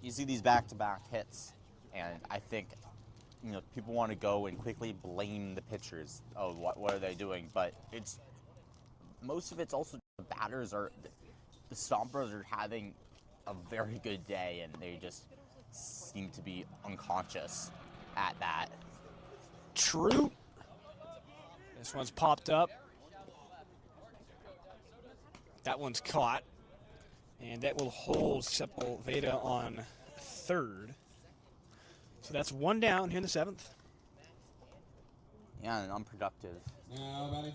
You see these back-to-back hits, and I think people want to go and quickly blame the pitchers. Oh, what are they doing? But most of it's also the batters the Stompers are having a very good day, and they just seem to be unconscious at that. True. This one's popped up. That one's caught. And that will hold Sepulveda on third. So that's 1 down here in the 7th. Yeah, an unproductive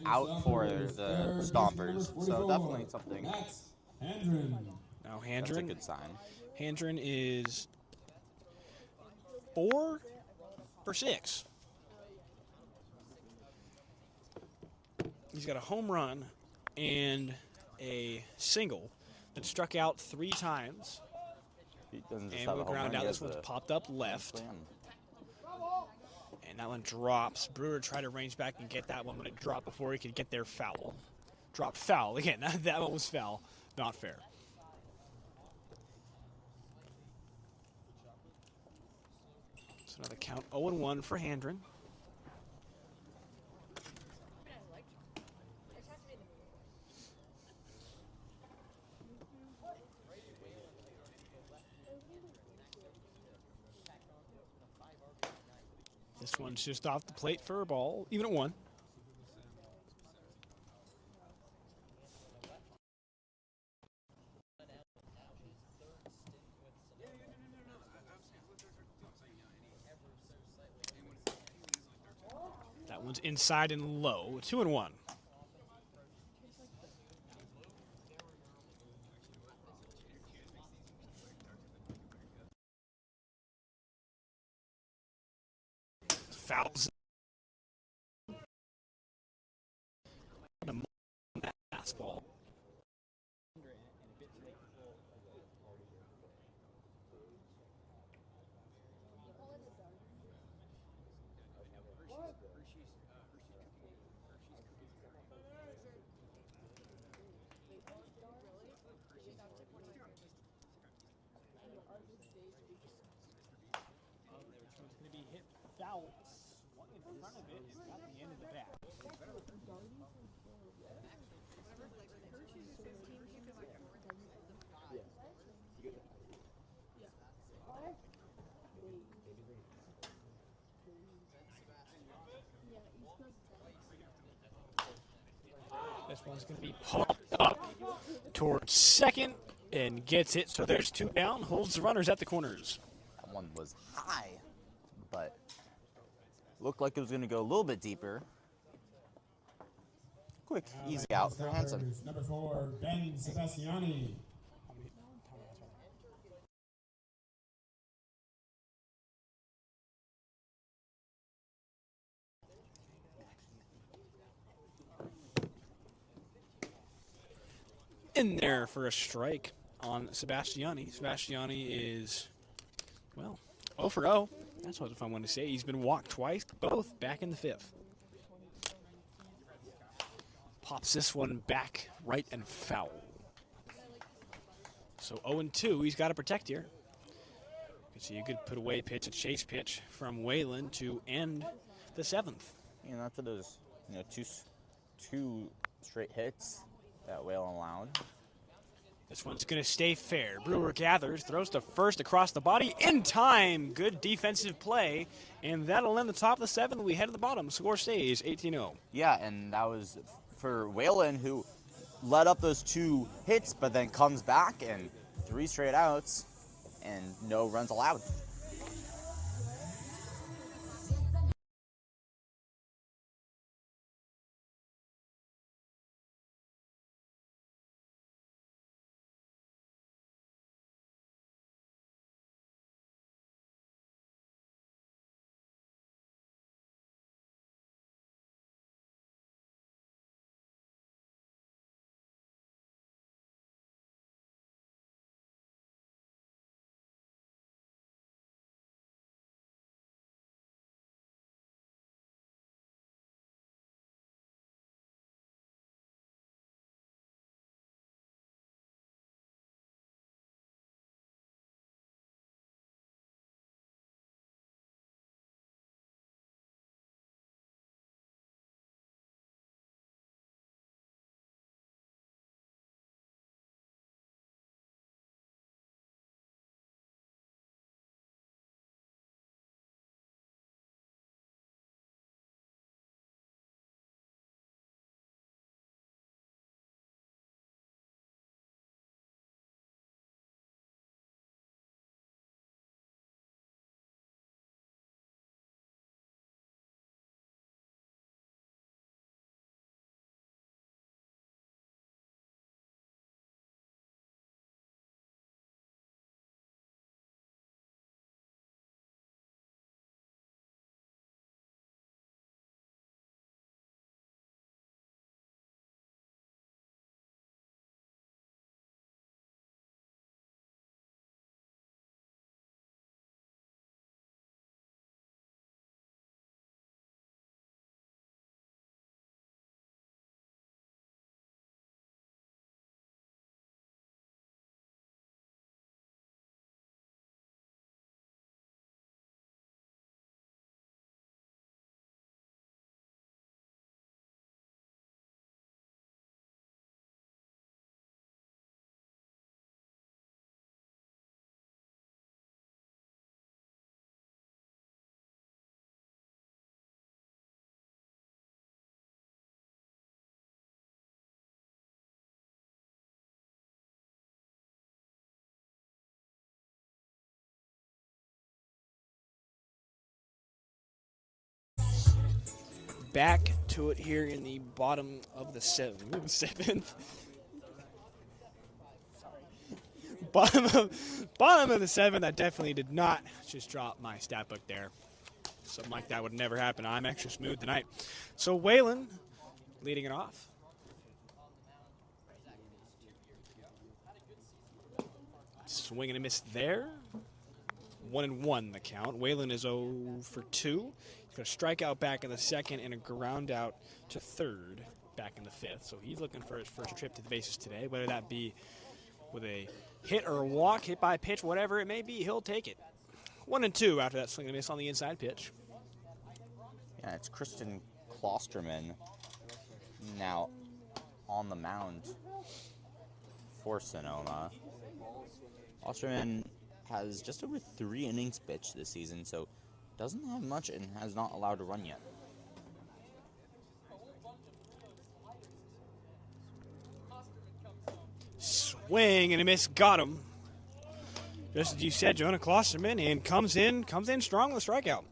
out for the Stompers. So definitely something. Now That's a Handren. good sign. Handren is 4 for 6. He's got a home run and a single that struck out 3 times. He doesn't just And have we'll a home ground run, out. he This has one's a popped up left. slam. And that one drops. Brewer tried to range back and get that one, but it dropped before he could get there foul. Dropped foul. Again, that one was foul. Not fair. So another count 0-1 for Handren. This one's just off the plate for a ball, even at 1. That one's inside and low, 2-1. Fouls. Fastball. foul swung in front of it and got the end of the bat. This one's going to be popped up towards second and gets it. So there's 2 down. Holds the runners at the corners. That one was high, but looked like it was going to go a little bit deeper. Quick, easy out for Hanson. Number 4, Ben Sebastiani. In there for a strike on Sebastiani. Sebastiani is, well, 0 for 0. That's what I want to say. He's been walked twice, both back in the 5th. Pops this one back right and foul. So 0-2. He's got to protect here. You can see a good put away pitch, a chase pitch from Whalen to end the 7th. And after those, two straight hits that Whalen allowed. This one's going to stay fair. Brewer gathers, throws to first across the body in time. Good defensive play, and that'll end the top of the 7th. We head to the bottom. Score stays 18-0. Yeah, and that was for Whalen, who led up those 2 hits, but then comes back and 3 straight outs and no runs allowed. Back to it here in the bottom of the 7th. Bottom of the 7th. I definitely did not just drop my stat book there. Something like that would never happen. I'm extra smooth tonight. So Whalen leading it off. Swing and a miss there. 1-1 the count. Whalen is 0 for 2. He's got a strikeout back in the 2nd and a ground out to 3rd back in the 5th. So he's looking for his first trip to the bases today, whether that be with a hit or a walk, hit by pitch, whatever it may be, he'll take it. 1-2 after that swing and miss on the inside pitch. Yeah, it's Kristen Klosterman now on the mound for Sonoma. Klosterman has just over 3 innings pitched this season, so doesn't have much and has not allowed a run yet. Swing and a miss, got him. Just as you said, Jonah Klosterman, and comes in strong with a strikeout.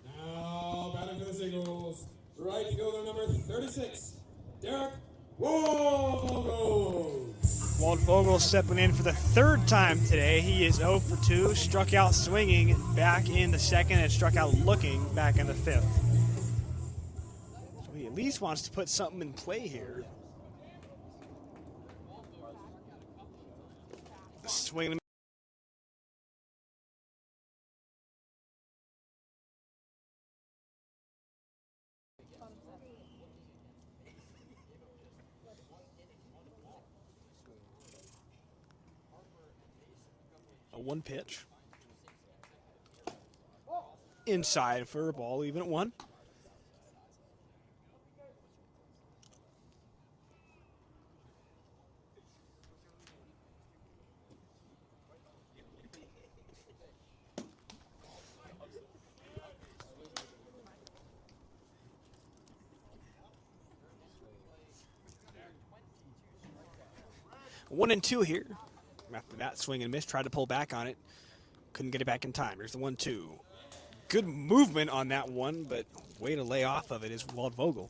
Now batting for the Seagulls, right fielder number 36, Derek Waldvogel. Waldvogel stepping in for the 3rd time today. He is 0 for 2, struck out swinging back in the 2nd and struck out looking back in the 5th. So he at least wants to put something in play here. Swing. A 1 pitch. Inside for a ball, even at 1. One and 2 here. After that swing and miss, tried to pull back on it. Couldn't get it back in time. Here's the 1-2. Good movement on that one, but way to lay off of it is Waldvogel.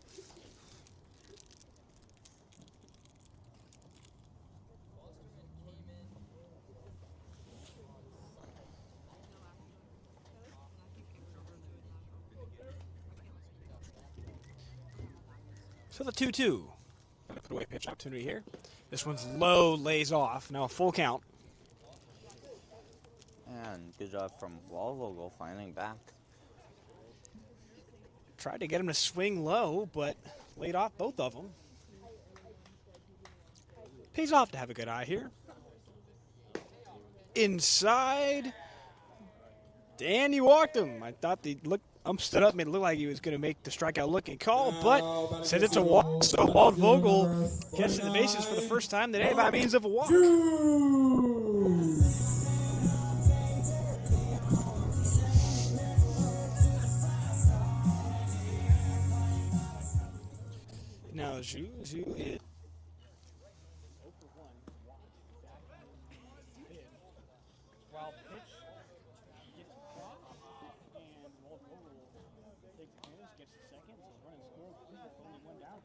So the 2-2. Put away pitch opportunity here. This one's low, lays off. Now a full count. And good job from Waldvogel finding back. Tried to get him to swing low, but laid off both of them. Pays off to have a good eye here. Inside. And he walked him. I thought the ump stood up, made it look like he was going to make the strikeout looking call, but said it's a walk. So Waldvogel gets to the bases for the first time today by means of a walk. Now Zhu is. Wild pitch gets caught, and Waldvogel takes advantage, gets the second, so running score, only 1 down.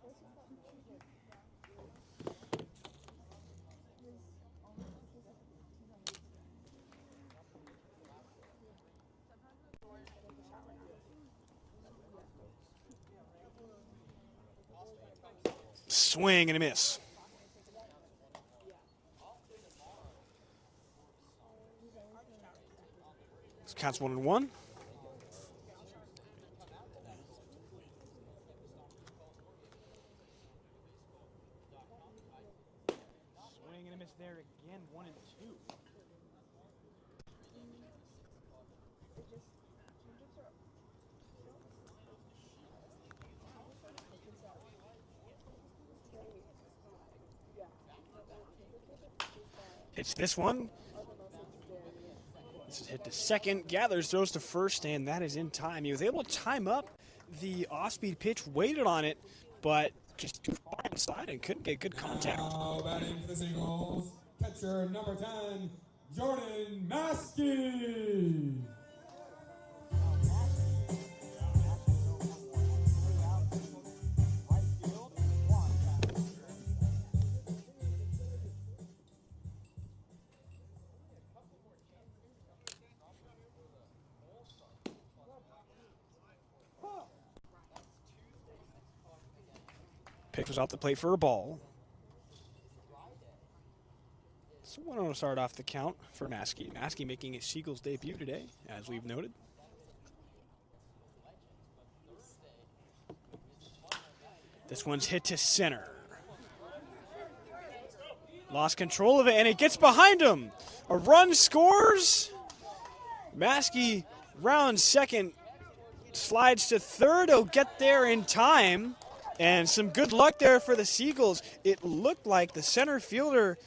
Swing and a miss. This counts 1-1. Swing and a miss there again, 1 and 2. Hits this one. This is hit to second. Gathers, throws to first, and that is in time. He was able to time up the off-speed pitch, waited on it, but just too far inside and couldn't get good contact. Now batting for the Seagulls, catcher number 10, Jordan Maskey. Pitch was off the plate for a ball. So one on to start off the count for Maskey. Maskey making his Seagulls debut today, as we've noted. This one's hit to center. Lost control of it, and it gets behind him. A run scores. Maskey rounds second slides to third. He'll get there in time. And some good luck there for the Seagulls. It looked like the center fielder,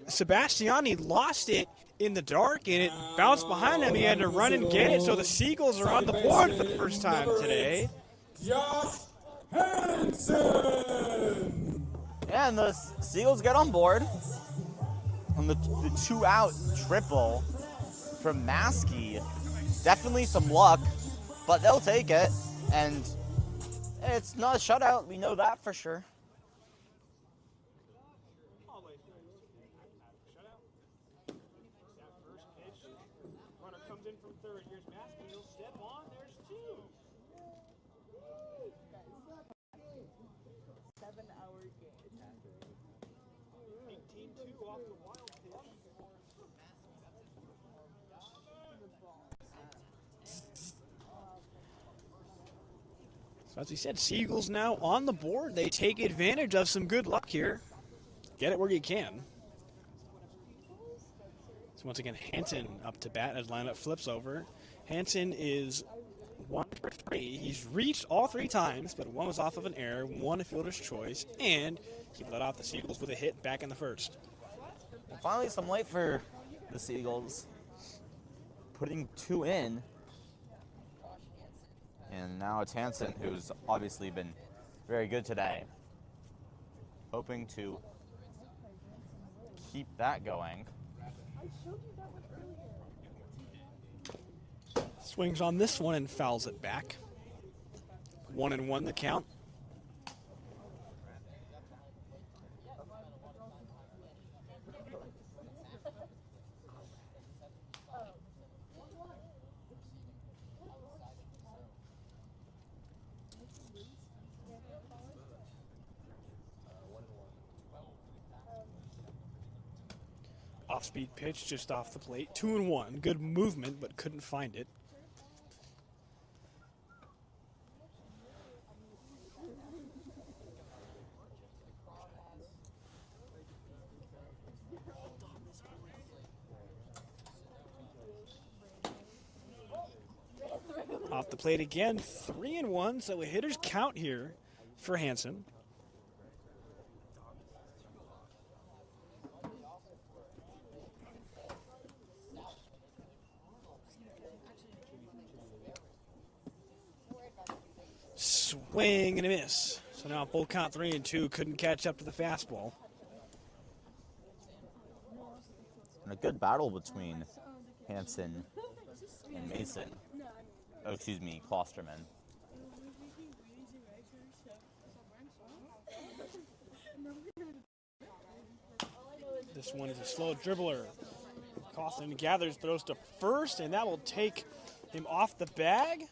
Sebastiani, lost it in the dark, and it bounced behind him. He had to run and get it, so the Seagulls are on the board for the first time today. Josh Hansen. And the Seagulls get on board on the 2-out triple from Maskey. Definitely some luck, but they'll take it. And it's not a shutout, we know that for sure. Runner comes in from third. Here's Maskey. He'll step on. There's two. 7-hour game. 18-2 off the wild pitch. So as we said, Seagulls now on the board. They take advantage of some good luck here. Get it where you can. So once again, Hansen up to bat as lineup flips over. Hansen is 1 for 3. He's reached all 3 times, but one was off of an error, one a fielder's choice, and he let off the Seagulls with a hit back in the first. And finally, some light for the Seagulls, putting 2 in. And now it's Hansen, who's obviously been very good today. Hoping to keep that going. Swings on this one and fouls it back. 1-1 the count. Off-speed pitch just off the plate. 2-1. Good movement, but couldn't find it. Off the plate again. 3-1. So a hitter's count here for Hansen. Swing and a miss. So now full count 3-2. Couldn't catch up to the fastball. And a good battle between Hansen and Mason. Oh, excuse me, Klosterman. This one is a slow dribbler. Klosterman gathers, throws to first, and that will take him off the bag.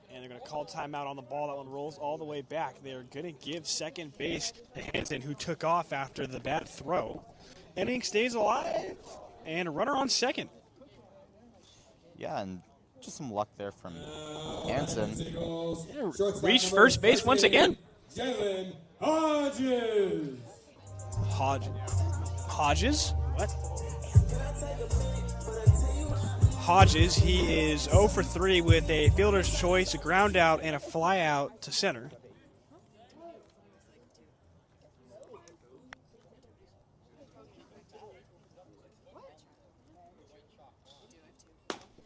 And they're going to call timeout on the ball. That one rolls all the way back. They're going to give second base to Hansen, who took off after the bad throw. Inning stays alive, and a runner on second. Yeah, and just some luck there from Hansen. Reached first base once again. Jalen Hodges. Hodges? What? Hodges, he is 0 for 3 with a fielder's choice, a ground out, and a fly out to center.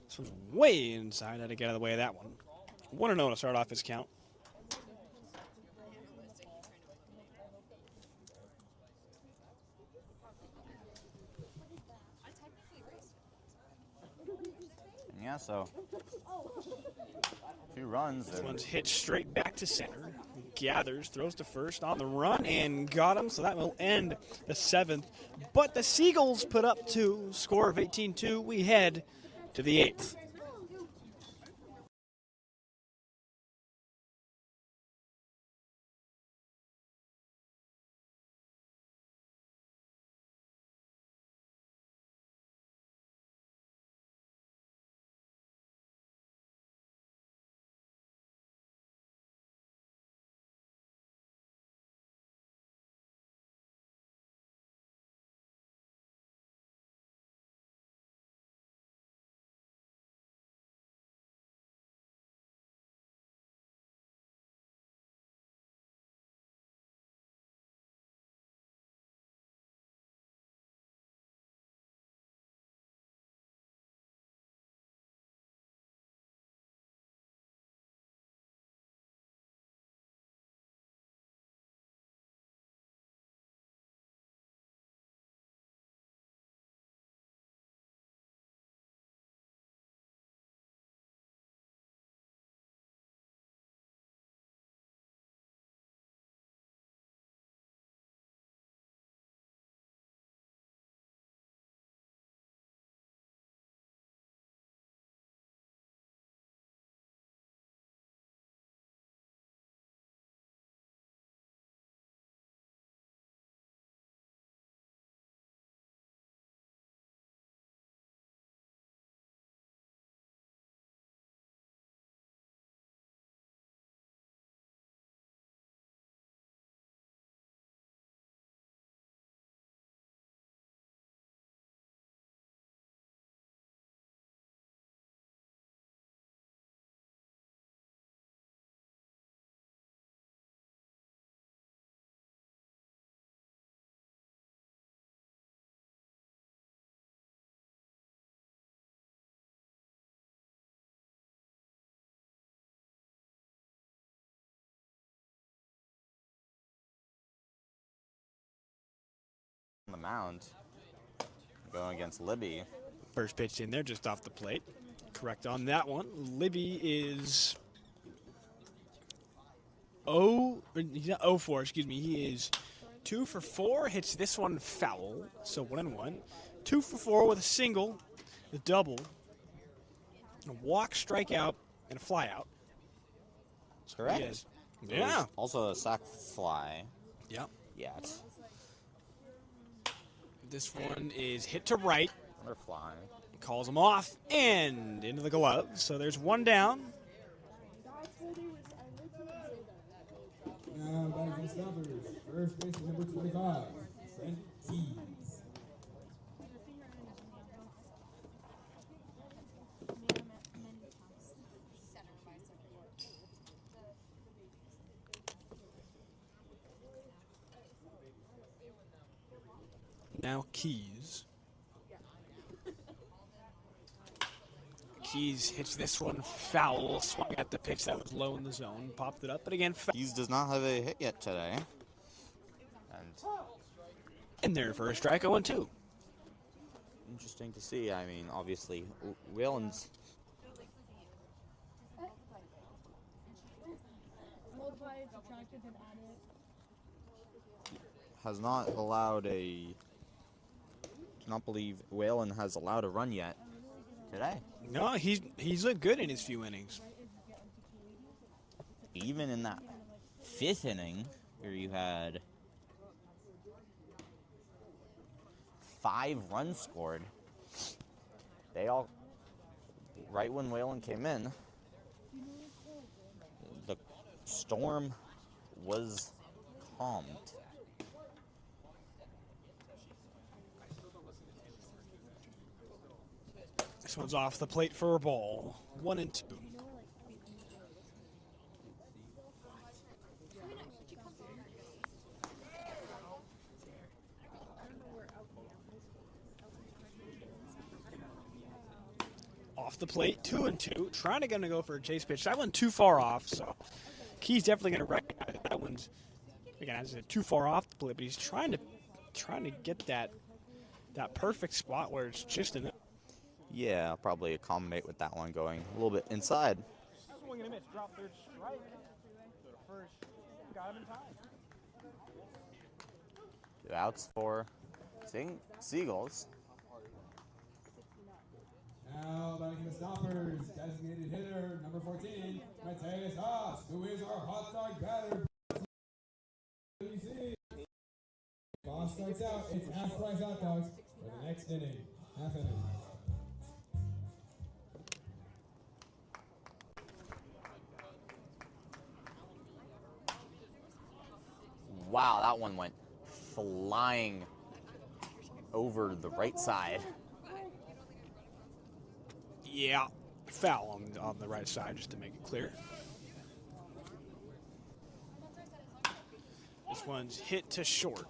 This one's way inside. Had to get out of the way of that one. 1-0 to start off his count. Yeah, so 2 runs. This one's hit straight back to center. Gathers, throws to first on the run, and got him, so that will end the 7th. But the Seagulls put up 2, score of 18-2. We head to the 8th. mound. Going against Libby. First pitch in there, just off the plate. Correct on that one. Libby is he's not 0-4, excuse me. He is 2 for 4. Hits this one foul, so 1-1. 2 for 4 with a single, a double, a walk, strikeout, and a flyout. That's correct. Yes. There Yeah. was also a sac fly. Yep. Yet. This one is hit to right. Another fly. Calls him off and into the glove. So there's one down. Now batting for the Stompers, first baseman number 25, Brent Keys. Now Keys. Keys hits this one foul. Swung at the pitch that was low in the zone. Popped it up, but again, foul. Hughes does not have a hit yet today. And In there for a strike, 0-2. interesting to see. I mean, obviously, Whalen's has not allowed a. Cannot believe Whalen has allowed a run yet today. No, he's looked good in his few innings. Even in that 5th inning, where you had 5 runs scored, they all, right when Whalen came in, the storm was calmed. This one's off the plate for a ball. 1-2. Off the plate, 2-2. Trying to go for a chase pitch. That one too far off, so Key's definitely going to recognize that one's again, as I said, too far off the plate. But he's trying to get that perfect spot where it's just enough. Yeah, I'll probably accommodate with that one going a little bit inside. Swing and a miss. Drop third strike. Go to first. Got him in time. 2 outs for Seagulls. Now batting for the Stompers, designated hitter number 14, Mateus Haas, who is our hot dog batter. Boss strikes out. It's half price hot dogs for the next inning. Half inning. Wow, that one went flying over the right side. Yeah, foul on the right side, just to make it clear. This one's hit to short.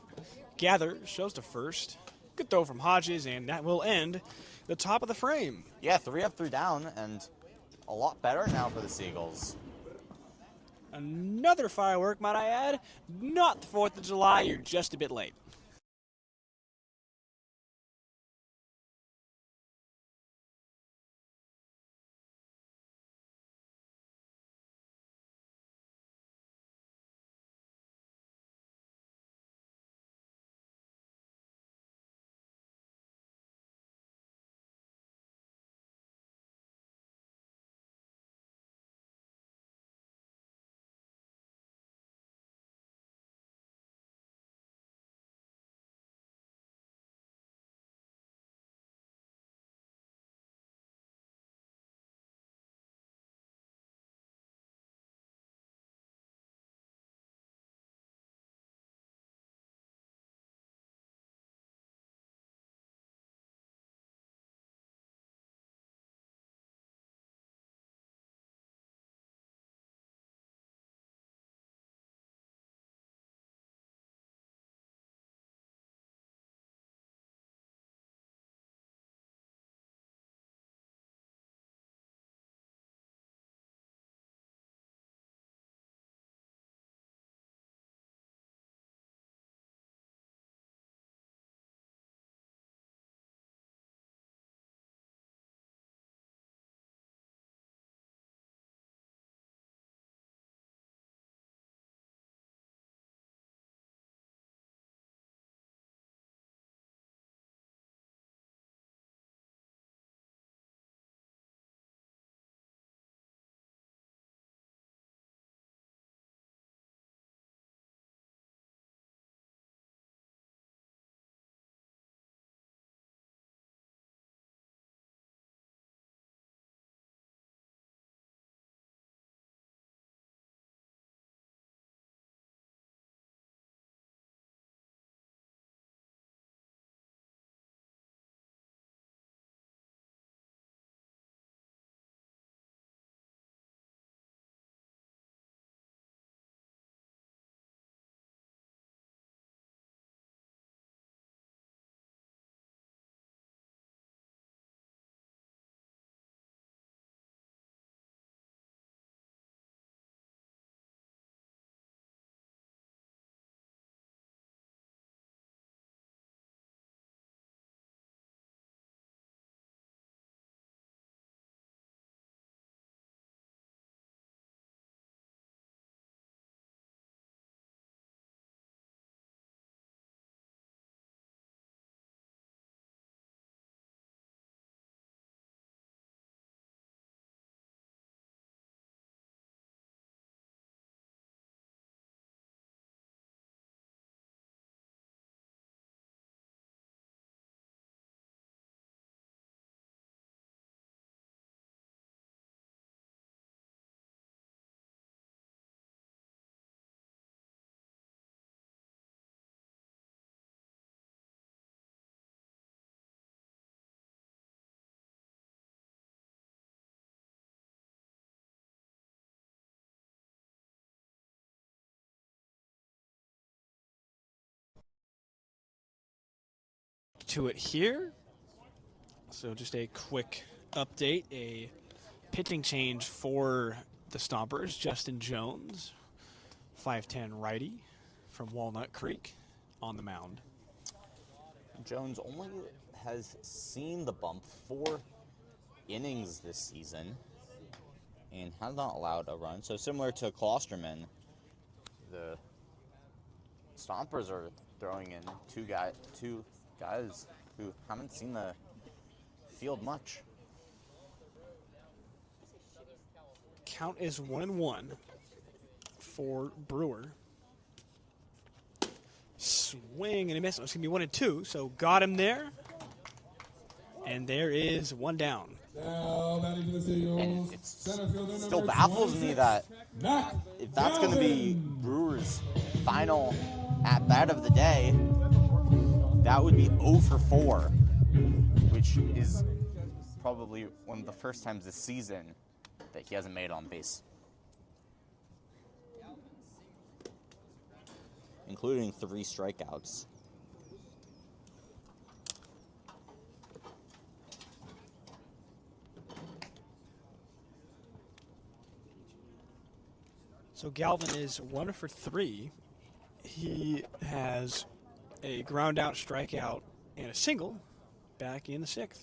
Gather shows to first. Good throw from Hodges, and that will end the top of the frame. Yeah, 3 up, 3 down, and a lot better now for the Seagulls. Another firework, might I add. Not the 4th of July, you're just a bit late. to it here. So just a quick update, a pitching change for the Stompers. Justin Jones, 5'10" righty from Walnut Creek on the mound. Jones only has seen the bump 4 innings this season and has not allowed a run. So similar to Klosterman, the Stompers are throwing in two guys who haven't seen the field much. Count is 1-1 for Brewer. Swing and a miss. It's going to be 1-2, so got him there. And there is one down. Now batting for the Seagulls. And it Center fielder still number baffles me 26, that Mac if that's going to be Galvin. Brewers' final at-bat of the day, that would be 0 for 4, which is probably one of the first times this season that he hasn't made on base, including 3 strikeouts. So Galvin is 1 for 3. He has a ground out strikeout and a single back in the 6th.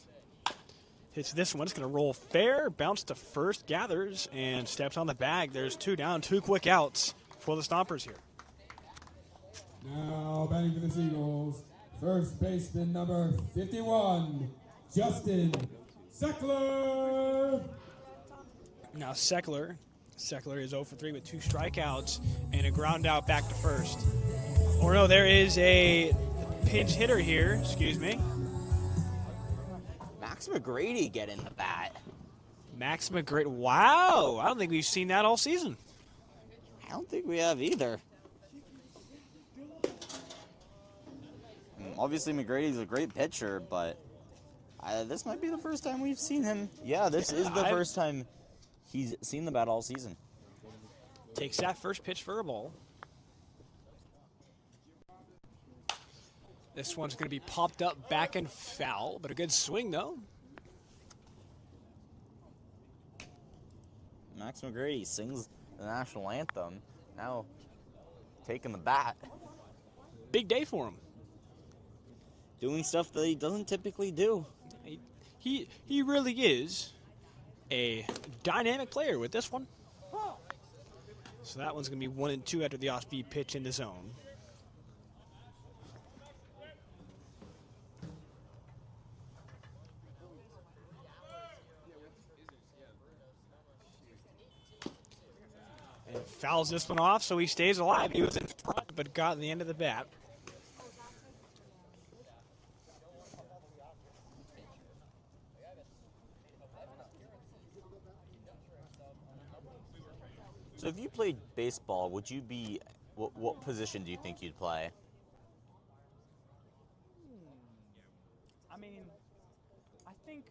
Hits this one. It's going to roll fair, bounce to first, gathers, and steps on the bag. There's 2 down, 2 quick outs for the Stompers here. Now batting for the Seagulls. First baseman number 51, Justin Seckler. Now Seckler is 0 for 3 with 2 strikeouts and a ground out back to first. Or no, there is a pinch hitter here. Excuse me. Max McGrady getting the bat. Max McGrady. Wow. I don't think we've seen that all season. I don't think we have either. Obviously, McGrady's a great pitcher, but this might be the first time we've seen him. Yeah, this is the first time he's seen the bat all season. Takes that first pitch for a ball. This one's going to be popped up back and foul, but a good swing, though. Max McGrady sings the national anthem, now taking the bat. Big day for him. Doing stuff that he doesn't typically do. He really is a dynamic player with this one. So that one's going to be 1-2 after the off-speed pitch in the zone. And fouls this one off, so he stays alive. He was in front, but got in the end of the bat. So if you played baseball, would you be, what position do you think you'd play? I mean, I think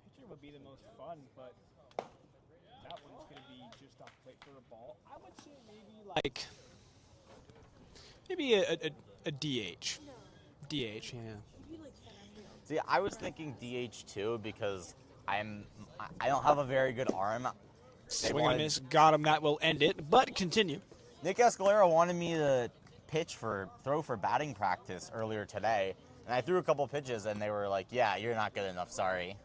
pitcher would be the most fun, but that one's going to be just off plate for a ball. I would say maybe a DH. DH, yeah. See, I was thinking DH too because I don't have a very good arm. Swing and a miss, got him. That will end it, but continue. Nick Escalera wanted me to throw for batting practice earlier today, and I threw a couple pitches, and they were like, "Yeah, you're not good enough. Sorry."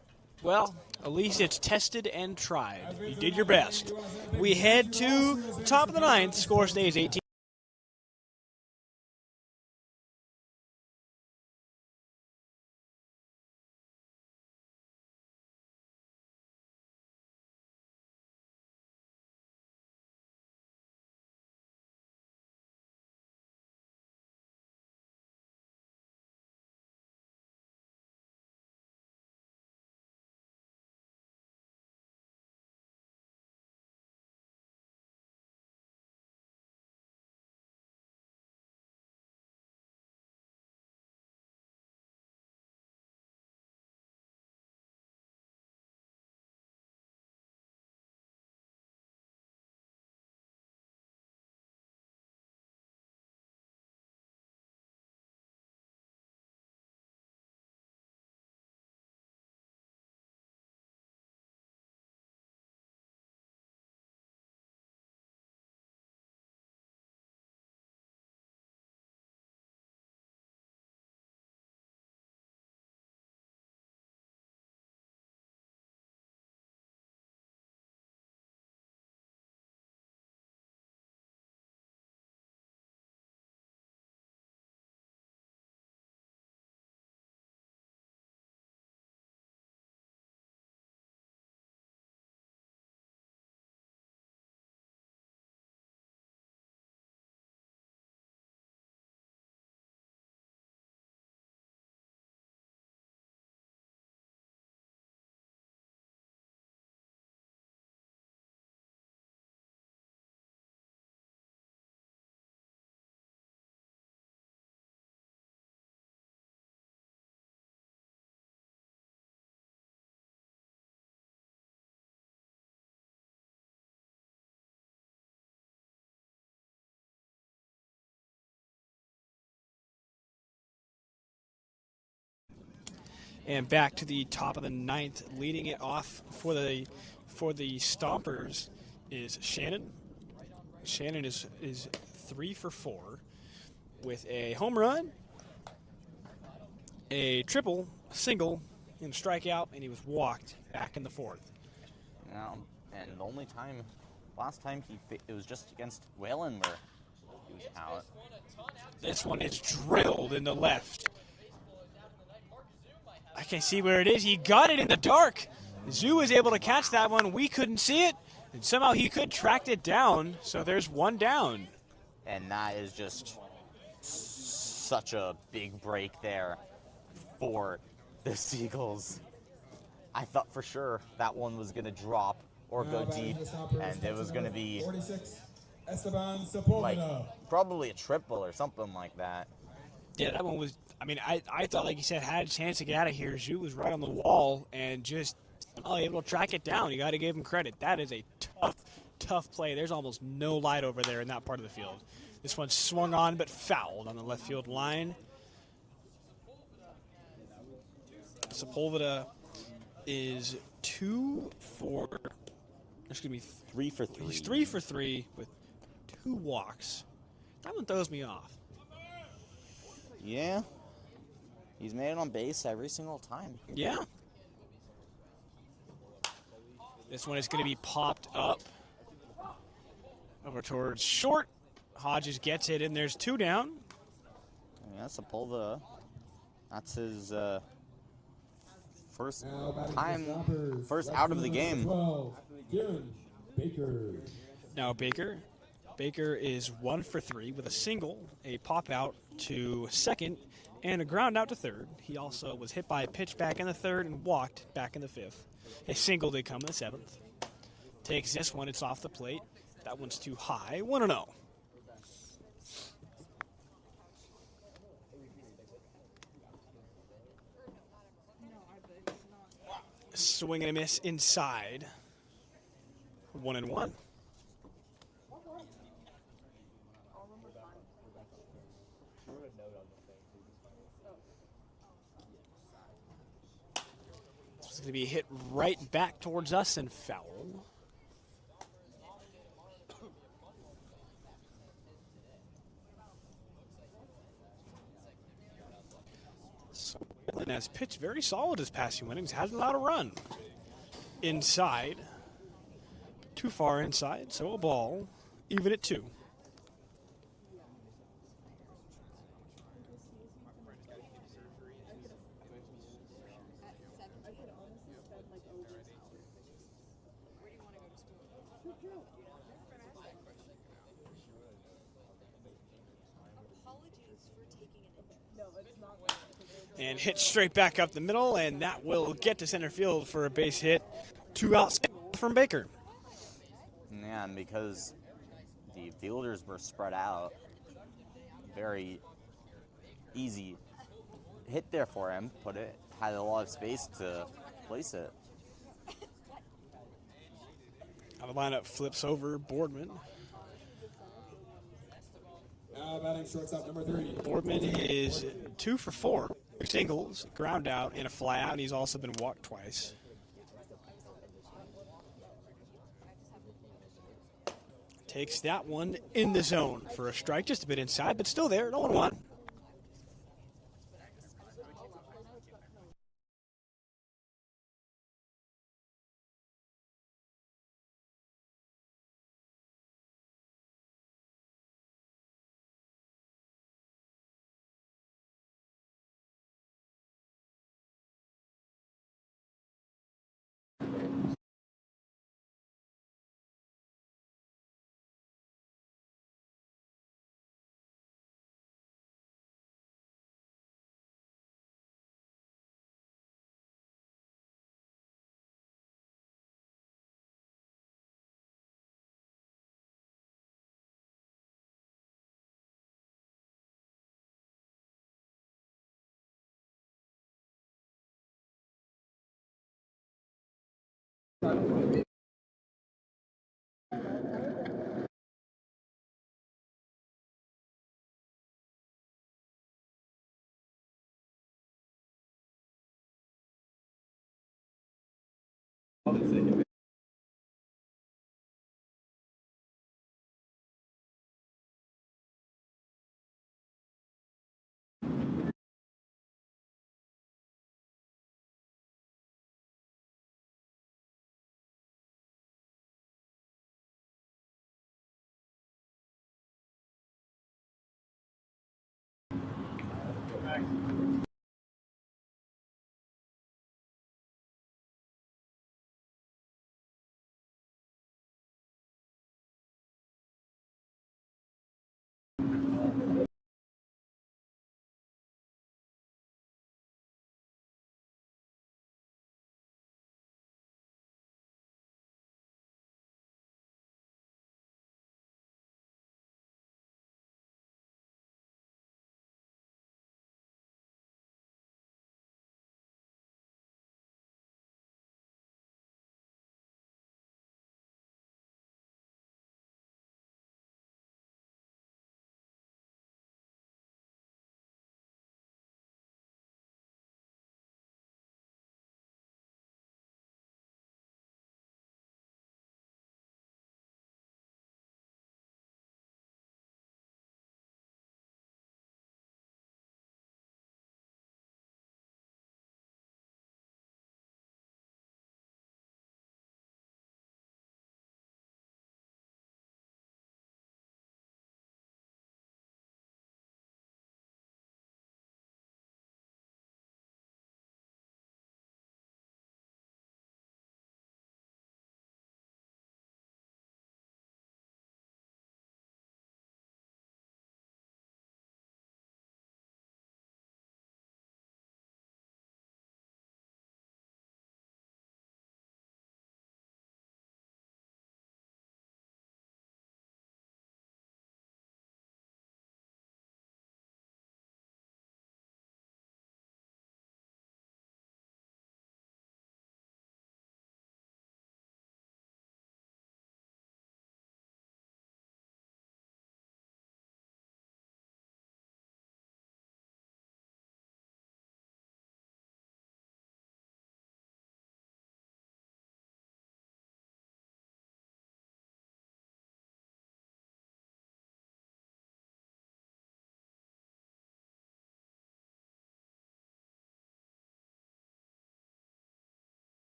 Well, at least it's tested and tried. You did your best. We head to the top of the 9th. Score stays 18. And back to the top of the ninth, leading it off for the Stompers is Shannon. Shannon is 3 for 4 with a home run, a triple, a single, and a strikeout, and he was walked back in the fourth. Now, and the only time, last time it was just against Whalen where he was out. This one is drilled in the left. I can't see where it is. He got it in the dark. Zoo was able to catch that one. We couldn't see it, and somehow he could track it down. So there's one down. And that is just such a big break there for the Seagulls. I thought for sure that one was going to drop or go deep, and it was going to be 46, Esteban Sepulveda. like probably a triple or something like that. Yeah, that one was, I mean, I thought, like you said, had a chance to get out of here. Zoo was right on the wall and just able to track it down. You got to give him credit. That is a tough play. There's almost no light over there in that part of the field. This one swung on but fouled on the left field line. Sepulveda is 2 for, excuse me, 3 for 3. He's 3 for 3 with 2 walks. That one throws me off. Yeah. He's made it on base every single time. Yeah. This one is going to be popped up over towards short. Hodges gets it, and there's 2 down. Yeah, Sepulveda. That's his first out of the game. 12, Darren Baker. Now Baker is 1 for 3 with a single, a pop out to second, and a ground out to third. He also was hit by a pitch back in the third and walked back in the fifth. A single did come in the seventh. Takes this one, it's off the plate. That one's too high. 1-0. Swing and a miss inside. 1-1. This is going to be hit right back towards us and foul. So Whalen has pitched very solid his past few innings. Hasn't allowed a run. Inside. Too far inside, so a ball. Even at 2. And hit straight back up the middle, and that will get to center field for a base hit. 2 outs from Baker. Yeah, and because the fielders were spread out, very easy hit there for him. Had a lot of space to place it. Now the lineup flips over Boardman. Now batting shortstop number 3. Boardman is 2 for 4. Singles, ground out, and a fly out, and he's also been walked twice. Takes that one in the zone for a strike, just a bit inside, but still there, 0-1. Hold on a second.